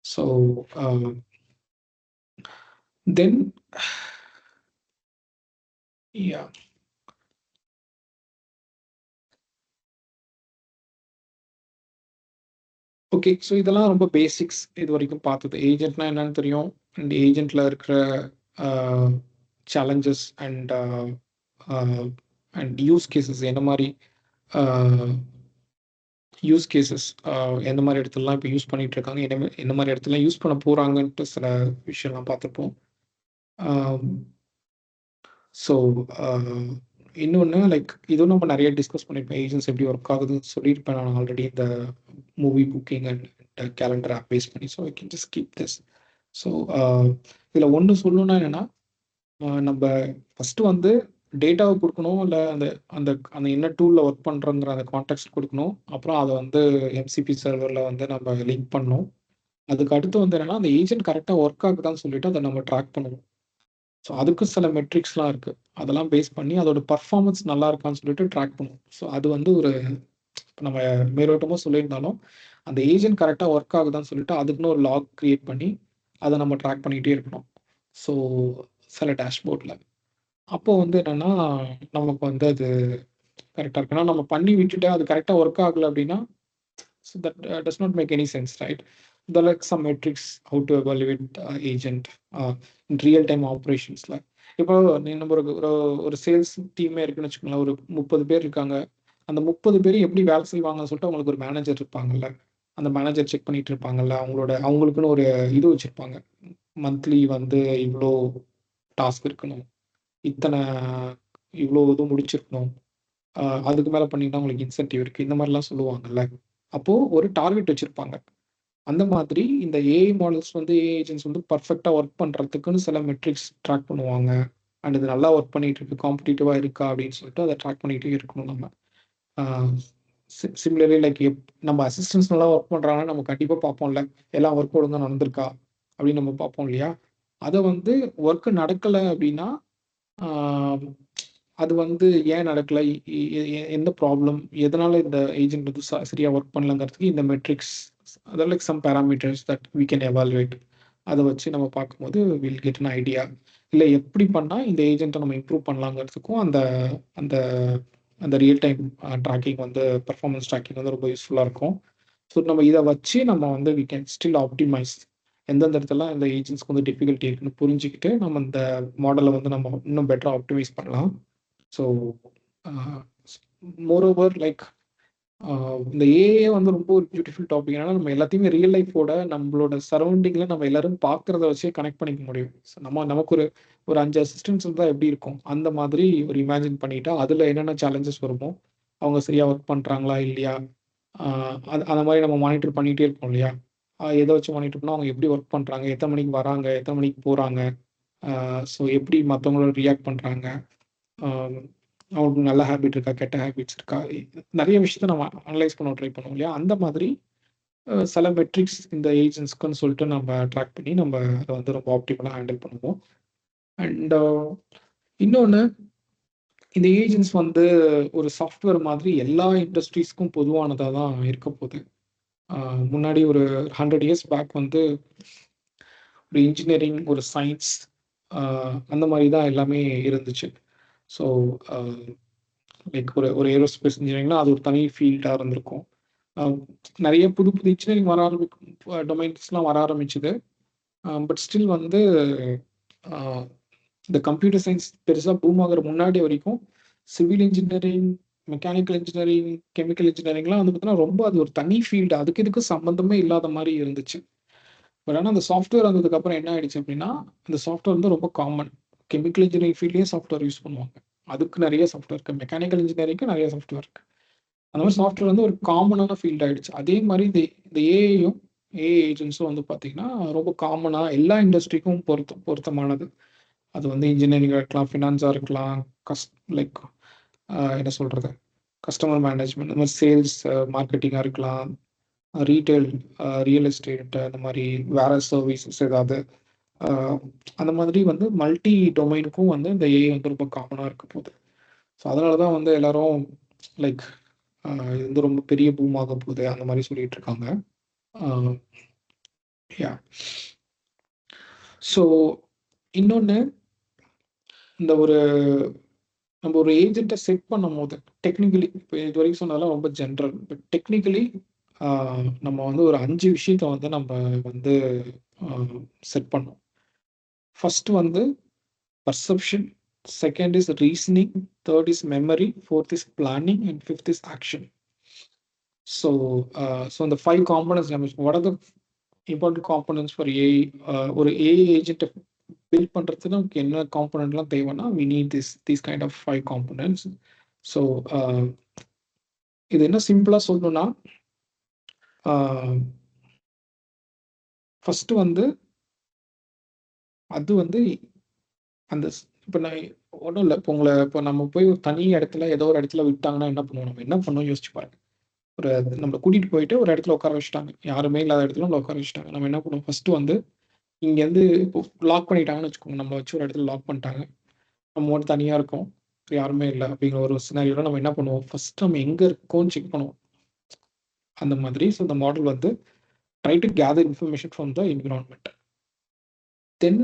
So then yeah okay. So இதெல்லாம் ரொம்ப பேசிக்ஸ் இது வரைக்கும் பார்த்தது. ஏஜென்ட்னா என்னன்னு தெரியும், அண்ட் ஏஜென்ட்ல இருக்கிற சேலஞ்சஸ் அண்ட் யூஸ் கேசஸ் என்ன மாதிரி யூஸ் கேசஸ் எந்த மாதிரி இடத்துலலாம் இப்போ யூஸ் பண்ணிட்டு இருக்காங்க, என்ன மாதிரி இடத்துல யூஸ் பண்ண போகிறாங்கன்ட்டு சில விஷயம்லாம் பார்த்துப்போம். ஸோ இன்னொன்று லைக் இதுவும் நம்ம நிறைய டிஸ்கஸ் பண்ணியிருப்பேன், ஏஜென்ட்ஸ் எப்படி ஒர்க் ஆகுதுன்னு சொல்லியிருப்பேன் நான் ஆல்ரெடி இந்த movie booking and calendar app base பண்ணி. So I can just keep this. So இதில் ஒன்று சொல்லணும்னா என்னென்னா, நம்ம ஃபஸ்ட்டு வந்து டேட்டாவை கொடுக்கணும், இல்லை அந்த அந்த அந்த என்ன டூலில் ஒர்க் பண்ணுறங்கிற அந்த கான்டாக்ட் கொடுக்கணும். அப்புறம் அதை வந்து எம்சிபி சர்வரில் வந்து நம்ம லிங்க் பண்ணணும். அதுக்கு அடுத்து வந்து என்னென்னா அந்த ஏஜென்ட் கரெக்டாக ஒர்க் ஆகுதான்னு சொல்லிட்டு அதை நம்ம ட்ராக் பண்ணணும். ஸோ அதுக்கு சில மெட்ரிக்ஸ்லாம் இருக்குது, அதெல்லாம் பேஸ் பண்ணி அதோட பர்ஃபார்மன்ஸ் நல்லா இருக்கான்னு சொல்லிட்டு ட்ராக் பண்ணுவோம். ஸோ அது வந்து ஒரு இப்போ நம்ம மேலோட்டமாக சொல்லியிருந்தாலும் அந்த ஏஜென்ட் கரெக்டாக ஒர்க் ஆகுதான்னு சொல்லிட்டு அதுக்குன்னு ஒரு லாக் கிரியேட் பண்ணி அதை நம்ம ட்ராக் பண்ணிகிட்டே இருக்கணும். ஸோ சில டேஷ்போர்டில் அப்போ வந்து என்னென்னா நமக்கு வந்து அது கரெக்டாக இருக்குன்னா நம்ம பண்ணி விட்டுட்டு அது கரெக்டாக ஒர்க் ஆகலை அப்படின்னா, so that does not make any sense, right? There are like some metrics how to evaluate agent in real time operations-ல. இப்போ நம்ம ஒரு சேல்ஸ் டீமே இருக்குன்னு வச்சுக்கோங்களேன், ஒரு 30 பேர் இருக்காங்க. அந்த 30 பேரும் எப்படி வேலை செய்வாங்கன்னு சொல்லிட்டு அவங்களுக்கு ஒரு மேனேஜர் இருப்பாங்கல்ல, அந்த மேனேஜர் செக் பண்ணிட்டு இருப்பாங்கல்ல, அவங்களுக்குன்னு ஒரு இது வச்சுருப்பாங்க. மந்த்லி வந்து இவ்வளோ டாஸ்க் இருக்கணும், இவ்வளோ இது முடிச்சிருக்கணும், அதுக்கு மேலே பண்ணிங்கன்னா உங்களுக்கு இன்சென்டிவ் இருக்குது, இந்த மாதிரிலாம் சொல்லுவாங்கல்ல. அப்போது ஒரு டார்கெட் வச்சுருப்பாங்க. அந்த மாதிரி இந்த ஏஐ மாடல்ஸ் வந்து ஏஐ ஏஜென்ட்ஸ் வந்து பர்ஃபெக்டாக ஒர்க் பண்ணுறதுக்குன்னு சில மெட்ரிக்ஸ் ட்ராக் பண்ணுவாங்க. அண்ட் இது நல்லா ஒர்க் பண்ணிட்டு இருக்கு, காம்படிட்டிவாக இருக்கா அப்படின்னு சொல்லிட்டு அதை ட்ராக் பண்ணிகிட்டே இருக்கணும் நம்ம. சிமிலர்லி லைக் நம்ம அசிஸ்டன்ஸ் நல்லா ஒர்க் பண்ணுறாங்கன்னா நம்ம கண்டிப்பாக பார்ப்போம்ல, எல்லாம் ஒர்க் ஒழுங்காக நடந்திருக்கா அப்படின்னு நம்ம பார்ப்போம் இல்லையா? அதை வந்து ஒர்க்கு நடக்கலை அப்படின்னா அது வந்து ஏன் நடக்கலை, எந்த ப்ராப்ளம், எதனால் இந்த ஏஜென்ட் வந்து சரியாக ஒர்க் பண்ணலங்கிறதுக்கு இந்த metrics other like some parameters that we can evaluate. அதை வச்சு நம்ம பார்க்கும்போது வில் கெட் அன் ஐடியா. இல்லை எப்படி பண்ணால் இந்த ஏஜென்ட்டை நம்ம இம்ப்ரூவ் பண்ணலாங்கிறதுக்கும் அந்த அந்த அந்த ரியல் டைம் ட்ராக்கிங் வந்து பர்ஃபார்மன்ஸ் ட்ராக்கிங் வந்து ரொம்ப யூஸ்ஃபுல்லாக இருக்கும். ஸோ நம்ம இதை வச்சு நம்ம வந்து வி கேன் ஸ்டில் ஆப்டிமைஸ் எந்தெந்த இடத்துல இந்த ஏஜென்ட்ஸ்க்கு வந்து டிஃபிகல்ட்டி இருக்குன்னு புரிஞ்சுக்கிட்டு நம்ம இந்த மாடலை வந்து நம்ம இன்னும் பெட்டராக ஆப்டிமைஸ் பண்ணலாம். ஸோ மோரோவர் லைக் இந்த ஏஏ வந்து ரொம்ப ஒரு பியூட்டிஃபுல் டாபிக். ஏன்னா நம்ம எல்லாத்தையுமே ரியல் லைஃபோட நம்மளோட சரௌண்டிங்கில் நம்ம எல்லாரும் பார்க்குறத வச்சே கனெக்ட் பண்ணிக்க முடியும். ஸோ நமக்கு ஒரு 5 அசிஸ்டன்ட்ஸ் இருந்தால் எப்படி இருக்கும் அந்த மாதிரி ஒரு இமேஜின் பண்ணிட்டா அதில் என்னென்ன சேலஞ்சஸ் வருமோ, அவங்க சரியாக ஒர்க் பண்ணுறாங்களா இல்லையா, அந்த மாதிரி நம்ம மானிட்டர் பண்ணிகிட்டே இருக்கோம் இல்லையா. எதை வச்சு மானிட்டர் பண்ணால் அவங்க எப்படி ஒர்க் பண்ணுறாங்க, எத்தனை மணிக்கு வராங்க, எத்தனை மணிக்கு போகிறாங்க, ஸோ எப்படி மற்றவங்களோட ரியாக்ட் பண்ணுறாங்க, அவங்களுக்கு நல்ல ஹேபிட் இருக்கா, கெட்ட ஹேபிட்ஸ் இருக்கா, நிறைய விஷயத்த நம்ம அனலைஸ் பண்ண ட்ரை பண்ணுவோம் இல்லையா. அந்த மாதிரி சில மெட்ரிக்ஸ் இந்த ஏஜென்ட்ஸ்க்குன்னு சொல்லிட்டு நம்ம ட்ராக் பண்ணி நம்ம அதை வந்து ரொம்ப ஆப்டிமலாக ஹேண்டில் பண்ணுவோம். அண்ட் இன்னொன்று, இந்த ஏஜென்ட்ஸ் வந்து ஒரு சாஃப்ட்வேர் மாதிரி எல்லா இண்டஸ்ட்ரீஸ்க்கும் பொதுவானதாக தான் இருக்க போகுது. முன்னாடி ஒரு 100 இயர்ஸ் பேக் வந்து ஒரு இன்ஜினியரிங், ஒரு சயின்ஸ், அந்த மாதிரி தான் எல்லாமே இருந்துச்சு. ஸோ லைக் ஒரு ஏரோஸ்பேஸ் இன்ஜினியரிங்னா அது ஒரு தனி ஃபீல்டாக இருந்திருக்கும். நிறைய புது புது இன்ஜினியரிங் வர டொமைன்ஸ்லாம் வர ஆரம்பிச்சுது. பட் ஸ்டில் வந்து இந்த கம்ப்யூட்டர் சயின்ஸ் பெருசாக பூம் ஆகிற முன்னாடி வரைக்கும் civil engineering, mechanical engineering, chemical இன்ஜினியரிங்லாம் வந்து பார்த்தீங்கன்னா ரொம்ப அது ஒரு தனி ஃபீல்டு, அதுக்கு இதுக்கு சம்மந்தமே இல்லாத மாதிரி இருந்துச்சு. பட் ஆனால் அந்த சாஃப்ட்வேர் வந்ததுக்கப்புறம் என்ன ஆயிடுச்சு அப்படின்னா, இந்த சாஃப்ட்வேர் வந்து ரொம்ப காமன். கெமிக்கல் இன்ஜினியரிங் ஃபீல்ட்லேயே சாஃப்ட்வேர் யூஸ் பண்ணுவாங்க, அதுக்கு நிறைய சாஃப்ட்வேர் இருக்குது. மெக்கானிக்கல் இன்ஜினியரிங்க்கு நிறைய சாஃப்ட்வேர் இருக்குது. அந்த மாதிரி சாஃப்ட்வேர் வந்து ஒரு காமனான ஃபீல்ட் ஆகிடுச்சு. அதே மாதிரி இந்த ஏஐயும் ஏஐ ஏஜென்ட்ஸும் வந்து பார்த்தீங்கன்னா ரொம்ப காமனாக எல்லா இண்டஸ்ட்ரிக்கும் பொருத்தமானது. அது வந்து இன்ஜினியரிங்காக இருக்கலாம், ஃபினான்ஸாக இருக்கலாம், லைக் என்ன சொல்கிறது, கஸ்டமர் மேனேஜ்மெண்ட், இந்த மாதிரி சேல்ஸ், மார்க்கெட்டிங்காக இருக்கலாம், ரீட்டைல், ரியல் எஸ்டேட், அந்த மாதிரி வேற சர்வீசஸ் ஏதாவது, அந்த மாதிரி வந்து மல்டி டொமைனுக்கும் வந்து இந்த ஏஐ வந்து ரொம்ப காமனாக இருக்க போகுது. ஸோ அதனால தான் வந்து எல்லாரும் லைக் இது வந்து ரொம்ப பெரிய பூம் ஆக போகுது அந்த மாதிரி சொல்லிட்டு இருக்காங்க. யா ஸோ இன்னொன்று, இந்த நம்ம ஒரு ஏஜென்ட்டை செட் பண்ணும் போது டெக்னிக்கலி, இப்போ இது வரைக்கும் சொன்னதெல்லாம் ரொம்ப ஜென்ரல், பட் டெக்னிக்கலி நம்ம வந்து ஒரு 5 விஷயத்தை வந்து நம்ம வந்து செட் பண்ணோம். ஃபர்ஸ்ட் வந்து perception, second is reasoning, third is memory, fourth is planning, and fifth is action. So இந்த 5 காம்பனன்ட்ஸ் நம்ம what are the important components for AI. ஒரு ஏஐ ஏஜென்ட்டை பில்ட் பண்ணுறதுக்கு நமக்கு என்ன காம்பனன்ட்லாம் தேவைன்னா, we need these kind of 5 components. So இது என்ன சிம்பிளாக சொல்லணும்னா, ஃபஸ்ட்டு வந்து அது வந்து அந்த இப்போ நான் ஒன்றும் இல்லை, இப்போ நம்ம போய் ஒரு தனி இடத்துல ஏதோ ஒரு இடத்துல விட்டாங்கன்னா என்ன பண்ணுவோம், நம்ம என்ன பண்ணுவோம் யோசிச்சு பாருங்க. நம்மளை கூட்டிகிட்டு போயிட்டு ஒரு இடத்துல உட்கார வச்சுட்டாங்க, யாருமே இல்லாத இடத்துல நம்மளை உட்கார வச்சுட்டாங்க. நம்ம என்ன பண்ணுவோம், ஃபஸ்ட்டு வந்து இங்கேருந்து இப்போ லாக் பண்ணிட்டாங்கன்னு வச்சுக்கோங்க, நம்ம வச்சு ஒரு இடத்துல லாக் பண்ணிட்டாங்க, நம்ம மட்டும் தனியாக இருக்கோம், யாருமே இல்லை அப்படிங்கிற ஒரு சினாரியோட நம்ம என்ன பண்ணுவோம், ஃபர்ஸ்ட் நம்ம எங்கே இருக்கோம்னு செக் பண்ணுவோம். அந்த மாதிரி ஸோ இந்த மாடல் வந்து try to gather information from the environment. Then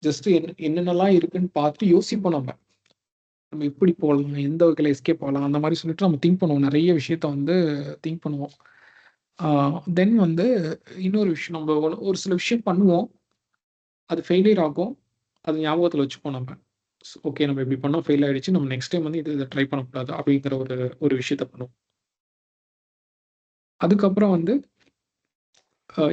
just என்னென்னலாம் இருக்குன்னு பார்த்துட்டு யோசிப்போம். நம்ம எப்படி போகலாம், எந்த வகையில் எஸ்கேப் ஆகலாம், அந்த மாதிரி சொல்லிட்டு நம்ம திங்க் பண்ணுவோம். நிறைய விஷயத்த வந்து திங்க் பண்ணுவோம். தென் வந்து இன்னொரு விஷயம், நம்ம ஒரு சில விஷயம் பண்ணுவோம், அது ஃபெயிலியர் ஆகும், அது ஞாபகத்தில் வச்சுப்போம். நம்ம ஓகே நம்ம இப்படி பண்ணோம், ஃபெயில் ஆகிடுச்சு, நம்ம நெக்ஸ்ட் டைம் வந்து இதை ட்ரை பண்ணக்கூடாது அப்படிங்கிற ஒரு விஷயத்த பண்ணுவோம். அதுக்கப்புறம் வந்து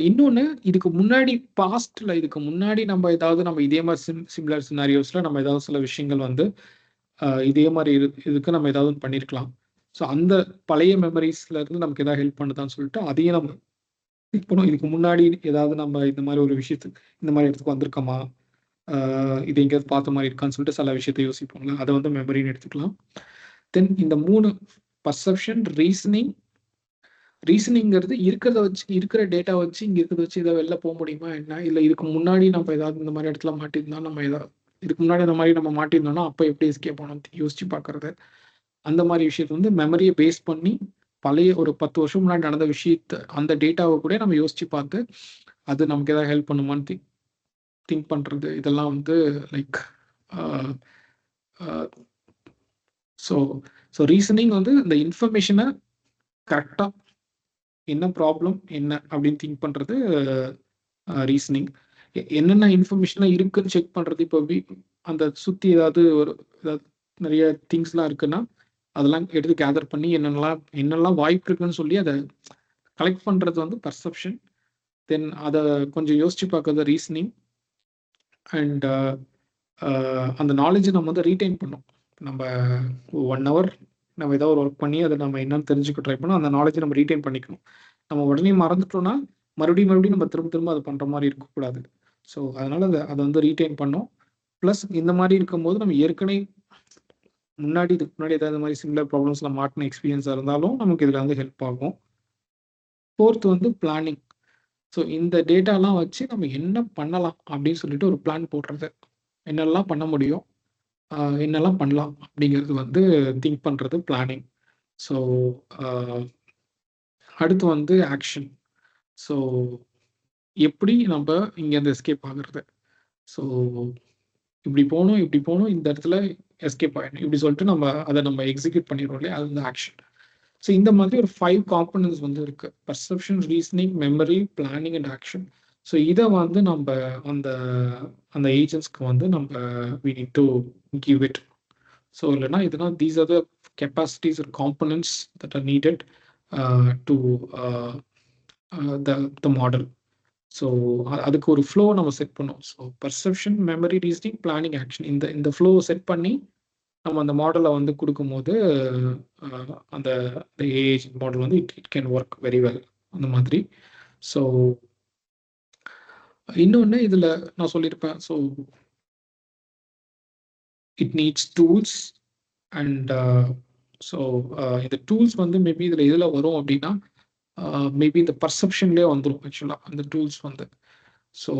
இன்னொன்று, இதுக்கு முன்னாடி பாஸ்ட்டில் இதுக்கு முன்னாடி நம்ம ஏதாவது நம்ம இதே மாதிரி சிமிலர் சினாரியோஸில் நம்ம ஏதாவது சில விஷயங்கள் வந்து இதே மாதிரி இதுக்கு நம்ம ஏதாவது பண்ணியிருக்கலாம். ஸோ அந்த பழைய மெமரிஸ்ல இருந்து நமக்கு ஏதாவது ஹெல்ப் பண்ணுதான்னு சொல்லிட்டு அதையும் நம்ம இப்போ இதுக்கு முன்னாடி ஏதாவது நம்ம இந்த மாதிரி ஒரு விஷயத்துக்கு இந்த மாதிரி இடத்துக்கு வந்திருக்கோமா, இது எங்கேயாவது பார்த்த மாதிரி இருக்கான்னு சொல்லிட்டு சில விஷயத்தை யோசிப்போம்ல, அதை வந்து மெமரின்னு எடுத்துக்கலாம். தென் இந்த 3 பர்செப்ஷன், ரீசனிங்கிறது இருக்கிற டேட்டா வச்சு இங்கே இருக்கிறத வச்சு இதை வெளில போக முடியுமா என்ன, இல்லை இதுக்கு முன்னாடி நம்ம ஏதாவது இந்த மாதிரி இடத்துல மாட்டியிருந்தோம், நம்ம ஏதாவது இதுக்கு முன்னாடி அந்த மாதிரி நம்ம மாட்டியிருந்தோம்னா அப்போ எப்படி எஸ்கேப் பண்ணணும் யோசிச்சு பார்க்கறது. அந்த மாதிரி விஷயத்தை வந்து மெமரியை பேஸ் பண்ணி பழைய ஒரு 10 வருஷம் முன்னாடி நடந்த விஷயத்த அந்த டேட்டாவை கூட நம்ம யோசிச்சு பார்த்து அது நமக்கு ஏதாவது ஹெல்ப் பண்ணுமான்னு திங்க் பண்ணுறது இதெல்லாம் வந்து லைக் ஸோ ஸோ ரீசனிங் வந்து இந்த இன்ஃபர்மேஷனை கரெக்டாக என்ன ப்ராப்ளம் என்ன அப்படின்னு திங்க் பண்ணுறது ரீசனிங். என்னென்ன இன்ஃபர்மேஷன்லாம் இருக்குன்னு செக் பண்ணுறது. இப்போ அந்த சுற்றி ஏதாவது நிறைய திங்ஸ்லாம் இருக்குன்னா அதெல்லாம் எடுத்து கேதர் பண்ணி என்னெல்லாம் வாய்ப்பு இருக்குன்னு சொல்லி அதை கலெக்ட் பண்ணுறது வந்து பர்செப்ஷன். தென் அதை கொஞ்சம் யோசிச்சு பார்க்கறது ரீசனிங். அண்ட் அந்த நாலேஜை நம்ம வந்து ரீட்டைன் பண்ணோம். நம்ம 1 hour நம்ம ஏதாவது ஒரு ஒர்க் பண்ணி அதை நம்ம என்னன்னு தெரிஞ்சுக்க ட்ரை பண்ணோம். அந்த நாலேஜை நம்ம ரீட்டைன் பண்ணிக்கணும். நம்ம உடனே மறந்துட்டோம்னா மறுபடியும் நம்ம திரும்ப அதை பண்ணுற மாதிரி இருக்கக்கூடாது. ஸோ அதனால அதை வந்து ரீட்டைன் பண்ணோம். ப்ளஸ் இந்த மாதிரி இருக்கும்போது நம்ம ஏற்கனவே இதுக்கு முன்னாடி ஏதாவது மாதிரி சிமிலர் ப்ராப்ளம்ஸ்ல மாட்டின எக்ஸ்பீரியன்ஸாக இருந்தாலும் நமக்கு இதில் வந்து ஹெல்ப் ஆகும். 4th வந்து பிளானிங். ஸோ இந்த டேட்டாலாம் வச்சு நம்ம என்ன பண்ணலாம் அப்படின்னு சொல்லிட்டு ஒரு பிளான் போடுறது. என்னெல்லாம் பண்ண முடியும், என்னெல்லாம் பண்ணலாம் அப்படிங்கிறது வந்து திங்க் பண்ணுறது பிளானிங். ஸோ அடுத்து வந்து ஆக்ஷன். ஸோ எப்படி நம்ம இங்கேருந்து எஸ்கேப் ஆகுறது. ஸோ இப்படி போகணும் இந்த இடத்துல எஸ்கேப் ஆகிடணும் இப்படி சொல்லிட்டு நம்ம எக்ஸிக்யூட் பண்ணிடுறோம் இல்லையா, அது வந்து ஆக்ஷன். ஸோ இந்த மாதிரி ஒரு 5 காம்பனன்ட்ஸ் வந்து இருக்கு. Perception, reasoning, memory, planning and action. So இதை வந்து நம்ம அந்த ஏஜென்ட்ஸ்க்கு வந்து நம்ம we need to give it. So இல்லைன்னா இதெல்லாம் these are the capacities or components that are needed to the model. So அதுக்கு ஒரு ஃப்ளோ நம்ம செட் பண்ணோம். So perception, memory, reasoning, planning, action இந்த ஃப்ளோ செட் பண்ணி நம்ம அந்த மாடலை வந்து கொடுக்கும்போது அந்த ஏஜ் மாடல் வந்து it can work very well அந்த மாதிரி. ஸோ இன்னொன்று இதில் நான் சொல்லியிருப்பேன். So it needs tools and so இந்த டூல்ஸ் வந்து மேபி இதில் வரும் அப்படின்னா மேபி இந்த பர்செப்ஷன்லேயே வந்துடும் ஆக்சுவலாக அந்த டூல்ஸ் வந்து. ஸோ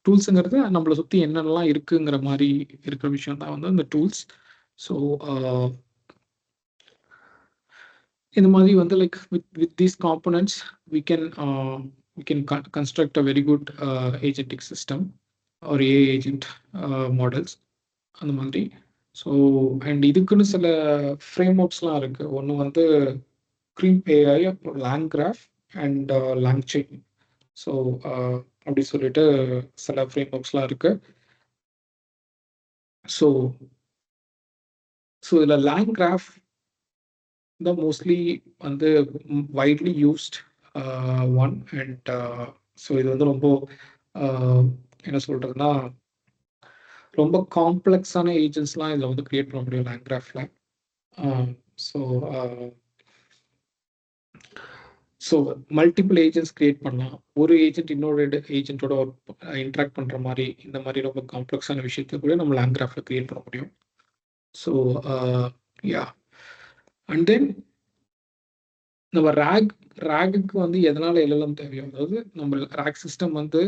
டூல்ஸுங்கிறது நம்மளை சுற்றி என்னென்னலாம் இருக்குங்கிற மாதிரி இருக்கிற விஷயம் தான் வந்து அந்த டூல்ஸ். ஸோ இந்த மாதிரி வந்து like with these components we can construct a very good agentic system or AI agent models அந்த மாதிரி. ஸோ அண்ட் இதுக்குன்னு சில ஃப்ரேம் ஒர்க்ஸ்லாம் இருக்குது. ஒன்று வந்து க்ரீப் AI, அப்புறம் லேண்ட்கிராஃப் அண்ட் லாங்செயின். ஸோ அப்படி சொல்லிட்டு சில ஃப்ரேம் ஒர்க்ஸ்லாம் இருக்குது. ஸோ இதில் லேண்ட்கிராஃப் தான் மோஸ்ட்லி வந்து widely used one. And so இது வந்து ரொம்ப என்ன சொல்கிறதுனா ரொம்ப காம்ப்ளெக்ஸான ஏஜென்ட்ஸ்லாம் இதில் வந்து க்ரியேட் பண்ண முடியும் லேண்ட்கிராஃபில். ஸோ மல்டிபிள் ஏஜென்ட்ஸ் க்ரியேட் பண்ணலாம். ஒரு ஏஜென்ட் இன்னொரு ஏஜென்ட்டோட இன்ட்ராக்ட் பண்ணுற மாதிரி இந்த மாதிரி ரொம்ப காம்ப்ளெக்ஸான விஷயத்தை கூட நம்ம லேண்ட்கிராஃபில் க்ரியேட் பண்ண முடியும். ஸோ யா அண்ட் தென் நம்ம ரேகுக்கு வந்து எதனால் எல்லாம் தேவையோ, அதாவது நம்ம ரேக் சிஸ்டம் வந்து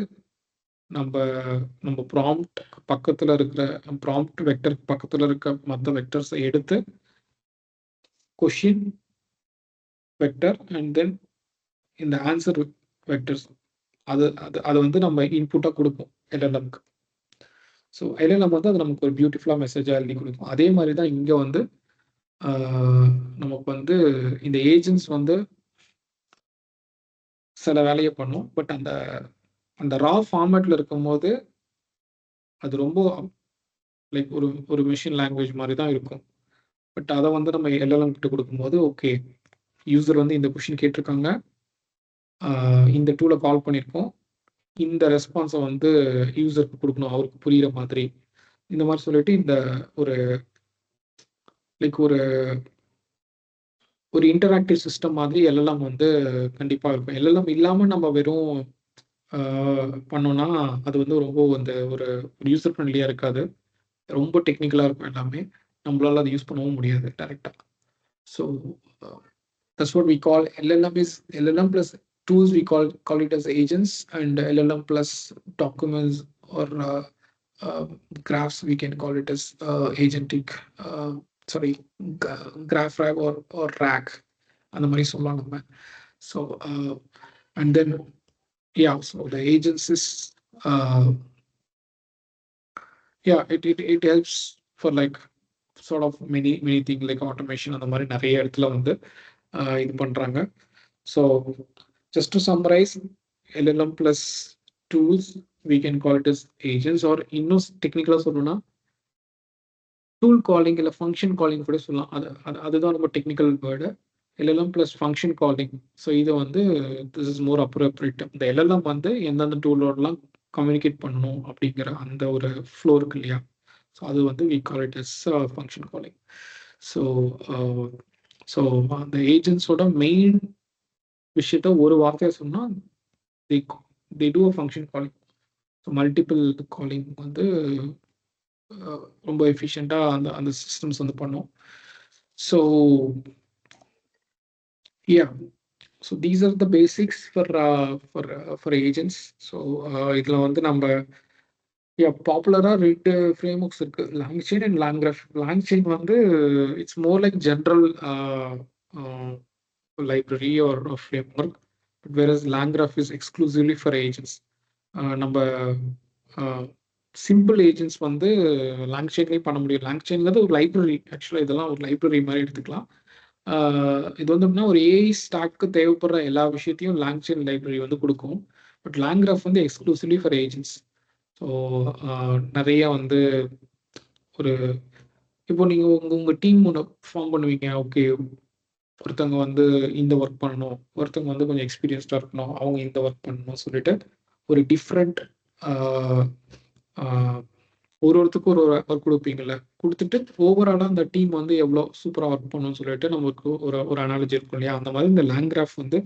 நம்ம ப்ராம்ப்ட் பக்கத்தில் இருக்கிற ப்ராம்ப்ட் வெக்டர் பக்கத்தில் இருக்க மற்ற வெக்டர்ஸை எடுத்து கொஷின் வெக்டர் அண்ட் தென் இந்த ஆன்சர் வெக்டர்ஸ் அதை வந்து நம்ம இன்புட்டாக கொடுப்போம் எல்எல்எம்க்கு. ஸோ எல்எல்எம் வந்து அது நமக்கு ஒரு பியூட்டிஃபுல்லாக மெசேஜாக எழுதி கொடுக்கும். அதே மாதிரி தான் இங்கே வந்து நமக்கு வந்து இந்த ஏஜென்ட்ஸ் வந்து சில வேலையை பண்ணும். பட் அந்த ரா ஃபார்மேட்டில் இருக்கும்போது அது ரொம்ப லைக் ஒரு மிஷின் லாங்குவேஜ் மாதிரி தான் இருக்கும். பட் அதை வந்து நம்ம எல்எல்எம் கிட்ட கொடுக்கும்போது ஓகே யூசர் வந்து இந்த கொஷின் கேட்டிருக்காங்க, இந்த டூலை கால் பண்ணியிருக்கோம், இந்த ரெஸ்பான்ஸை வந்து யூசருக்கு கொடுக்கணும் அவருக்கு புரிகிற மாதிரி இந்த மாதிரி சொல்லிட்டு இந்த ஒரு லைக் ஒரு இன்டராக்டிவ் சிஸ்டம் மாதிரி எல்எல்எம் வந்து கண்டிப்பாக இருக்கும். எல்எல்எம் இல்லாமல் நம்ம வெறும் பண்ணோன்னா அது வந்து ரொம்ப ஒரு யூசர் ஃப்ரெண்ட்லியாக இருக்காது, ரொம்ப டெக்னிக்கலாக இருக்கும் எல்லாமே. நம்மளால அதை யூஸ் பண்ணவும் முடியாது டைரெக்டாக. So that's what we call LLM is LLM plus tools we call it as agents, and LLM plus documents or graphs we can call it as agentic graph RAG or RAG. அந்த மாதிரி சொல்லலாம் நம்ம. So and then so the agents is it helps for like sort of many things like automation அந்த மாதிரி நிறைய இடத்துல வந்து இது பண்றாங்க. So just to summarize, LLM plus tools we can call it as agents, or இன்னும் டெக்னிக்கலா சொல்லணும்னா டூல் காலிங் இல்லை ஃபங்க்ஷன் காலிங் கூட சொல்லலாம். அதுதான் ரொம்ப technical word. LLM plus function calling. So இது வந்து திஸ் இஸ் மோர் அப்ரோப்ரியேட். இந்த LLM வந்து எந்தெந்த டூலோடலாம் கம்யூனிகேட் பண்ணணும் அப்படிங்கிற அந்த ஒரு ஃப்ளோ இருக்கு இல்லையா, ஸோ அது வந்து we call it as function calling. So அந்த ஏஜென்ட்ஸோட மெயின் விஷயத்த ஒரு வார்த்தையை சொன்னால் they do a function calling. So multiple calling வந்து ரொம்ப எஃபிஷியண்டாக அந்த சிஸ்டம்ஸ் வந்து பண்ணும். So so these are the basics for agents. So இதில் வந்து நம்ம பாப்புலராக 2 ஃப்ரேம் ஒர்க்ஸ் இருக்கு, லாங்செயின் அண்ட் லாங்க்ராஃப். லாங்செயின் வந்து it's more like general library or framework, but whereas LangGraph is exclusively for agents. நம்ம சிம்பிள் ஏஜென்ட்ஸ் வந்து லாங்செயின்லேயும் பண்ண முடியும். லாங்செயின்ங்கிறது ஒரு லைப்ரரி, ஆக்சுவலாக இதெல்லாம் ஒரு லைப்ரரி மாதிரி எடுத்துக்கலாம். இது வந்து எப்படின்னா ஒரு ஏஐ ஸ்டாக்கு தேவைப்படுற எல்லா விஷயத்தையும் லாங்செயின் லைப்ரரி வந்து கொடுக்கும். பட் லாங்க்ராஃப் வந்து எக்ஸ்க்ளூசிவ்லி ஃபார் ஏஜென்ட்ஸ். ஸோ நிறைய வந்து ஒரு இப்போ நீங்கள் உங்கள் டீம் ஒன்று ஃபார்ம் பண்ணுவீங்க. ஓகே, ஒருத்தவங்க வந்து இந்த ஒர்க் பண்ணணும், ஒருத்தவங்க வந்து கொஞ்சம் எக்ஸ்பீரியன்ஸ்டாக இருக்கணும், அவங்க இந்த ஒர்க் பண்ணணும் சொல்லிட்டு ஒரு டிஃப்ரெண்ட் ஒருத்தருக்கும் ஒரு ஒர்க் கொடுப்பீங்கல்ல, கொடுத்துட்டு ஓவராலாக அந்த டீம் வந்து எவ்வளோ சூப்பராக ஒர்க் பண்ணணும்னு சொல்லிட்டு நமக்கு ஒரு அனாலஜி இருக்கும் இல்லையா, அந்த மாதிரி இந்த லாங்க்ராஃப் வந்து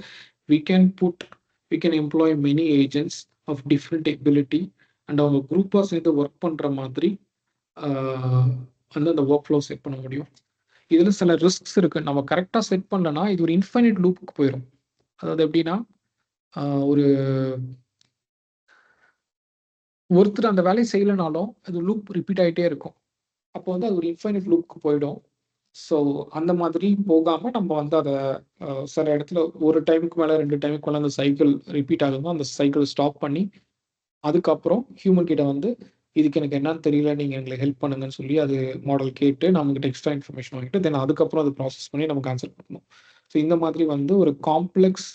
we can employ many agents of different ability and அவங்க குரூப்பாக சேர்ந்து ஒர்க் பண்ணுற மாதிரி வந்து அந்த ஒர்க் ஃப்ளோ செட் பண்ண முடியும். இதில் சில ரிஸ்க்ஸ் இருக்குது. நம்ம கரெக்டாக செட் பண்ணலன்னா இது ஒரு இன்ஃபைனைட் லூப்புக்கு போயிடும். அதாவது எப்படின்னா, ஒருத்தர் அந்த வேலையை செய்யலைனாலும் அது லூப் ரிப்பீட் ஆகிட்டே இருக்கும். அப்போ வந்து அது ஒரு இன்ஃபைனைட் லூப்புக்கு போயிடும். ஸோ அந்த மாதிரி போகாமல் நம்ம வந்து அதை சில இடத்துல ஒரு டைமுக்கு மேலே 2 டைமுக்கு மேலே அந்த சைக்கிள் ரிப்பீட் ஆகும்போது அந்த சைக்கிள் ஸ்டாப் பண்ணி அதுக்கப்புறம் ஹியூமன் கிட்ட வந்து இதுக்கு எனக்கு என்னன்னு தெரியல, நீங்கள் எங்களுக்கு ஹெல்ப் பண்ணுங்கன்னு சொல்லி அது மாடல் கேட்டு நம்மகிட்ட எக்ஸ்ட்ரா இன்ஃபர்மேஷன் வாங்கிட்டு தென் அதுக்கப்புறம் அது ப்ராசஸ் பண்ணி நமக்கு ஆன்சர் பண்ணணும். ஸோ இந்த மாதிரி வந்து ஒரு காம்ப்ளெக்ஸ்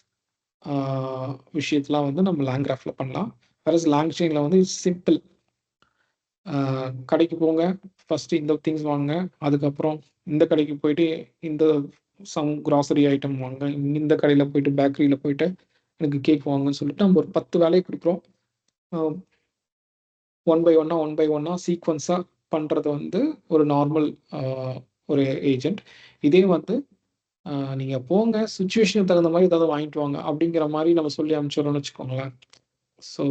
விஷயத்தெலாம் வந்து நம்ம லாங்க்ராஃபில் பண்ணலாம். வேறஸ் லாங்செயினில் வந்து சிம்பிள், கடைக்கு போங்க, ஃபஸ்ட்டு இந்த திங்ஸ் வாங்க, அதுக்கப்புறம் இந்த கடைக்கு போயிட்டு இந்த சம் கிராசரி ஐட்டம் வாங்க, இந்த கடையில் போயிட்டு பேக்கரியில் போயிட்டு எனக்கு கேக் வாங்கன்னு சொல்லிட்டு நம்ம ஒரு 10 வேலையை கொடுக்குறோம். ஒன் பை ஒன்னாக சீக்வன்ஸாக பண்ணுறது வந்து ஒரு நார்மல் ஒரு ஏஜென்ட். இதே வந்து நீங்கள் போங்க, சுச்சுவேஷனுக்கு தகுந்த மாதிரி ஏதாவது வாங்கிட்டு வாங்க அப்படிங்கிற மாதிரி நம்ம சொல்லி அனுப்பிச்சோம்னு வச்சுக்கோங்களேன். ஸோ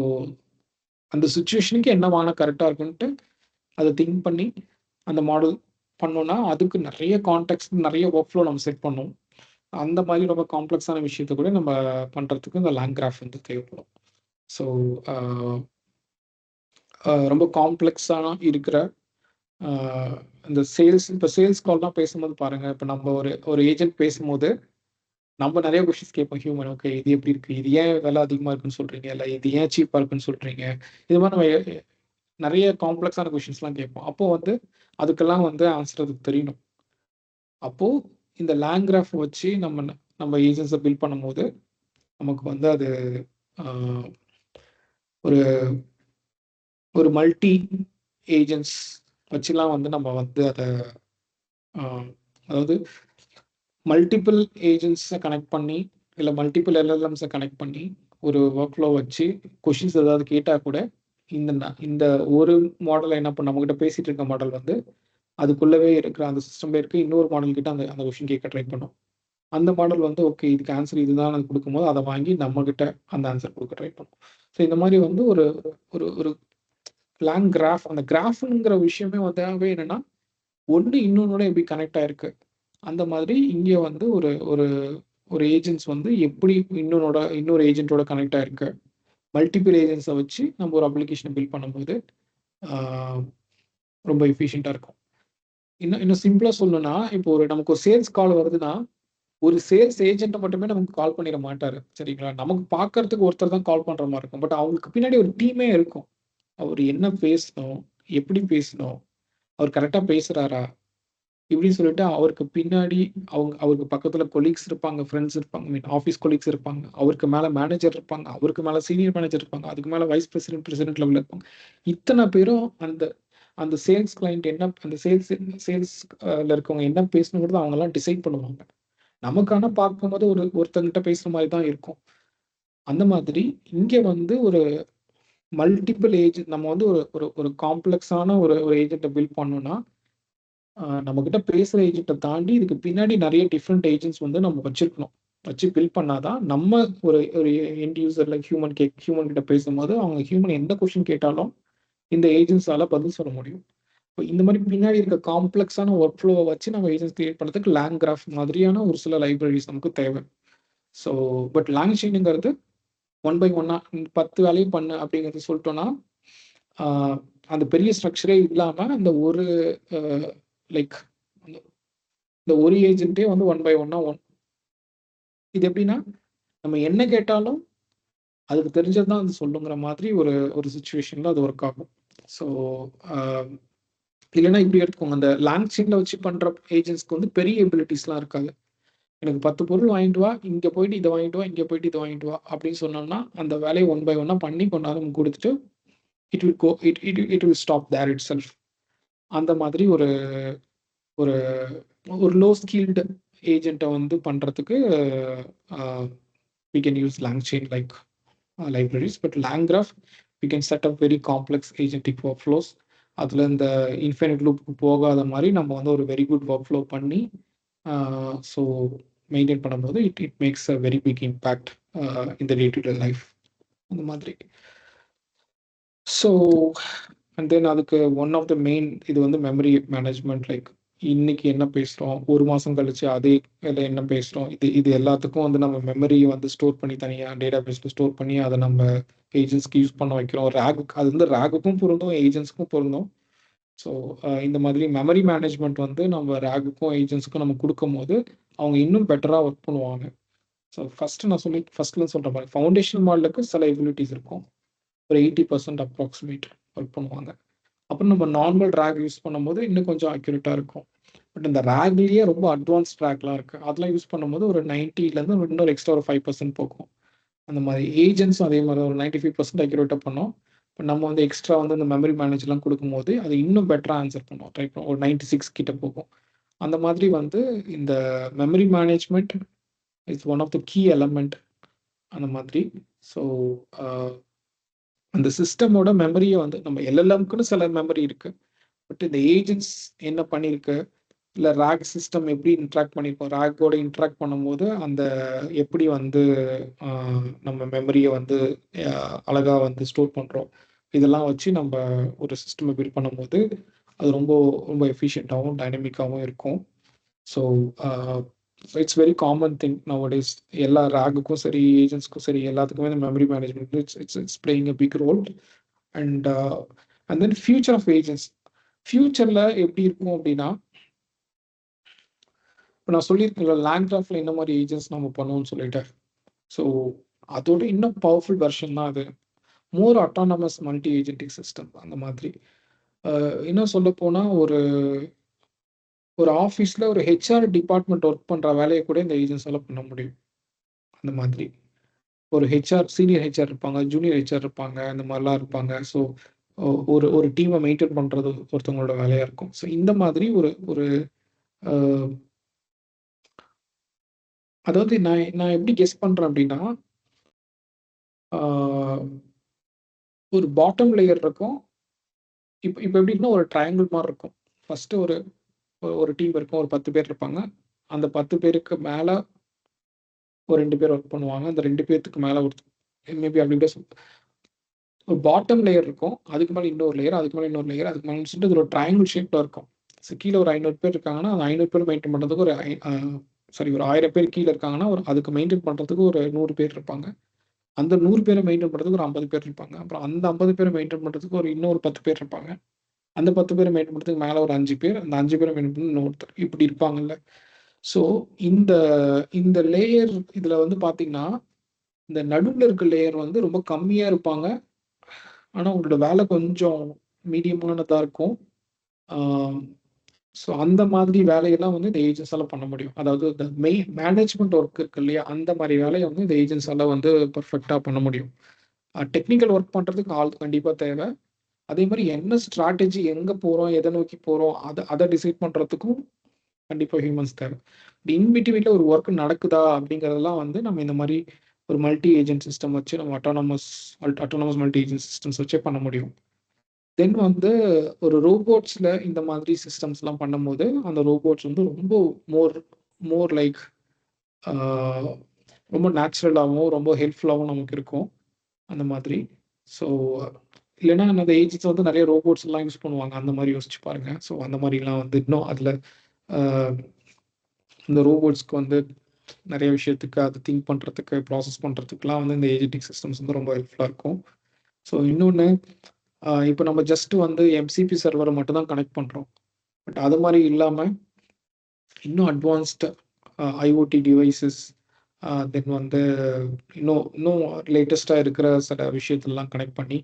அந்த சுச்சுவேஷனுக்கு என்ன வாங்கினா கரெக்டாக இருக்குன்ட்டு அதை திங்க் பண்ணி அந்த மாடல் பண்ணோன்னா அதுக்கு நிறைய கான்டெக்ட், நிறைய ஒர்க் ஃப்ளோ நம்ம செட் பண்ணோம். அந்த மாதிரி ரொம்ப காம்ப்ளெக்ஸான விஷயத்த கூட நம்ம பண்ணுறதுக்கு இந்த லாங்க்ராஃப் வந்து தேவைப்படும். ஸோ ரொம்ப காம்ப்ளெக்ஸான இருக்கிற இந்த சேல்ஸ் கால்லாம் பேசும்போது பாருங்கள், இப்போ நம்ம ஒரு ஏஜென்ட் பேசும்போது நம்ம நிறைய கொஸ்டின்ஸ் கேட்போம் ஹியூமன். ஓகே, இது எப்படி இருக்குது, இது ஏன் விலை அதிகமாக இருக்குன்னு சொல்கிறீங்க, இல்லை இது ஏன் சீப்பாக இருக்குன்னு சொல்கிறீங்க, இது மாதிரி நம்ம நிறைய காம்ப்ளெக்ஸான கொஷின்ஸ்லாம் கேட்போம். அப்போ வந்து அதுக்கெல்லாம் வந்து ஆன்சர் அதுக்கு தெரியணும். அப்போது இந்த லாங்க்ராஃப் வச்சு நம்ம ஏஜென்ட்ஸை பில்ட் பண்ணும்போது நமக்கு வந்து அது ஒரு மல்டி ஏஜென்ட்ஸ் வச்சுலாம் வந்து நம்ம வந்து அதை அதாவது மல்டிபிள் ஏஜென்ட்ஸை கனெக்ட் பண்ணி இல்லை மல்டிபிள் எல்எல்எம்ஸை கனெக்ட் பண்ணி ஒரு ஒர்க் ஃப்ளோ வச்சு கொஷின்ஸ் ஏதாவது கேட்டால் கூட இந்த ஒரு மாடலை என்ன பண்ண நம்மகிட்ட பேசிட்டு இருக்க மாடல் வந்து அதுக்குள்ளவே இருக்கிற அந்த சிஸ்டம்ல இருக்க இன்னொரு மாடல் கிட்ட அந்த கொஷின் கேட்க ட்ரை பண்ணும். அந்த மாடல் வந்து ஓகே இதுக்கு ஆன்சர் இதுதான் அது கொடுக்கும்போது அதை வாங்கி நம்ம கிட்ட அந்த ஆன்சர் கொடுக்க ட்ரை பண்ணும். ஸோ இந்த மாதிரி வந்து ஒரு ஒரு லாங் கிராஃப், அந்த கிராஃப்ங்கிற விஷயமே வந்து என்னன்னா ஒன்று இன்னொன்னோட எப்படி கனெக்ட் ஆயிருக்கு, அந்த மாதிரி இங்கே வந்து ஒரு ஏஜென்ட்ஸ் வந்து எப்படி இன்னொரு ஏஜென்ட்டோட கனெக்ட் ஆயிருக்கு, மல்டிபிள் ஏஜென்ட்ஸை வச்சு நம்ம ஒரு அப்ளிகேஷனை பில்ட் பண்ணும்போது ரொம்ப எஃபிஷியண்டாக இருக்கும். இன்னும் சிம்பிளாக சொல்லணும்னா, இப்போ நமக்கு ஒரு சேல்ஸ் கால் வருதுன்னா ஒரு சேல்ஸ் ஏஜென்ட்டை மட்டுமே நமக்கு கால் பண்ணிட மாட்டாரு. சரிங்களா? நமக்கு பார்க்கறதுக்கு ஒருத்தர் தான் கால் பண்ற மாரி இருக்கும். பட் அவங்களுக்கு பின்னாடி ஒரு டீமே இருக்கும். அவரு என்ன பேசணும்? எப்படி பேசணும்? அவர் கரெக்ட்டா பேசுறாரா? இப்படின்னு சொல்லிட்டு அவருக்கு பின்னாடி அவருக்கு பக்கத்துல கொலீக்ஸ் இருப்பாங்க, ஃப்ரெண்ட்ஸ் இருப்பாங்க, மீன் ஆஃபீஸ் கொலீக்ஸ் இருப்பாங்க. அவருக்கு மேல மேனேஜர் இருப்பாங்க. அவருக்கு மேல சீனியர் மேனேஜர் இருப்பாங்க. அதுக்கு மேல வைஸ் பிரசிடென்ட், பிரசிடென்ட் லெவல்ல இருப்பாங்க. இத்தன பேரும் அந்த அந்த சேல்ஸ் கிளையன்ட் என்ன அந்த சேல்ஸ் இருக்கவங்க என்ன பேசணுங்கிறத அவங்கலாம் டிசைட் பண்ணுவாங்க. நமக்கு ஆனா பார்க்கும்போது ஒருத்தங்கிட்ட பேசுற மாரி தான் இருக்கும். அந்த மாதிரி இங்க வந்து ஒரு மல்டிபிள் நம்ம வந்து ஒரு ஒரு ஒரு காம்ப்ளெக்ஸான ஒரு ஒரு ஏஜென்ட்ட பில்ட் பண்ணோம்னா, நம்மகிட்ட பேசுற ஏஜென்ட்ட தாண்டி இதுக்கு பின்னாடி நெறைய டிஃபரெண்ட் ஏஜென்ட்ஸ் வந்து நம்ம வச்சிருக்கணும். வச்சு பில்ட் பண்ணா தான் நம்ம ஒரு ஒரு எண்ட் யூசர்ல ஹியூமன் கிட்ட பேசும்போது, அவங்க ஹியூமன் எந்த கொஸ்டின் கேட்டாலும் இந்த ஏஜென்ட்ஸால பதில் சொல்ல முடியும். இப்ப இந்த மாரி பின்னாடி இருக்க காம்ப்ளெக்ஸான ஒர்க் ஃப்ளோவ வச்சு நம்ம ஏஜென்ட்ஸ் கிரியேட் பண்றதுக்கு லேங் மாதிரியான ஒரு சில லைப்ரரிஸ் நமக்கு தேவை. ஸோ பட் லாங் செயின்ங்கிறது 1 பை 1 10 வேலையும் பண்ணு அப்படிங்கிறத சொல்லிட்டோம்னா, ஆ அந்த பெரிய ஸ்ட்ரக்சரே இல்லாம அந்த ஒரு அ லைக் இந்த ஒரு ஏஜென்ட்டே வந்து 1 பை 1 இது எப்படின்னா, நம்ம என்ன கேட்டாலும் அதுக்கு தெரிஞ்சது தான் அது சொல்லுங்கிற மாதிரி ஒரு ஒரு சிச்சுவேஷன்ல அது ஒர்க் ஆகும். ஸோ அ இல்லன்னா இப்படி எடுத்துக்கோங்க. அந்த லாங் செயின்ல வச்சு பண்ற ஏஜென்ட்ஸ்க்கு வந்து பெரிய எபிலிட்டீஸ்லாம் இருக்காது. எனக்கு 10 பொருள் வாங்கிட்டு வா, இங்க போயிட்டு இத வாங்கிட்டு வா, இங்க போயிட்டு இத வாங்கிட்டு வா அப்படின்னு சொன்னோம்னா, அந்த வேலைய 1 பை 1 பண்ணி கொண்டாந்து குடுத்துட்டு, it will go it it it will stop there itself. அந்த மாதிரி ஒரு ஒரு ஒரு லோ ஸ்கில்டு ஏஜென்ட்ட வந்து பண்றதுக்கு we can use LangChain like libraries, but LangGraph we can set up very complex agentic workflows. அதுல இந்த இன்ஃபினிட் லூப்க்கு போகாத மாதிரி நம்ம வந்து ஒரு வெரி குட் ஒர்க் ஃப்ளோ பண்ணி ஸோ மெயின்டைன் பண்ணும்போது it makes a very big impact இந்த டே டு டே லைஃப் அந்த மாதிரி. ஸோ அண்ட் தென் அதுக்கு ஒன் ஆஃப் த மெயின் இது வந்து மெமரி மேனேஜ்மெண்ட். லைக் இன்னைக்கு என்ன பேசுகிறோம், ஒரு மாதம் கழிச்சு அதே இதில் என்ன பேசுகிறோம், இது எல்லாத்துக்கும் வந்து நம்ம மெமரியை வந்து ஸ்டோர் பண்ணி தனியாக டேட்டா பேஸில் ஸ்டோர் பண்ணி அதை நம்ம ஏஜென்ட்ஸ்க்கு யூஸ் பண்ண வைக்கிறோம். ரேகுக்கு அது வந்து ரேகுக்கும் பொருந்தும், ஏஜென்ட்ஸ்க்கும் பொருந்தும். ஸோ இந்த மாதிரி மெமரி மேனேஜ்மெண்ட் வந்து நம்ம ரேகுக்கும் ஏஜென்ட்ஸ்க்கும் நம்ம கொடுக்கும் போது அவங்க இன்னும் பெட்டராக ஒர்க் பண்ணுவாங்க. ஸோ ஃபர்ஸ்ட்ல சொல்கிற மாதிரி ஃபவுண்டேஷன் மாடலுக்கு சில எபிலிட்டிஸ் இருக்கும். ஒரு 80% அப்ராக்சிமேட் ஒர்க் பண்ணுவாங்க. அப்புறம் நம்ம நார்மல் ரேக் யூஸ் பண்ணும்போது இன்னும் கொஞ்சம் அக்யூரேட்டாக இருக்கும். பட் இந்த ரேக்லேயே ரொம்ப அட்வான்ஸ் ரேக்லாம் இருக்குது. அதெல்லாம் யூஸ் பண்ணும்போது ஒரு 90லேருந்து இன்னொரு எக்ஸ்ட்ரா ஒரு 5% போகும். அந்த மாதிரி ஏஜென்ட்ஸும் அதே மாதிரி ஒரு 95% அக்யூரேட்டாக பண்ணோம். இப்போ நம்ம வந்து எக்ஸ்ட்ரா வந்து இந்த மெமரி மேனேஜ்லாம் கொடுக்கும்போது அது இன்னும் பெட்டராக ஆன்சர் பண்ணுவோம். ட்ரை பண்ணுவோம். ஒரு 96 கிட்ட போகும். அந்த மாதிரி வந்து இந்த memory management is one of the key element அந்த மாதிரி. ஸோ அந்த சிஸ்டமோட மெமரியை வந்து நம்ம எல்எல்எம்க்குன்னு சில மெமரி இருக்கு. பட் இந்த ஏஜென்ட்ஸ் என்ன பண்ணியிருக்கு, இல்லை ரேக் சிஸ்டம் எப்படி இன்ட்ராக்ட் பண்ணியிருக்கோம், ரேக்கோட இன்ட்ராக்ட் பண்ணும்போது அந்த எப்படி வந்து நம்ம மெமரியை வந்து அழகாக வந்து ஸ்டோர் பண்ணுறோம், இதெல்லாம் வச்சு நம்ம ஒரு சிஸ்டமை பில்ட் பண்ணும்போது அது ரொம்ப ரொம்ப எஃபிஷியண்ட்டாகவும் டைனமிக்காகவும் இருக்கும். So it's very common thing nowadays. எல்லா ரேக்குக்கும் சரி, ஏஜென்ட்ஸ்க்கும் சரி, எல்லாத்துக்குமே இந்த memory management it's playing a big role. And and then future of agents. ஃபியூச்சரில் எப்படி இருக்கும் அப்படின்னா, இப்போ நான் சொல்லியிருக்கேன்ல லேண்ட்கிராஃப்டில் என்ன மாதிரி ஏஜென்ட்ஸ் நம்ம பண்ணுவோம்னு சொல்லிட்டு. ஸோ அதோட இன்னும் பவர்ஃபுல் வெர்ஷன் தான் அது. மோர் அட்டானமஸ் மல்டி ஏஜென்டிக் சிஸ்டம் அந்த மாதிரி. இன்னும் சொல்ல போனால் ஒரு ஆஃபீஸில் ஒரு ஹெச்ஆர் டிபார்ட்மெண்ட் ஒர்க் பண்ணுற வேலையை கூட இந்த ஏஜென்ட்ஸால் பண்ண முடியும். அந்த மாதிரி ஒரு சீனியர் ஹெச்ஆர் இருப்பாங்க, ஜூனியர் ஹெச்ஆர் இருப்பாங்க, அந்த மாதிரிலாம் இருப்பாங்க. ஸோ ஒரு ஒரு டீமை மெயின்டைன் பண்ணுறது ஒருத்தவங்களோட வேலையாக இருக்கும். ஸோ இந்த மாதிரி ஒரு ஒரு அதாவது நான் எப்படி கெஸ் பண்ணுறேன் அப்படின்னா, ஒரு பாட்டம் லேயர் இருக்கும். இப்போ எப்படின்னா ஒரு ட்ரையாங்கிள் மாதிரி இருக்கும். ஃபர்ஸ்ட் ஒரு ஒரு டீம் இருக்கும். ஒரு 10 பேர் இருப்பாங்க. அந்த 10 பேருக்கு மேலே ஒரு 2 பேர் ஒர்க் பண்ணுவாங்க. அந்த 2 பேத்துக்கு மேலே மேபி அப்படி கூட ஒரு பாட்டம் லேயர் இருக்கும். அதுக்கு மேலே இன்னொரு லேயர், அதுக்கு மேலே இன்னொரு லேயர், அதுக்கு மேலே சொல்லிட்டு ஒரு ட்ரையாங்கிள் ஷேப்ல இருக்கும். ஸோ கீழே ஒரு 500 பேர் இருக்காங்கன்னா, அந்த 500 பேர் மெயின்டைன் பண்ணுறதுக்கு ஒரு ஒரு 1000 பேர் கீழே இருக்காங்கன்னா, அதுக்கு மெயின்டைன் பண்ணுறதுக்கு ஒரு 100 பேர் இருப்பாங்க. அந்த 100 பேரை மெயின்டைன் பண்ணுறதுக்கு ஒரு 50 பேர் இருப்பாங்க. அப்புறம் அந்த 50 பேரை மெயின்டைன் பண்ணுறதுக்கு ஒரு இன்னொரு 10 பேர் இருப்பாங்க. அந்த 10 பேரை மெயின்டைன் பண்ணுறதுக்கு மேலே ஒரு 5 பேர், அந்த 5 பேரை மெயின்டைன் பண்ண இன்னொருத்தர், இப்படி இருப்பாங்கல்ல. ஸோ இந்த இந்த லேயர் இதில் வந்து பார்த்தீங்கன்னா, இந்த நடுவில் இருக்க லேயர் வந்து ரொம்ப கம்மியாக இருப்பாங்க. ஆனால் உங்களோட வேலை கொஞ்சம் மீடியமானதாக இருக்கும். ஸோ அந்த மாதிரி வேலையெல்லாம் வந்து இந்த ஏஜென்ட்ஸால பண்ண முடியும். அதாவது இந்த மேனேஜ்மெண்ட் ஒர்க் இருக்கு இல்லையா? அந்த மாதிரி வேலையை வந்து இந்த ஏஜென்ட்ஸால வந்து பெர்ஃபெக்டாக பண்ண முடியும். டெக்னிக்கல் ஒர்க் பண்ணுறதுக்கு ஆள் கண்டிப்பாக தேவை. அதே மாதிரி என்ன ஸ்ட்ராட்டஜி, எங்கே போகிறோம், எதை நோக்கி போகிறோம், அதை டிசைட் பண்ணுறதுக்கும் கண்டிப்பாக ஹியூமன்ஸ் தேவை. இன்பிட்வீன்ல ஒரு ஒர்க் நடக்குதா அப்படிங்கிறதெல்லாம் வந்து நம்ம இந்த மாதிரி ஒரு மல்டி ஏஜென்ட் சிஸ்டம் வச்சு நம்ம அட்டானமஸ் மல்டி ஏஜென்ட் சிஸ்டம்ஸ் வச்சே பண்ண முடியும். தென் வந்து ஒரு ரோபோட்ஸில் இந்த மாதிரி சிஸ்டம்ஸ்லாம் பண்ணும்போது அந்த ரோபோட்ஸ் வந்து ரொம்ப மோர் லைக் ரொம்ப நேச்சுரலாகவும் ரொம்ப ஹெல்ப்ஃபுல்லாகவும் நமக்கு இருக்கும் அந்த மாதிரி. ஸோ இல்லைன்னா அந்த ஏஜென்ட்ஸ் வந்து நிறைய ரோபோட்ஸ் எல்லாம் யூஸ் பண்ணுவாங்க. அந்த மாதிரி யோசிச்சு பாருங்க. ஸோ அந்த மாதிரிலாம் வந்து இன்னும் அதில் இந்த ரோபோட்ஸ்க்கு வந்து நிறைய விஷயத்துக்கு அது திங்க் பண்ணுறதுக்கு, ப்ராசஸ் பண்ணுறதுக்குலாம் வந்து இந்த ஏஜென்டிக் சிஸ்டம்ஸ் வந்து ரொம்ப ஹெல்ப்ஃபுல்லாக இருக்கும். ஸோ இன்னொன்று, இப்போ நம்ம ஜஸ்ட் வந்து எம்சிபி சர்வரை மட்டும் தான் கனெக்ட் பண்ணுறோம். பட் அது மாதிரி இல்லாமல் இன்னும் அட்வான்ஸ்டு ஐஓடி டிவைசஸ், தென் வந்து இன்னும் லேட்டஸ்ட்டாக இருக்கிற சில விஷயத்தெல்லாம் கனெக்ட் பண்ணி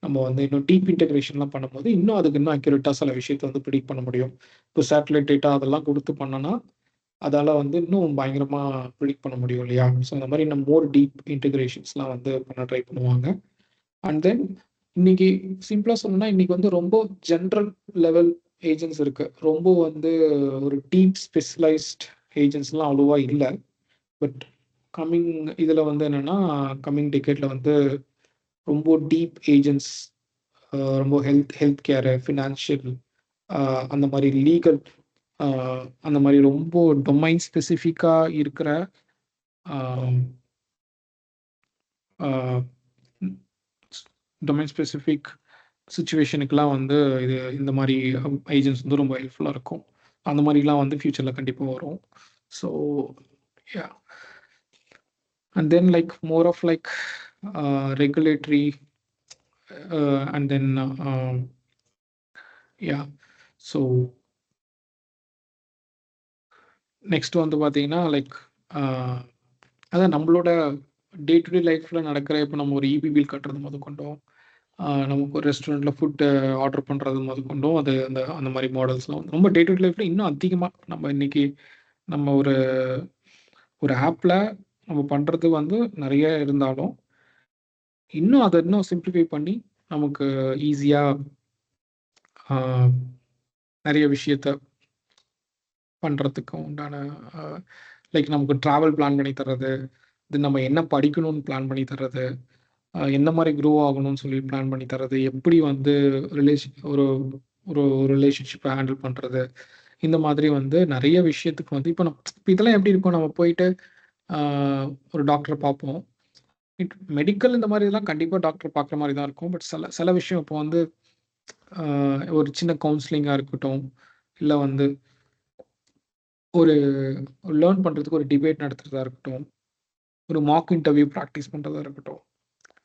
நம்ம வந்து இன்னும் டீப் இன்டெகிரேஷன்லாம் பண்ணும்போது இன்னும் அதுக்கு இன்னும் அக்யூரேட்டாக சில விஷயத்தை வந்து ப்ரிடிக்ட் பண்ண முடியும். இப்போ சேட்டலைட் டேட்டா அதெல்லாம் கொடுத்து பண்ணனா அதால் வந்து இன்னும் பயங்கரமாக ப்ரிடிக்ட் பண்ண முடியும் இல்லையா? ஸோ அந்த மாதிரி நம்ம மோர் டீப் இன்டெகிரேஷன்ஸ்லாம் வந்து பண்ண ட்ரை பண்ணுவாங்க. அண்ட் தென் இன்னைக்கு சிம்பிளாக சொல்லணும்னா இன்னைக்கு வந்து ரொம்ப ஜென்ரல் லெவல் ஏஜென்ட்ஸ் இருக்கு. ரொம்ப வந்து ஒரு டீப் ஸ்பெஷலைஸ்ட் ஏஜென்ட்ஸ்லாம் அவ்வளோவா இல்லை. பட் கம்மிங் இதில் வந்து என்னென்னா கம்மிங் டிக்கெட்டில் வந்து ரொம்ப டீப் ஏஜென்ட்ஸ், ரொம்ப ஹெல்த் கேரு, ஃபினான்ஷியல், அந்த மாதிரி லீகல், அந்த மாதிரி ரொம்ப டொமைன் ஸ்பெசிஃபிக்காக இருக்கிற டொமைன் ஸ்பெசிஃபிக் சுச்சுவேஷனுக்கெலாம் வந்து இந்த மாதிரி ஏஜென்ட்ஸ் வந்து ரொம்ப ஹெல்ப்ஃபுல்லாக இருக்கும். அந்த மாதிரிலாம் வந்து ஃப்யூச்சரில் கண்டிப்பாக வரும். So yeah, and then like more of like regulatory, and then yeah. So next வந்து பார்த்தீங்கன்னா லைக் அதான் நம்மளோட டே டு டே லைஃப்பில் நடக்கிற, இப்போ நம்ம ஒரு இபி பில் கட்டுறது முதற்கொண்டோம், நமக்கு ஒரு ரெஸ்டாரண்ட்டில் ஃபுட்டு ஆர்டர் பண்ணுறது முதற்கொண்டோம், அது அந்த மாதிரி மாடல்ஸ்லாம் ரொம்ப டே டு டே லைஃப்பில் இன்னும் அதிகமாக நம்ம இன்றைக்கி நம்ம ஒரு ஆப்பில் நம்ம பண்ணுறது வந்து நிறைய இருந்தாலும் இன்னும் அதை இன்னும் சிம்பிளிஃபை பண்ணி நமக்கு ஈஸியாக நிறைய விஷயத்த பண்ணுறதுக்கு உண்டான, லைக் நமக்கு ட்ராவல் பிளான் பண்ணி தர்றது, இது நம்ம என்ன படிக்கணும்னு பிளான் பண்ணி தர்றது, எந்த மாதிரி க்ரோ ஆகணும்னு சொல்லி பிளான் பண்ணி தர்றது, எப்படி வந்து ஒரு ஒரு ரிலேஷன்ஷிப்பை ஹேண்டில் பண்ணுறது, இந்த மாதிரி வந்து நிறைய விஷயத்துக்கு வந்து இப்போ இதெல்லாம் எப்படி இருக்கும், நம்ம போயிட்டு ஒரு டாக்டரை பார்ப்போம். மெடிக்கல் இந்த மாதிரி இதெல்லாம் கண்டிப்பாக டாக்டர் பார்க்குற மாதிரி தான் இருக்கும். பட் சில விஷயம் இப்போ வந்து ஒரு சின்ன கவுன்சிலிங்காக இருக்கட்டும், இல்லை வந்து ஒரு லேர்ன் பண்ணுறதுக்கு ஒரு டிபேட் நடத்துகிறதா இருக்கட்டும், ஒரு மாக் இன்டர்வியூ ப்ராக்டிஸ் பண்ணுறதா இருக்கட்டும்.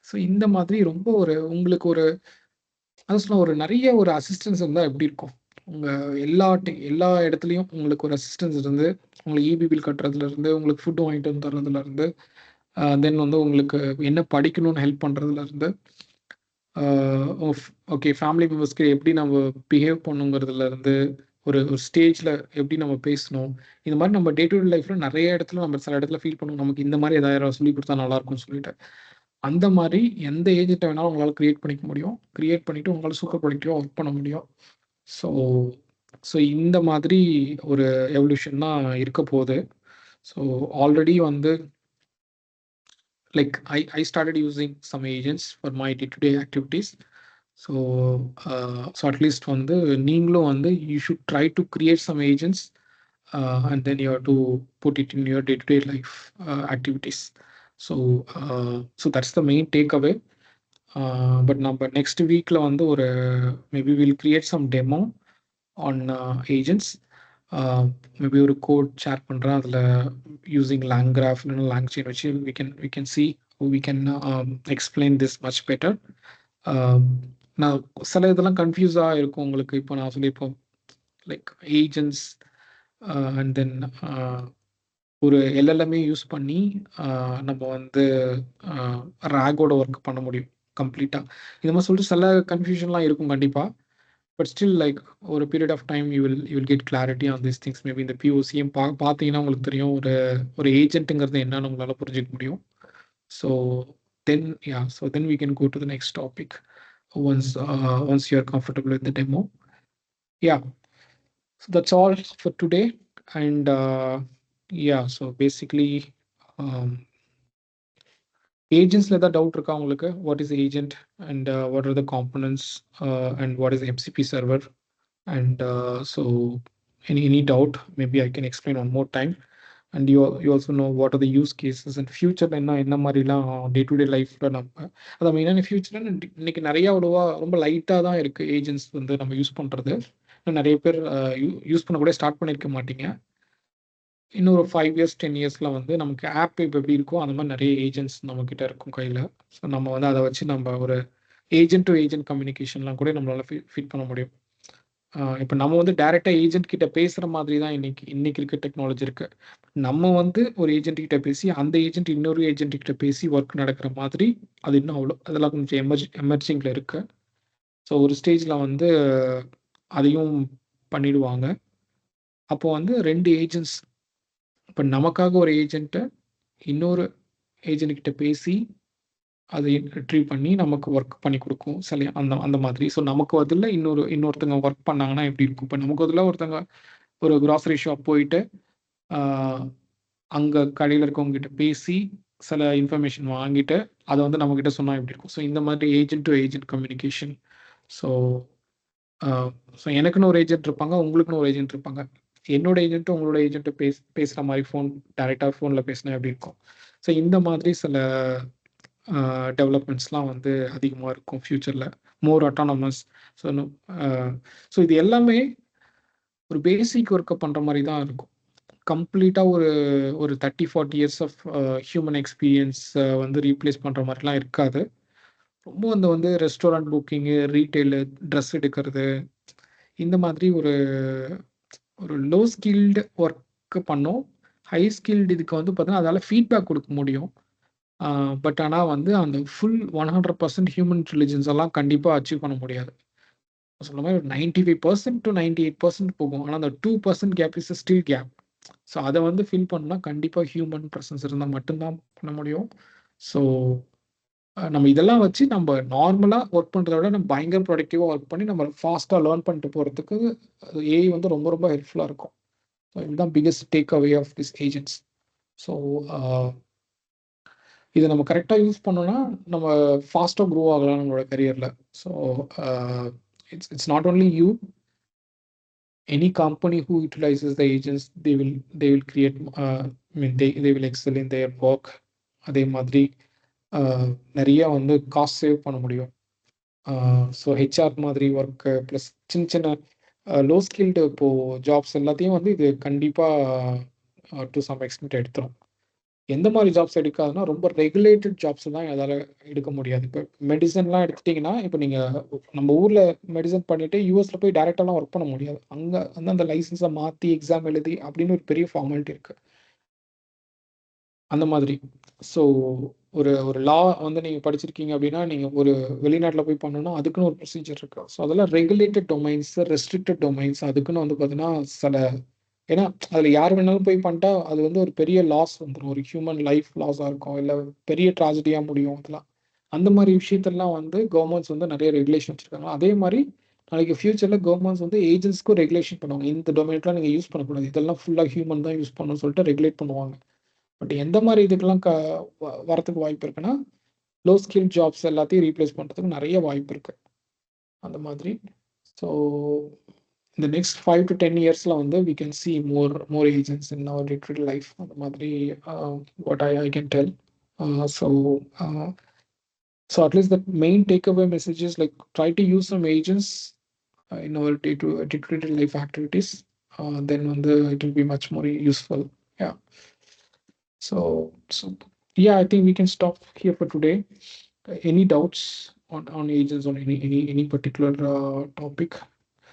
ஸோ இந்த மாதிரி ரொம்ப உங்களுக்கு ஒரு நிறைய ஒரு அசிஸ்டன்ஸ் இருந்தால் எப்படி இருக்கும், உங்கள் எல்லா இடத்துலையும் உங்களுக்கு ஒரு அசிஸ்டன்ஸ் இருந்து, உங்களுக்கு இபி பில் கட்டுறதுலேருந்து, உங்களுக்கு ஃபுட்டு வாங்கிட்டு வந்து தர்றதுலேருந்து, தென் வந்து உங்களுக்கு என்ன படிக்கணும்னு ஹெல்ப் பண்ணுறதுலேருந்து, ஓகே ஃபேமிலி மெம்பர்ஸ்க்கு எப்படி நம்ம பிஹேவ் பண்ணுங்கிறதுலேருந்து, ஒரு ஸ்டேஜில் எப்படி நம்ம பேசணும், இந்த மாதிரி நம்ம டே டு டே லைஃப்பில் நிறைய இடத்துல நம்ம சில இடத்துல ஃபீல் பண்ணுவோம், நமக்கு இந்த மாதிரி ஏதாவது சொல்லி கொடுத்தா நல்லாயிருக்கும்னு சொல்லிட்டு. அந்த மாதிரி எந்த ஏஜென்ட்டை வேணாலும் உங்களால் க்ரியேட் பண்ணிக்க முடியும். க்ரியேட் பண்ணிவிட்டு உங்களால் சூப்பர் ப்ரொடக்டிவாக ஒர்க் பண்ண முடியும். ஸோ இந்த மாதிரி ஒரு எவல்யூஷன் தான் இருக்க போகுது. ஸோ ஆல்ரெடி வந்து like I started using some agents for my day-to-day activities. So at least வந்து நீங்களும் வந்து you should try to create some agents, and then you have to put it in your day-to-day life activities. So that's the main takeaway. But நம்ம next weekல வந்து maybe we'll create some demo on agents. Maybe ஒரு code share பண்ணுறேன், அதில் using LangGraph இல்லைன்னா LangChain வச்சு we can see how we can explain this much better. நான் சில இதெல்லாம் கன்ஃபியூஸாக இருக்கும் உங்களுக்கு. இப்போ நான் சொல்லியிருப்போம் லைக் ஏஜென்ட்ஸ் அண்ட் தென் ஒரு எல்எல்எம்ஏ யூஸ் பண்ணி நம்ம வந்து ரேகோட ஒர்க் பண்ண முடியும் கம்ப்ளீட்டாக. இது மாதிரி சொல்லிட்டு சில கன்ஃபியூஷன்லாம் இருக்கும் கண்டிப்பாக. பட் ஸ்டில் லைக் ஒரு period of time you will get clarity on this things. Maybe இந்த பிஓசியும் பார்த்தீங்கன்னா உங்களுக்கு தெரியும், ஒரு ஏஜென்ட்டுங்கிறது என்னன்னு உங்களால் புரிஞ்சிக்க முடியும். So then we can go to the next topic once you are comfortable with the demo. Yeah, so that's all for today. And so basically agents-ல ஏதாவது டவுட் இருக்கா உங்களுக்கு? What is agent and what are the components and what is MCP server? And so any doubt, maybe I can explain one more time. And you also know what are the use cases and future என்ன மாதிரிலாம் day to day லைஃப்ல நம்ம அதை மெயினான future இன்னைக்கு நிறைய அவ்வளோவா ரொம்ப லைட்டாக தான் இருக்கு ஏஜென்ட்ஸ் வந்து நம்ம யூஸ் பண்றது. நிறைய பேர் யூஸ் பண்ண கூட ஸ்டார்ட் பண்ணியிருக்க மாட்டீங்க. இன்னொரு 5 இயர்ஸ் 10 இயர்ஸ்ல வந்து நமக்கு ஆப் இப்போ எப்படி இருக்கோ அந்த மாதிரி நிறைய ஏஜென்ட்ஸ் நம்ம கிட்ட இருக்கும் கையில். ஸோ நம்ம வந்து அதை வச்சு நம்ம ஒரு ஏஜென்ட் டு ஏஜென்ட் கம்யூனிகேஷன்லாம் கூட நம்மளால ஃபிட் பண்ண முடியும். இப்போ நம்ம வந்து டைரெக்டாக ஏஜென்ட் கிட்ட பேசுகிற மாதிரி தான் இன்னைக்கு இருக்க டெக்னாலஜி இருக்கு. நம்ம வந்து ஒரு ஏஜென்ட் கிட்ட பேசி அந்த ஏஜென்ட் இன்னொரு ஏஜென்ட் கிட்ட பேசி ஒர்க் நடக்கிற மாதிரி அது இன்னும் அதெல்லாம் கொஞ்சம் எமர்ஜிங்கில் இருக்கு. ஸோ ஒரு ஸ்டேஜில் வந்து அதையும் பண்ணிடுவாங்க. அப்போ வந்து 2 ஏஜென்ட்ஸ், இப்போ நமக்காக ஒரு ஏஜென்ட்டை இன்னொரு ஏஜென்ட் கிட்ட பேசி அதை ரிட்ரீவ் பண்ணி நமக்கு ஒர்க் பண்ணி கொடுக்கும் சில அந்த மாதிரி. ஸோ நமக்கு அதில் இன்னொருத்தங்க ஒர்க் பண்ணாங்கன்னா எப்படி இருக்கும்? இப்போ நமக்கு அதில் ஒருத்தங்க ஒரு கிராசரி ஷாப் போயிட்டு அங்கே கடையில் இருக்கவங்க கிட்ட பேசி சில இன்ஃபர்மேஷன் வாங்கிட்டு அதை வந்து நம்மக்கிட்ட சொன்னால் எப்படி இருக்கும்? ஸோ இந்த மாதிரி agent to agent communication. So எனக்குன்னு ஒரு ஏஜென்ட் இருப்பாங்க, உங்களுக்குன்னு ஒரு ஏஜென்ட் இருப்பாங்க. என்னோட ஏஜென்ட்டும் உங்களோட ஏஜென்ட்டும் பேசுகிற மாதிரி டைரெக்டாக ஃபோனில் பேசினா எப்படி இருக்கும்? ஸோ இந்த மாதிரி சில டெவலப்மெண்ட்ஸ்லாம் வந்து அதிகமாக இருக்கும் ஃப்யூச்சரில், மோர் அட்டானமஸ். ஸோ இது எல்லாமே ஒரு பேசிக் ஒர்க்கை பண்ணுற மாதிரி தான் இருக்கும். கம்ப்ளீட்டாக ஒரு 30-40 இயர்ஸ் ஆஃப் ஹியூமன் எக்ஸ்பீரியன்ஸ் வந்து ரீப்ளேஸ் பண்ணுற மாதிரிலாம் இருக்காது. ரொம்ப வந்து ரெஸ்டாரண்ட் புக்கிங்கு, ரீட்டெயிலு, ட்ரெஸ் எடுக்கிறது, இந்த மாதிரி ஒரு லோ ஸ்கில்டு ஒர்க்கு பண்ணோம். ஹை ஸ்கில்டு இதுக்கு வந்து பார்த்தீங்கன்னா அதால் ஃபீட்பேக் கொடுக்க முடியும். பட் ஆனால் வந்து அந்த ஃபுல் 100% ஹியூமன் இன்டெலிஜென்ஸ் எல்லாம் கண்டிப்பாக அச்சீவ் பண்ண முடியாது. சொல்ல மாதிரி ஒரு 95% to 98% போகும். ஆனால் அந்த 2% gap is still gap. So அதை வந்து ஃபில் பண்ணால் கண்டிப்பாக ஹியூமன் ப்ரெசன்ஸ் இருந்தால் மட்டும்தான் பண்ண முடியும். ஸோ நம்ம இதெல்லாம் வச்சு நம்ம நார்மலாக ஒர்க் பண்ணுறத விட நம்ம பயங்கர ப்ரொடக்டிவாக ஒர்க் பண்ணி நம்ம ஃபாஸ்ட்டாக லேர்ன் பண்ணிட்டு போகிறதுக்கு ஏஐ வந்து ரொம்ப ரொம்ப ஹெல்ப்ஃபுல்லாக இருக்கும். ஸோ இதுதான் biggest takeaway of this agents. So இதை நம்ம கரெக்டாக யூஸ் பண்ணோன்னா நம்ம ஃபாஸ்ட்டாக க்ரோ ஆகலாம் நம்மளோட கரியரில். So it's not only you, any company who utilizes the agents, they will create they will excel in their work. அதே மாதிரி நிறைய வந்து காஸ்ட் சேவ் பண்ண முடியும். ஸோ ஹெச்ஆர் மாதிரி ஒர்க்கு ப்ளஸ் சின்ன லோ ஸ்கில்டு இப்போது ஜாப்ஸ் எல்லாத்தையும் வந்து இது கண்டிப்பாக டு சம் எக்ஸ்டென்ட் எடுத்துரும். எந்த மாதிரி ஜாப்ஸ் எடுக்காதுன்னா ரொம்ப ரெகுலேட்டட் ஜாப்ஸ் தான் அதால் எடுக்க முடியாது. இப்போ மெடிசன்லாம் எடுத்துட்டிங்கன்னா, இப்போ நீங்கள் நம்ம ஊரில் மெடிசன் பண்ணிவிட்டு யூஎஸில் போய் டேரெக்டாலாம் ஒர்க் பண்ண முடியாது. அங்கே வந்து அந்த லைசன்ஸை மாற்றி எக்ஸாம் எழுதி அப்படின்னு ஒரு பெரிய ஃபார்மாலிட்டி இருக்குது அந்த மாதிரி. ஸோ ஒரு லா வந்து நீங்கள் படிச்சிருக்கீங்க அப்படின்னா நீங்கள் ஒரு வெளிநாட்டில் போய் பண்ணணும்னா அதுக்குன்னு ஒரு ப்ரொசீஜர் இருக்குது. ஸோ அதெல்லாம் ரெகுலேட்டட் டொமைன்ஸ், ரெஸ்ட்ரிக்டட் டொமைன்ஸ், அதுக்குன்னு வந்து பார்த்தீங்கன்னா சில, ஏன்னா அதில் யார் வேணாலும் போய் பண்ணிட்டா அது வந்து ஒரு பெரிய லாஸ் வந்துடும், ஒரு ஹியூமன் லைஃப் லாஸாக இருக்கும், இல்லை பெரிய ட்ராஜடியாக முடியும். அதெல்லாம் அந்த மாதிரி விஷயத்தெல்லாம் வந்து கவர்மெண்ட்ஸ் வந்து நிறைய ரெகுலேஷன் வச்சுருக்காங்க. அதே மாதிரி நாளைக்கு ஃபியூச்சரில் கவர்மெண்ட்ஸ் வந்து ஏஜென்ட்ஸ்க்கும் ரெகுலேஷன் பண்ணுவாங்க. இந்த டொமைன்லாம் நீங்கள் யூஸ் பண்ணக்கூடாது, இதெல்லாம் ஃபுல்லாக ஹியூமன் தான் யூஸ் பண்ணணும்னு சொல்லிட்டு ரெகுலேட் பண்ணுவாங்க. பட் எந்த மாதிரி இதுக்கெல்லாம் வரத்துக்கு வாய்ப்பு இருக்குன்னா, லோ ஸ்கில் ஜாப்ஸ் எல்லாத்தையும் ரீப்ளேஸ் பண்ணுறதுக்கு நிறைய வாய்ப்பு இருக்குது அந்த மாதிரி. So in the next 5 to 10 years we can see more agents in our day-to-day life. What I can tell. So at least the main takeaway message is like try to use some agents in our day-to-day life activities. Then it will be much more useful. Yeah. So yeah, I think we can stop here for today. Any doubts on agents on any particular topic?